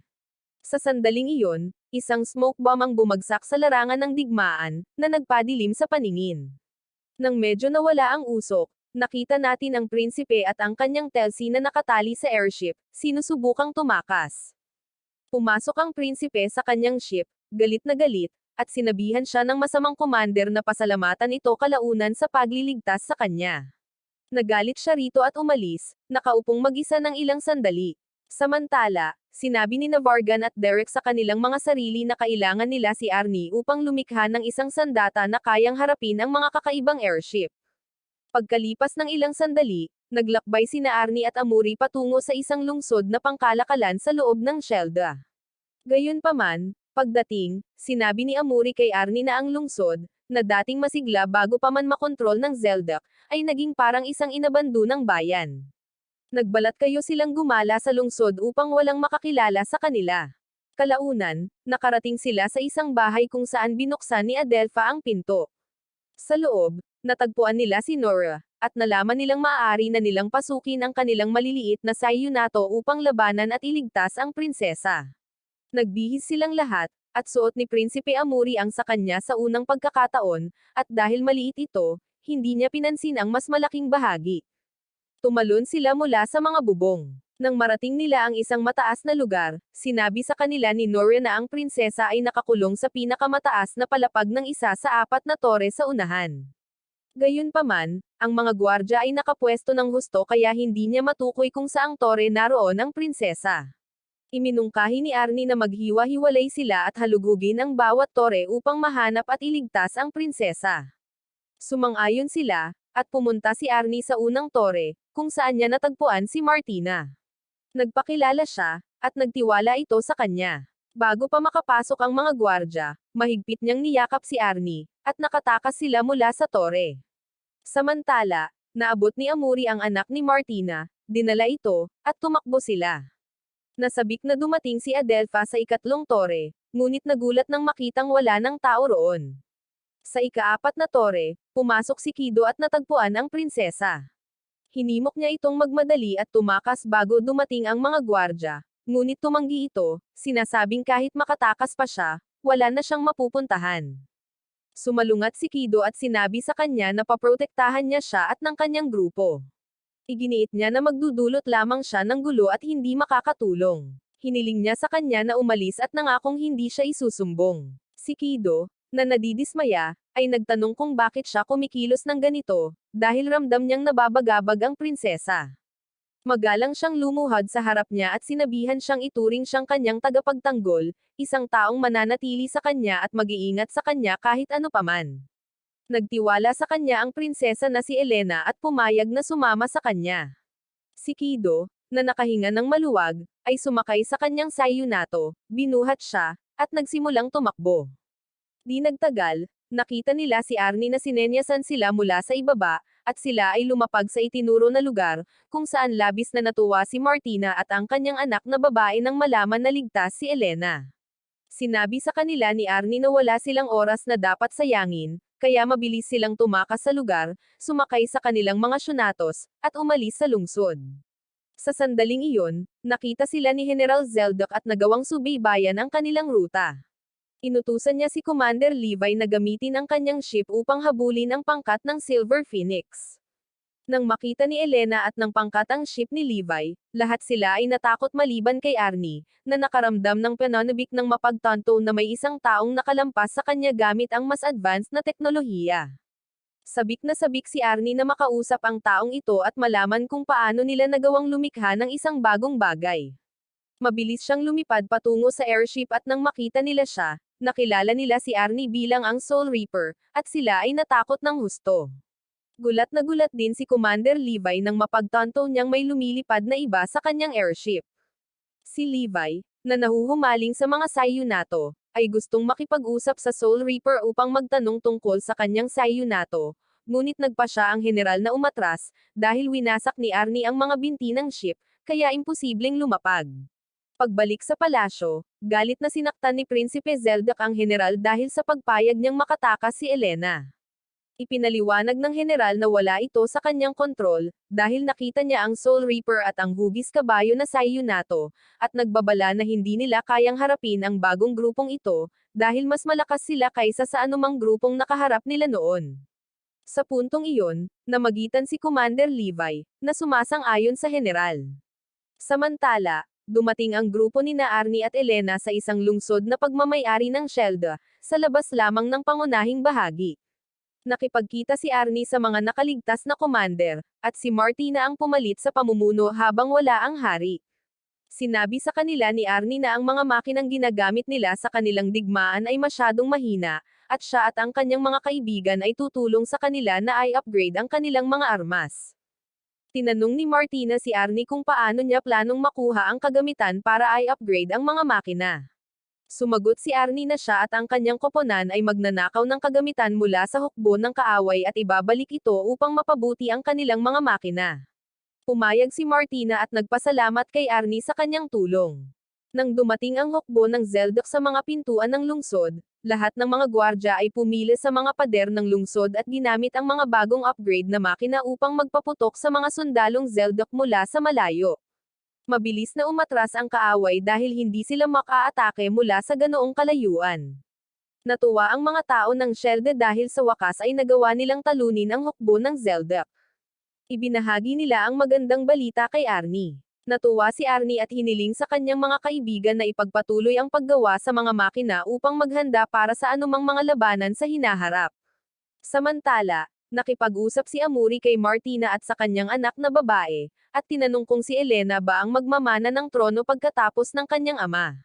Sa sandaling iyon, isang smoke bomb ang bumagsak sa larangan ng digmaan, na nagpadilim sa paningin. Nang medyo nawala ang usok, nakita natin ang prinsipe at ang kanyang Telsi na nakatali sa airship, sinusubukang tumakas. Pumasok ang prinsipe sa kanyang ship, galit na galit, at sinabihan siya ng masamang commander na pasalamatan ito kalaunan sa pagliligtas sa kanya. Nagalit siya rito at umalis, nakaupong mag-isa ng ilang sandali. Samantala, sinabi ni Vargan at Derek sa kanilang mga sarili na kailangan nila si Arnie upang lumikha ng isang sandata na kayang harapin ang mga kakaibang airship. Pagkalipas ng ilang sandali, naglakbay sina Arnie at Amuri patungo sa isang lungsod na pangkalakalan sa loob ng Shelda. Gayunpaman, pagdating, sinabi ni Amuri kay Arnie na ang lungsod, na dating masigla bago pa man makontrol ng Zeldok, ay naging parang isang inabando ng bayan. Nagbalat kayo silang gumala sa lungsod upang walang makakilala sa kanila. Kalaunan, nakarating sila sa isang bahay kung saan binuksan ni Adelpha ang pinto. Sa loob, natagpuan nila si Nora, at nalaman nilang maaari na nilang pasukin ang kanilang maliliit na Sayunato upang labanan at iligtas ang prinsesa. Nagbihis silang lahat, at suot ni Prinsipe Amuri ang sa kanya sa unang pagkakataon, at dahil maliit ito, hindi niya pinansin ang mas malaking bahagi. Tumalon sila mula sa mga bubong. Nang marating nila ang isang mataas na lugar, sinabi sa kanila ni Nora na ang prinsesa ay nakakulong sa pinakamataas na palapag ng isa sa 4 na tore sa unahan. Gayunpaman, ang mga gwardya ay nakapwesto ng husto kaya hindi niya matukoy kung saang tore naroon ang prinsesa. Iminungkahi ni Arnie na maghiwa-hiwalay sila at halugugin ang bawat tore upang mahanap at iligtas ang prinsesa. Sumang-ayon sila, at pumunta si Arnie sa unang tore, kung saan niya natagpuan si Martina. Nagpakilala siya, at nagtiwala ito sa kanya. Bago pa makapasok ang mga gwardya, mahigpit niyang niyakap si Arnie, at nakatakas sila mula sa tore. Samantala, naabot ni Amuri ang anak ni Martina, dinala ito, at tumakbo sila. Nasabik na dumating si Adelpha sa ikatlong tore, ngunit nagulat nang makitang wala ng tao roon. Sa ika-4 na tore, pumasok si Kido at natagpuan ang prinsesa. Hinimok niya itong magmadali at tumakas bago dumating ang mga gwardya, ngunit tumanggi ito, sinasabing kahit makatakas pa siya, wala na siyang mapupuntahan. Sumalungat si Kido at sinabi sa kanya na paprotektahan niya siya at ng kanyang grupo. Iginiit niya na magdudulot lamang siya ng gulo at hindi makakatulong. Hiniling niya sa kanya na umalis at nangakong hindi siya isusumbong. Si Kido, na nadidismaya, ay nagtanong kung bakit siya kumikilos ng ganito, dahil ramdam niyang nababagabag ang prinsesa. Magalang siyang lumuhad sa harap niya at sinabihan siyang ituring siyang kanyang tagapagtanggol, isang taong mananatili sa kanya at mag-iingat sa kanya kahit ano paman. Nagtiwala sa kanya ang prinsesa na si Elena at pumayag na sumama sa kanya. Si Kido, na nakahinga ng maluwag, ay sumakay sa kanyang Sayunato, binuhat siya, at nagsimulang tumakbo. Di nagtagal, nakita nila si Arnie na sinenyasan sila mula sa ibaba, at sila ay lumapag sa itinuro na lugar, kung saan labis na natuwa si Martina at ang kanyang anak na babae nang malaman na ligtas si Elena. Sinabi sa kanila ni Arnie na wala silang oras na dapat sayangin, kaya mabilis silang tumakas sa lugar, sumakay sa kanilang mga Shunatos, at umalis sa lungsod. Sa sandaling iyon, nakita sila ni General Zeldok at nagawang subaybayan ang kanilang ruta. Inutusan niya si Commander Levi na gamitin ang kanyang ship upang habulin ang pangkat ng Silver Phoenix. Nang makita ni Elena at ng pangkat ang ship ni Levi, lahat sila ay natakot maliban kay Arnie, na nakaramdam ng pananabik ng mapagtanto na may isang taong nakalampas sa kanya gamit ang mas advanced na teknolohiya. Sabik na sabik si Arnie na makausap ang taong ito at malaman kung paano nila nagawang lumikha ng isang bagong bagay. Mabilis siyang lumipad patungo sa airship at nang makita nila siya, nakilala nila si Arnie bilang ang Soul Reaper, at sila ay natakot ng husto. Gulat na gulat din si Commander Levi nang mapagtanto niyang may lumilipad na iba sa kanyang airship. Si Levi, na nahuhumaling sa mga Sayunato, ay gustong makipag-usap sa Soul Reaper upang magtanong tungkol sa kanyang Sayunato, ngunit nagpa siya ang general na umatras, dahil winasak ni Arnie ang mga binti ng ship, kaya imposibleng lumapag. Pagbalik sa palasyo, galit na sinaktan ni Prinsipe Zeldak ang general dahil sa pagpayag niyang makatakas si Elena. Ipinaliwanag ng general na wala ito sa kanyang kontrol, dahil nakita niya ang Soul Reaper at ang hugis kabayo na Sayunato, at nagbabala na hindi nila kayang harapin ang bagong grupong ito, dahil mas malakas sila kaysa sa anumang grupong nakaharap nila noon. Sa puntong iyon, namagitan si Commander Levi, na sumasang-ayon sa general. Samantala, dumating ang grupo ni Arnie at Elena sa isang lungsod na pagmamay-ari ng Shelda, sa labas lamang ng pangunahing bahagi. Nakipagkita si Arnie sa mga nakaligtas na commander, at si Martina ang pumalit sa pamumuno habang wala ang hari. Sinabi sa kanila ni Arnie na ang mga makinang ginagamit nila sa kanilang digmaan ay masyadong mahina, at siya at ang kanyang mga kaibigan ay tutulong sa kanila na i-upgrade ang kanilang mga armas. Tinanong ni Martina si Arnie kung paano niya planong makuha ang kagamitan para i-upgrade ang mga makina. Sumagot si Arnie na siya at ang kanyang koponan ay magnanakaw ng kagamitan mula sa hukbo ng kaaway at ibabalik ito upang mapabuti ang kanilang mga makina. Pumayag si Martina at nagpasalamat kay Arnie sa kanyang tulong. Nang dumating ang hukbo ng Zeldak sa mga pintuan ng lungsod, lahat ng mga gwardya ay pumili sa mga pader ng lungsod at ginamit ang mga bagong upgrade na makina upang magpaputok sa mga sundalong Zeldak mula sa malayo. Mabilis na umatras ang kaaway dahil hindi sila maka-atake mula sa ganoong kalayuan. Natuwa ang mga tao ng Shelda dahil sa wakas ay nagawa nilang talunin ang hukbo ng Zeldak. Ibinahagi nila ang magandang balita kay Arnie. Natuwa si Arnie at hiniling sa kanyang mga kaibigan na ipagpatuloy ang paggawa sa mga makina upang maghanda para sa anumang mga labanan sa hinaharap. Samantala, nakipag-usap si Amuri kay Martina at sa kanyang anak na babae, at tinanong kung si Elena ba ang magmamana ng trono pagkatapos ng kanyang ama.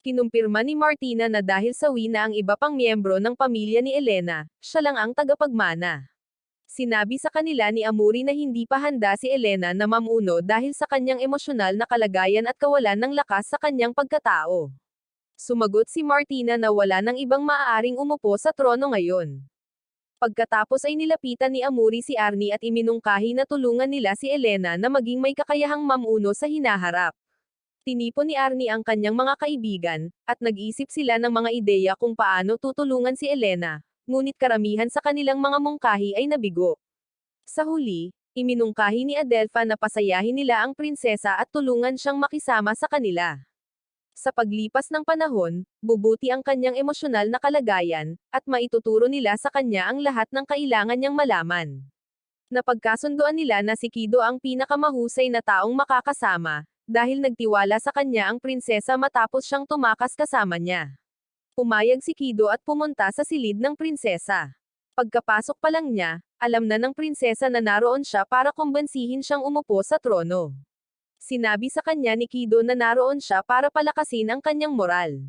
Kinumpirma ni Martina na dahil sawi na ang iba pang miyembro ng pamilya ni Elena, siya lang ang tagapagmana. Sinabi sa kanila ni Amuri na hindi pa handa si Elena na mamuno dahil sa kanyang emosyonal na kalagayan at kawalan ng lakas sa kanyang pagkatao. Sumagot si Martina na wala nang ibang maaaring umupo sa trono ngayon. Pagkatapos ay nilapitan ni Amuri si Arnie at iminungkahi na tulungan nila si Elena na maging may kakayahang mamuno sa hinaharap. Tinipon ni Arnie ang kanyang mga kaibigan, at nag-isip sila ng mga ideya kung paano tutulungan si Elena, ngunit karamihan sa kanilang mga mungkahi ay nabigo. Sa huli, iminungkahi ni Adelpha na pasayahin nila ang prinsesa at tulungan siyang makisama sa kanila. Sa paglipas ng panahon, bubuti ang kanyang emosyonal na kalagayan, at maituturo nila sa kanya ang lahat ng kailangan niyang malaman. Napagkasunduan nila na si Kido ang pinakamahusay na taong makakasama, dahil nagtiwala sa kanya ang prinsesa matapos siyang tumakas kasama niya. Pumayag si Kido at pumunta sa silid ng prinsesa. Pagkapasok pa lang niya, alam na ng prinsesa na naroon siya para kumbansihin siyang umupo sa trono. Sinabi sa kanya ni Kido na naroon siya para palakasin ang kanyang moral.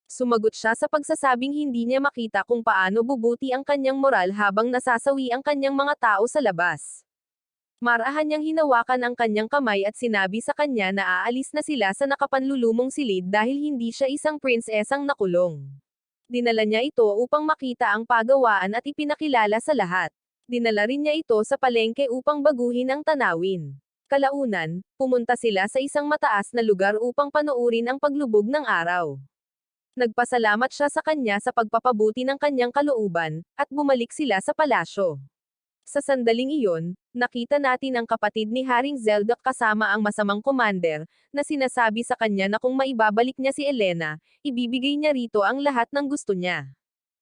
Sumagot siya sa pagsasabing hindi niya makita kung paano bubuti ang kanyang moral habang nasasawi ang kanyang mga tao sa labas. Marahan niyang hinawakan ang kanyang kamay at sinabi sa kanya na aalis na sila sa nakapanlulumong silid dahil hindi siya isang prinsesang nakulong. Dinala niya ito upang makita ang pagawaan at ipinakilala sa lahat. Dinala rin niya ito sa palengke upang baguhin ang tanawin. Kalaunan, pumunta sila sa isang mataas na lugar upang panuurin ang paglubog ng araw. Nagpasalamat siya sa kanya sa pagpapabuti ng kanyang kalooban, at bumalik sila sa palasyo. Sa sandaling iyon, nakita natin ang kapatid ni Haring Zeldak kasama ang masamang commander, na sinasabi sa kanya na kung maibabalik niya si Elena, ibibigay niya rito ang lahat ng gusto niya.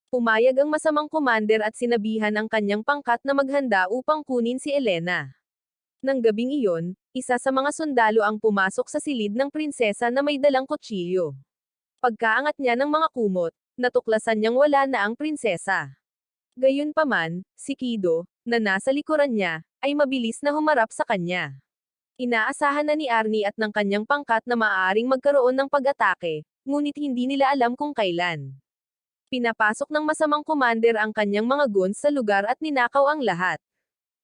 Pumayag ang masamang commander at sinabihan ang kanyang pangkat na maghanda upang kunin si Elena. Nang gabing iyon, isa sa mga sundalo ang pumasok sa silid ng prinsesa na may dalang kutsilyo. Pagkaangat niya ng mga kumot, natuklasan niyang wala na ang prinsesa. Gayunpaman, si Kido, na nasa likuran niya, ay mabilis na humarap sa kanya. Inaasahan na ni Arnie at ng kanyang pangkat na maaaring magkaroon ng pag-atake, ngunit hindi nila alam kung kailan. Pinapasok ng masamang commander ang kanyang mga guns sa lugar at ninakaw ang lahat.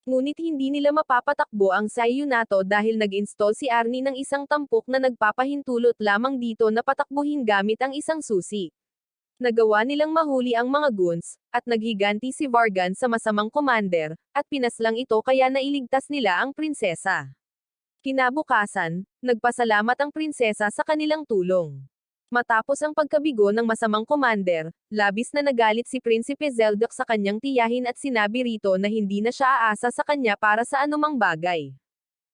Ngunit hindi nila mapapatakbo ang Sayunato dahil nag-install si Arnie ng isang tampok na nagpapahintulot lamang dito na patakbuhin gamit ang isang susi. Nagawa nilang mahuli ang mga goons, at naghiganti si Vargan sa masamang commander, at pinaslang ito kaya nailigtas nila ang prinsesa. Kinabukasan, nagpasalamat ang prinsesa sa kanilang tulong. Matapos ang pagkabigo ng masamang commander, labis na nagalit si Prinsipe Zeldak sa kanyang tiyahin at sinabi rito na hindi na siya aasa sa kanya para sa anumang bagay.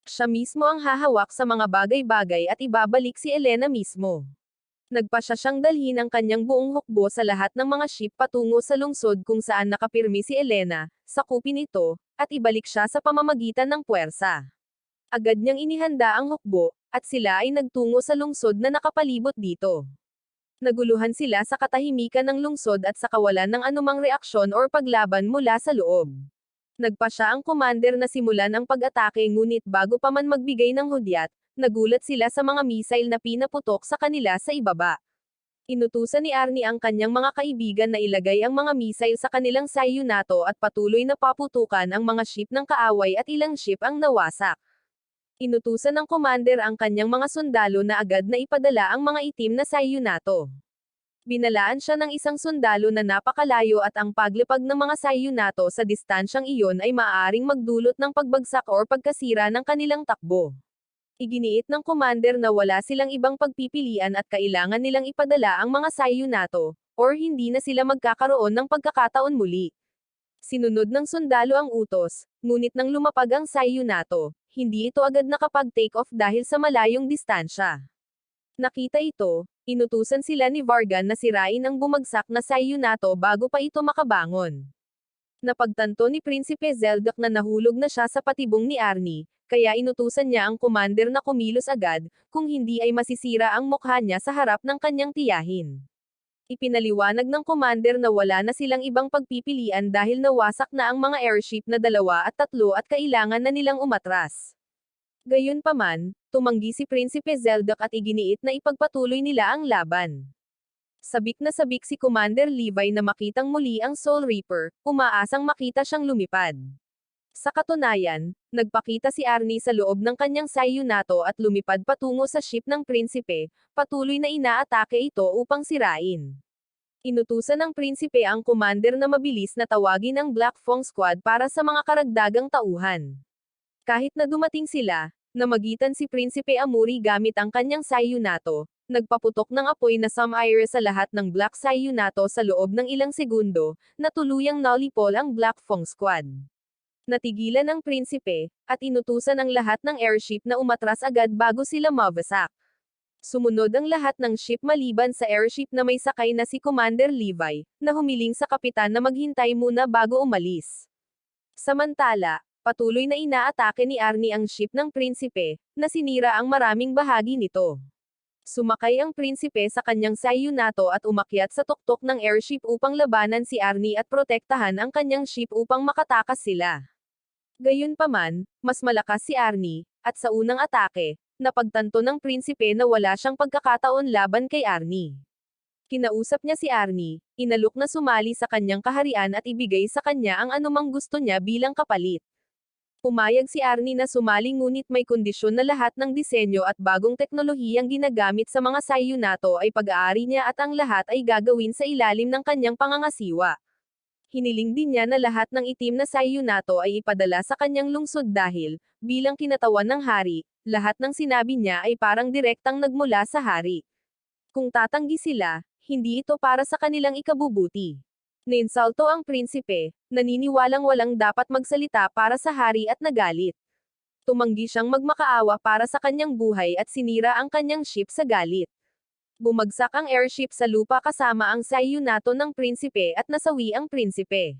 Siya mismo ang hahawak sa mga bagay-bagay at ibabalik si Elena mismo. Nagpasya siyang dalhin ang kanyang buong hukbo sa lahat ng mga ship patungo sa lungsod kung saan nakapirmi si Elena, sakupin ito, at ibalik siya sa pamamagitan ng puwersa. Agad niyang inihanda ang hukbo, at sila ay nagtungo sa lungsod na nakapalibot dito. Naguluhan sila sa katahimikan ng lungsod at sa kawalan ng anumang reaksyon or paglaban mula sa loob. Nagpasya ang commander na simulan ang pag-atake ngunit bago pa man magbigay ng hudyat, nagulat sila sa mga misail na pinaputok sa kanila sa ibaba. Inutusan ni Arnie ang kanyang mga kaibigan na ilagay ang mga misail sa kanilang Sayunato at patuloy na paputukan ang mga ship ng kaaway at ilang ship ang nawasak. Inutusan ng commander ang kanyang mga sundalo na agad na ipadala ang mga itim na Sayunato. Binalaan siya ng isang sundalo na napakalayo at ang paglipag ng mga Sayunato sa distansyang iyon ay maaaring magdulot ng pagbagsak or pagkasira ng kanilang takbo. Iginiit ng commander na wala silang ibang pagpipilian at kailangan nilang ipadala ang mga Sayunato, or hindi na sila magkakaroon ng pagkakataon muli. Sinunod ng sundalo ang utos, ngunit nang lumapag ang Sayunato, hindi ito agad nakapag-take off dahil sa malayong distansya. Nakita ito, inutusan sila ni Vargan na sirain ang bumagsak na Sayunato bago pa ito makabangon. Napagtanto ni Prinsipe Zeldak na nahulog na siya sa patibong ni Arnie, kaya inutusan niya ang commander na kumilos agad, kung hindi ay masisira ang mukha niya sa harap ng kanyang tiyahin. Ipinaliwanag ng commander na wala na silang ibang pagpipilian dahil nawasak na ang mga airship na 2 at 3 at kailangan na nilang umatras. Gayunpaman, tumanggi si Prinsipe Zeldak at iginiit na ipagpatuloy nila ang laban. Sabik na sabik si Commander Levi na makitang muli ang Soul Reaper, umaasang makita siyang lumipad. Sa katunayan, nagpakita si Arnie sa loob ng kanyang Sayunato at lumipad patungo sa ship ng prinsipe, patuloy na inaatake ito upang sirain. Inutusan ng prinsipe ang commander na mabilis na tawagin ang Black Fong Squad para sa mga karagdagang tauhan. Kahit na dumating sila, namagitan si Prinsipe Amuri gamit ang kanyang Sayunato, nagpaputok ng apoy na sum-air sa lahat ng Black Sayunato sa loob ng ilang segundo, na tuluyang nalipol ang Black Fong Squad. Natigilan ang prinsipe, at inutusan ang lahat ng airship na umatras agad bago sila mabasak. Sumunod ang lahat ng ship maliban sa airship na may sakay na si Commander Levi, na humiling sa kapitan na maghintay muna bago umalis. Samantala, patuloy na inaatake ni Arnie ang ship ng prinsipe, na sinira ang maraming bahagi nito. Sumakay ang prinsipe sa kanyang Sayunato at umakyat sa tuktok ng airship upang labanan si Arnie at protektahan ang kanyang ship upang makatakas sila. Gayunpaman, mas malakas si Arnie, at sa unang atake, napagtanto ng prinsipe na wala siyang pagkakataon laban kay Arnie. Kinausap niya si Arnie, inalok na sumali sa kanyang kaharian at ibigay sa kanya ang anumang gusto niya bilang kapalit. Pumayag si Arnie na sumali ngunit may kondisyon na lahat ng disenyo at bagong teknolohiyang ginagamit sa mga Sayunato ay pag-aari niya at ang lahat ay gagawin sa ilalim ng kanyang pangangasiwa. Hiniling din niya na lahat ng itim na Sayunato ay ipadala sa kanyang lungsod dahil, bilang kinatawan ng hari, lahat ng sinabi niya ay parang direktang nagmula sa hari. Kung tatanggi sila, hindi ito para sa kanilang ikabubuti. Nainsulto ang prinsipe, naniniwalang walang dapat magsalita para sa hari at nagalit. Tumanggi siyang magmakaawa para sa kanyang buhay at sinira ang kanyang ship sa galit. Bumagsak ang airship sa lupa kasama ang Sayunato ng prinsipe at nasawi ang prinsipe.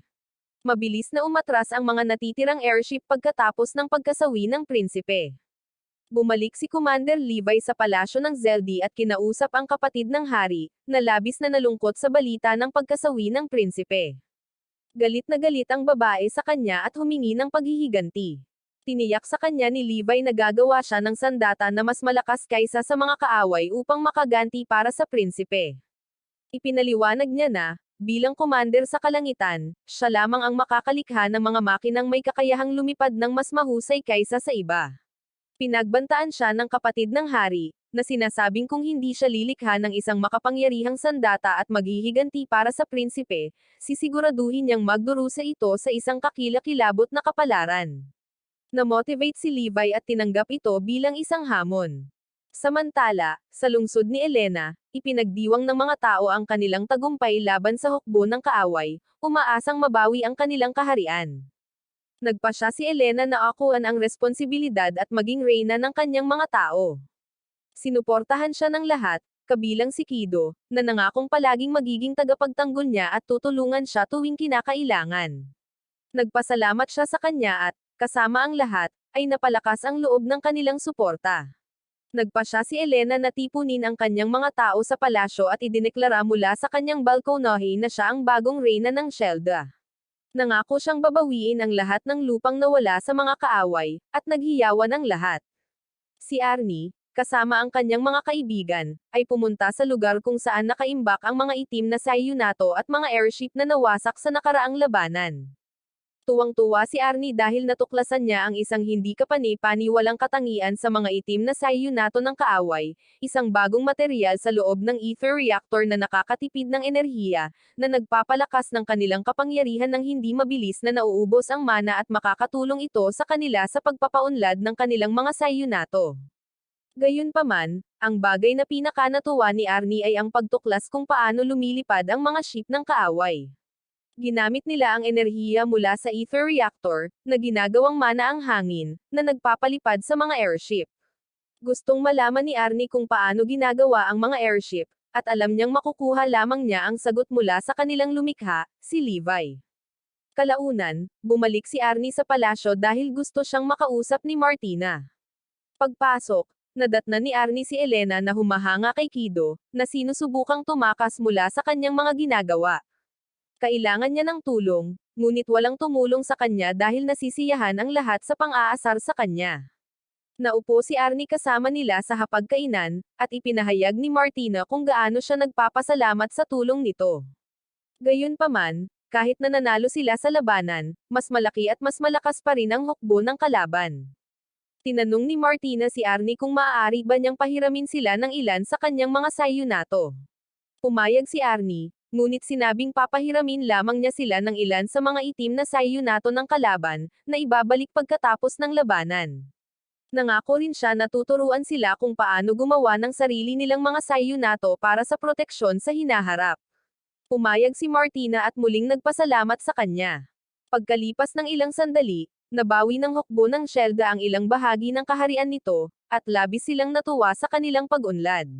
Mabilis na umatras ang mga natitirang airship pagkatapos ng pagkasawi ng prinsipe. Bumalik si Commander Levi sa palasyo ng Zeldi at kinausap ang kapatid ng hari, na labis na nalungkot sa balita ng pagkasawi ng prinsipe. Galit na galit ang babae sa kanya at humingi ng paghihiganti. Tiniyak sa kanya ni Levi na gagawa siya ng sandata na mas malakas kaysa sa mga kaaway upang makaganti para sa prinsipe. Ipinaliwanag niya na, Bilang commander sa kalangitan, siya lamang ang makakalikha ng mga makinang may kakayahang lumipad ng mas mahusay kaysa sa iba. Pinagbantaan siya ng kapatid ng hari, na sinasabing kung hindi siya lilikha ng isang makapangyarihang sandata at maghihiganti para sa prinsipe, sisiguraduhin niyang magdurusa ito sa isang kakilakilabot na kapalaran. Na-motivate si Levi at tinanggap ito bilang isang hamon. Samantala, sa lungsod ni Elena, ipinagdiwang ng mga tao ang kanilang tagumpay laban sa hukbo ng kaaway, umaasang mabawi ang kanilang kaharian. Nagpasya si Elena na akuan ang responsibilidad at maging reyna ng kanyang mga tao. Sinuportahan siya ng lahat, kabilang si Kido, na nangakong palaging magiging tagapagtanggol niya at tutulungan siya tuwing kinakailangan. Nagpasalamat siya sa kanya at, kasama ang lahat, ay napalakas ang loob ng kanilang suporta. Nagpasya si Elena na tipunin ang kanyang mga tao sa palasyo at idineklara mula sa kanyang balkonahe na siya ang bagong reyna ng Shelda. Nangako siyang babawiin ang lahat ng lupang nawala sa mga kaaway, at naghiyawan ang lahat. Si Arnie, kasama ang kanyang mga kaibigan, ay pumunta sa lugar kung saan nakaimbak ang mga itim na Sayunato at mga airship na nawasak sa nakaraang labanan. Tuwang-tuwa si Arnie dahil natuklasan niya ang isang hindi kapani-paniwalang katangian sa mga itim na Sayunato ng kaaway, isang bagong materyal sa loob ng ether reactor na nakakatipid ng enerhiya, na nagpapalakas ng kanilang kapangyarihan ng hindi mabilis na nauubos ang mana at makakatulong ito sa kanila sa pagpapaunlad ng kanilang mga Sayunato. Gayunpaman, ang bagay na pinakanatuwa ni Arnie ay ang pagtuklas kung paano lumilipad ang mga ship ng kaaway. Ginamit nila ang enerhiya mula sa ether reactor, na ginagawang mana ang hangin, na nagpapalipad sa mga airship. Gustong malaman ni Arnie kung paano ginagawa ang mga airship, at alam niyang makukuha lamang niya ang sagot mula sa kanilang lumikha, si Levi. Kalaunan, bumalik si Arnie sa palasyo dahil gusto siyang makausap ni Martina. Pagpasok, nadatnan ni Arnie si Elena na humahanga kay Kido, na sinusubukang tumakas mula sa kanyang mga ginagawa. Kailangan niya ng tulong, ngunit walang tumulong sa kanya dahil nasisiyahan ang lahat sa pang-aasar sa kanya. Naupo si Arnie kasama nila sa hapagkainan, at ipinahayag ni Martina kung gaano siya nagpapasalamat sa tulong nito. Gayunpaman, kahit na nanalo sila sa labanan, mas malaki at mas malakas pa rin ang hukbo ng kalaban. Tinanong ni Martina si Arnie kung maaari ba niyang pahiramin sila ng ilan sa kanyang mga Sayunato. Pumayag si Arnie, ngunit sinabing papahiramin lamang niya sila ng ilan sa mga itim na Sayunato ng kalaban, na ibabalik pagkatapos ng labanan. Nangako rin siya na tuturuan sila kung paano gumawa ng sarili nilang mga Sayunato para sa proteksyon sa hinaharap. Pumayag si Martina at muling nagpasalamat sa kanya. Pagkalipas ng ilang sandali, nabawi ng hukbo ng Shelda ang ilang bahagi ng kaharian nito, at labis silang natuwa sa kanilang pag-unlad.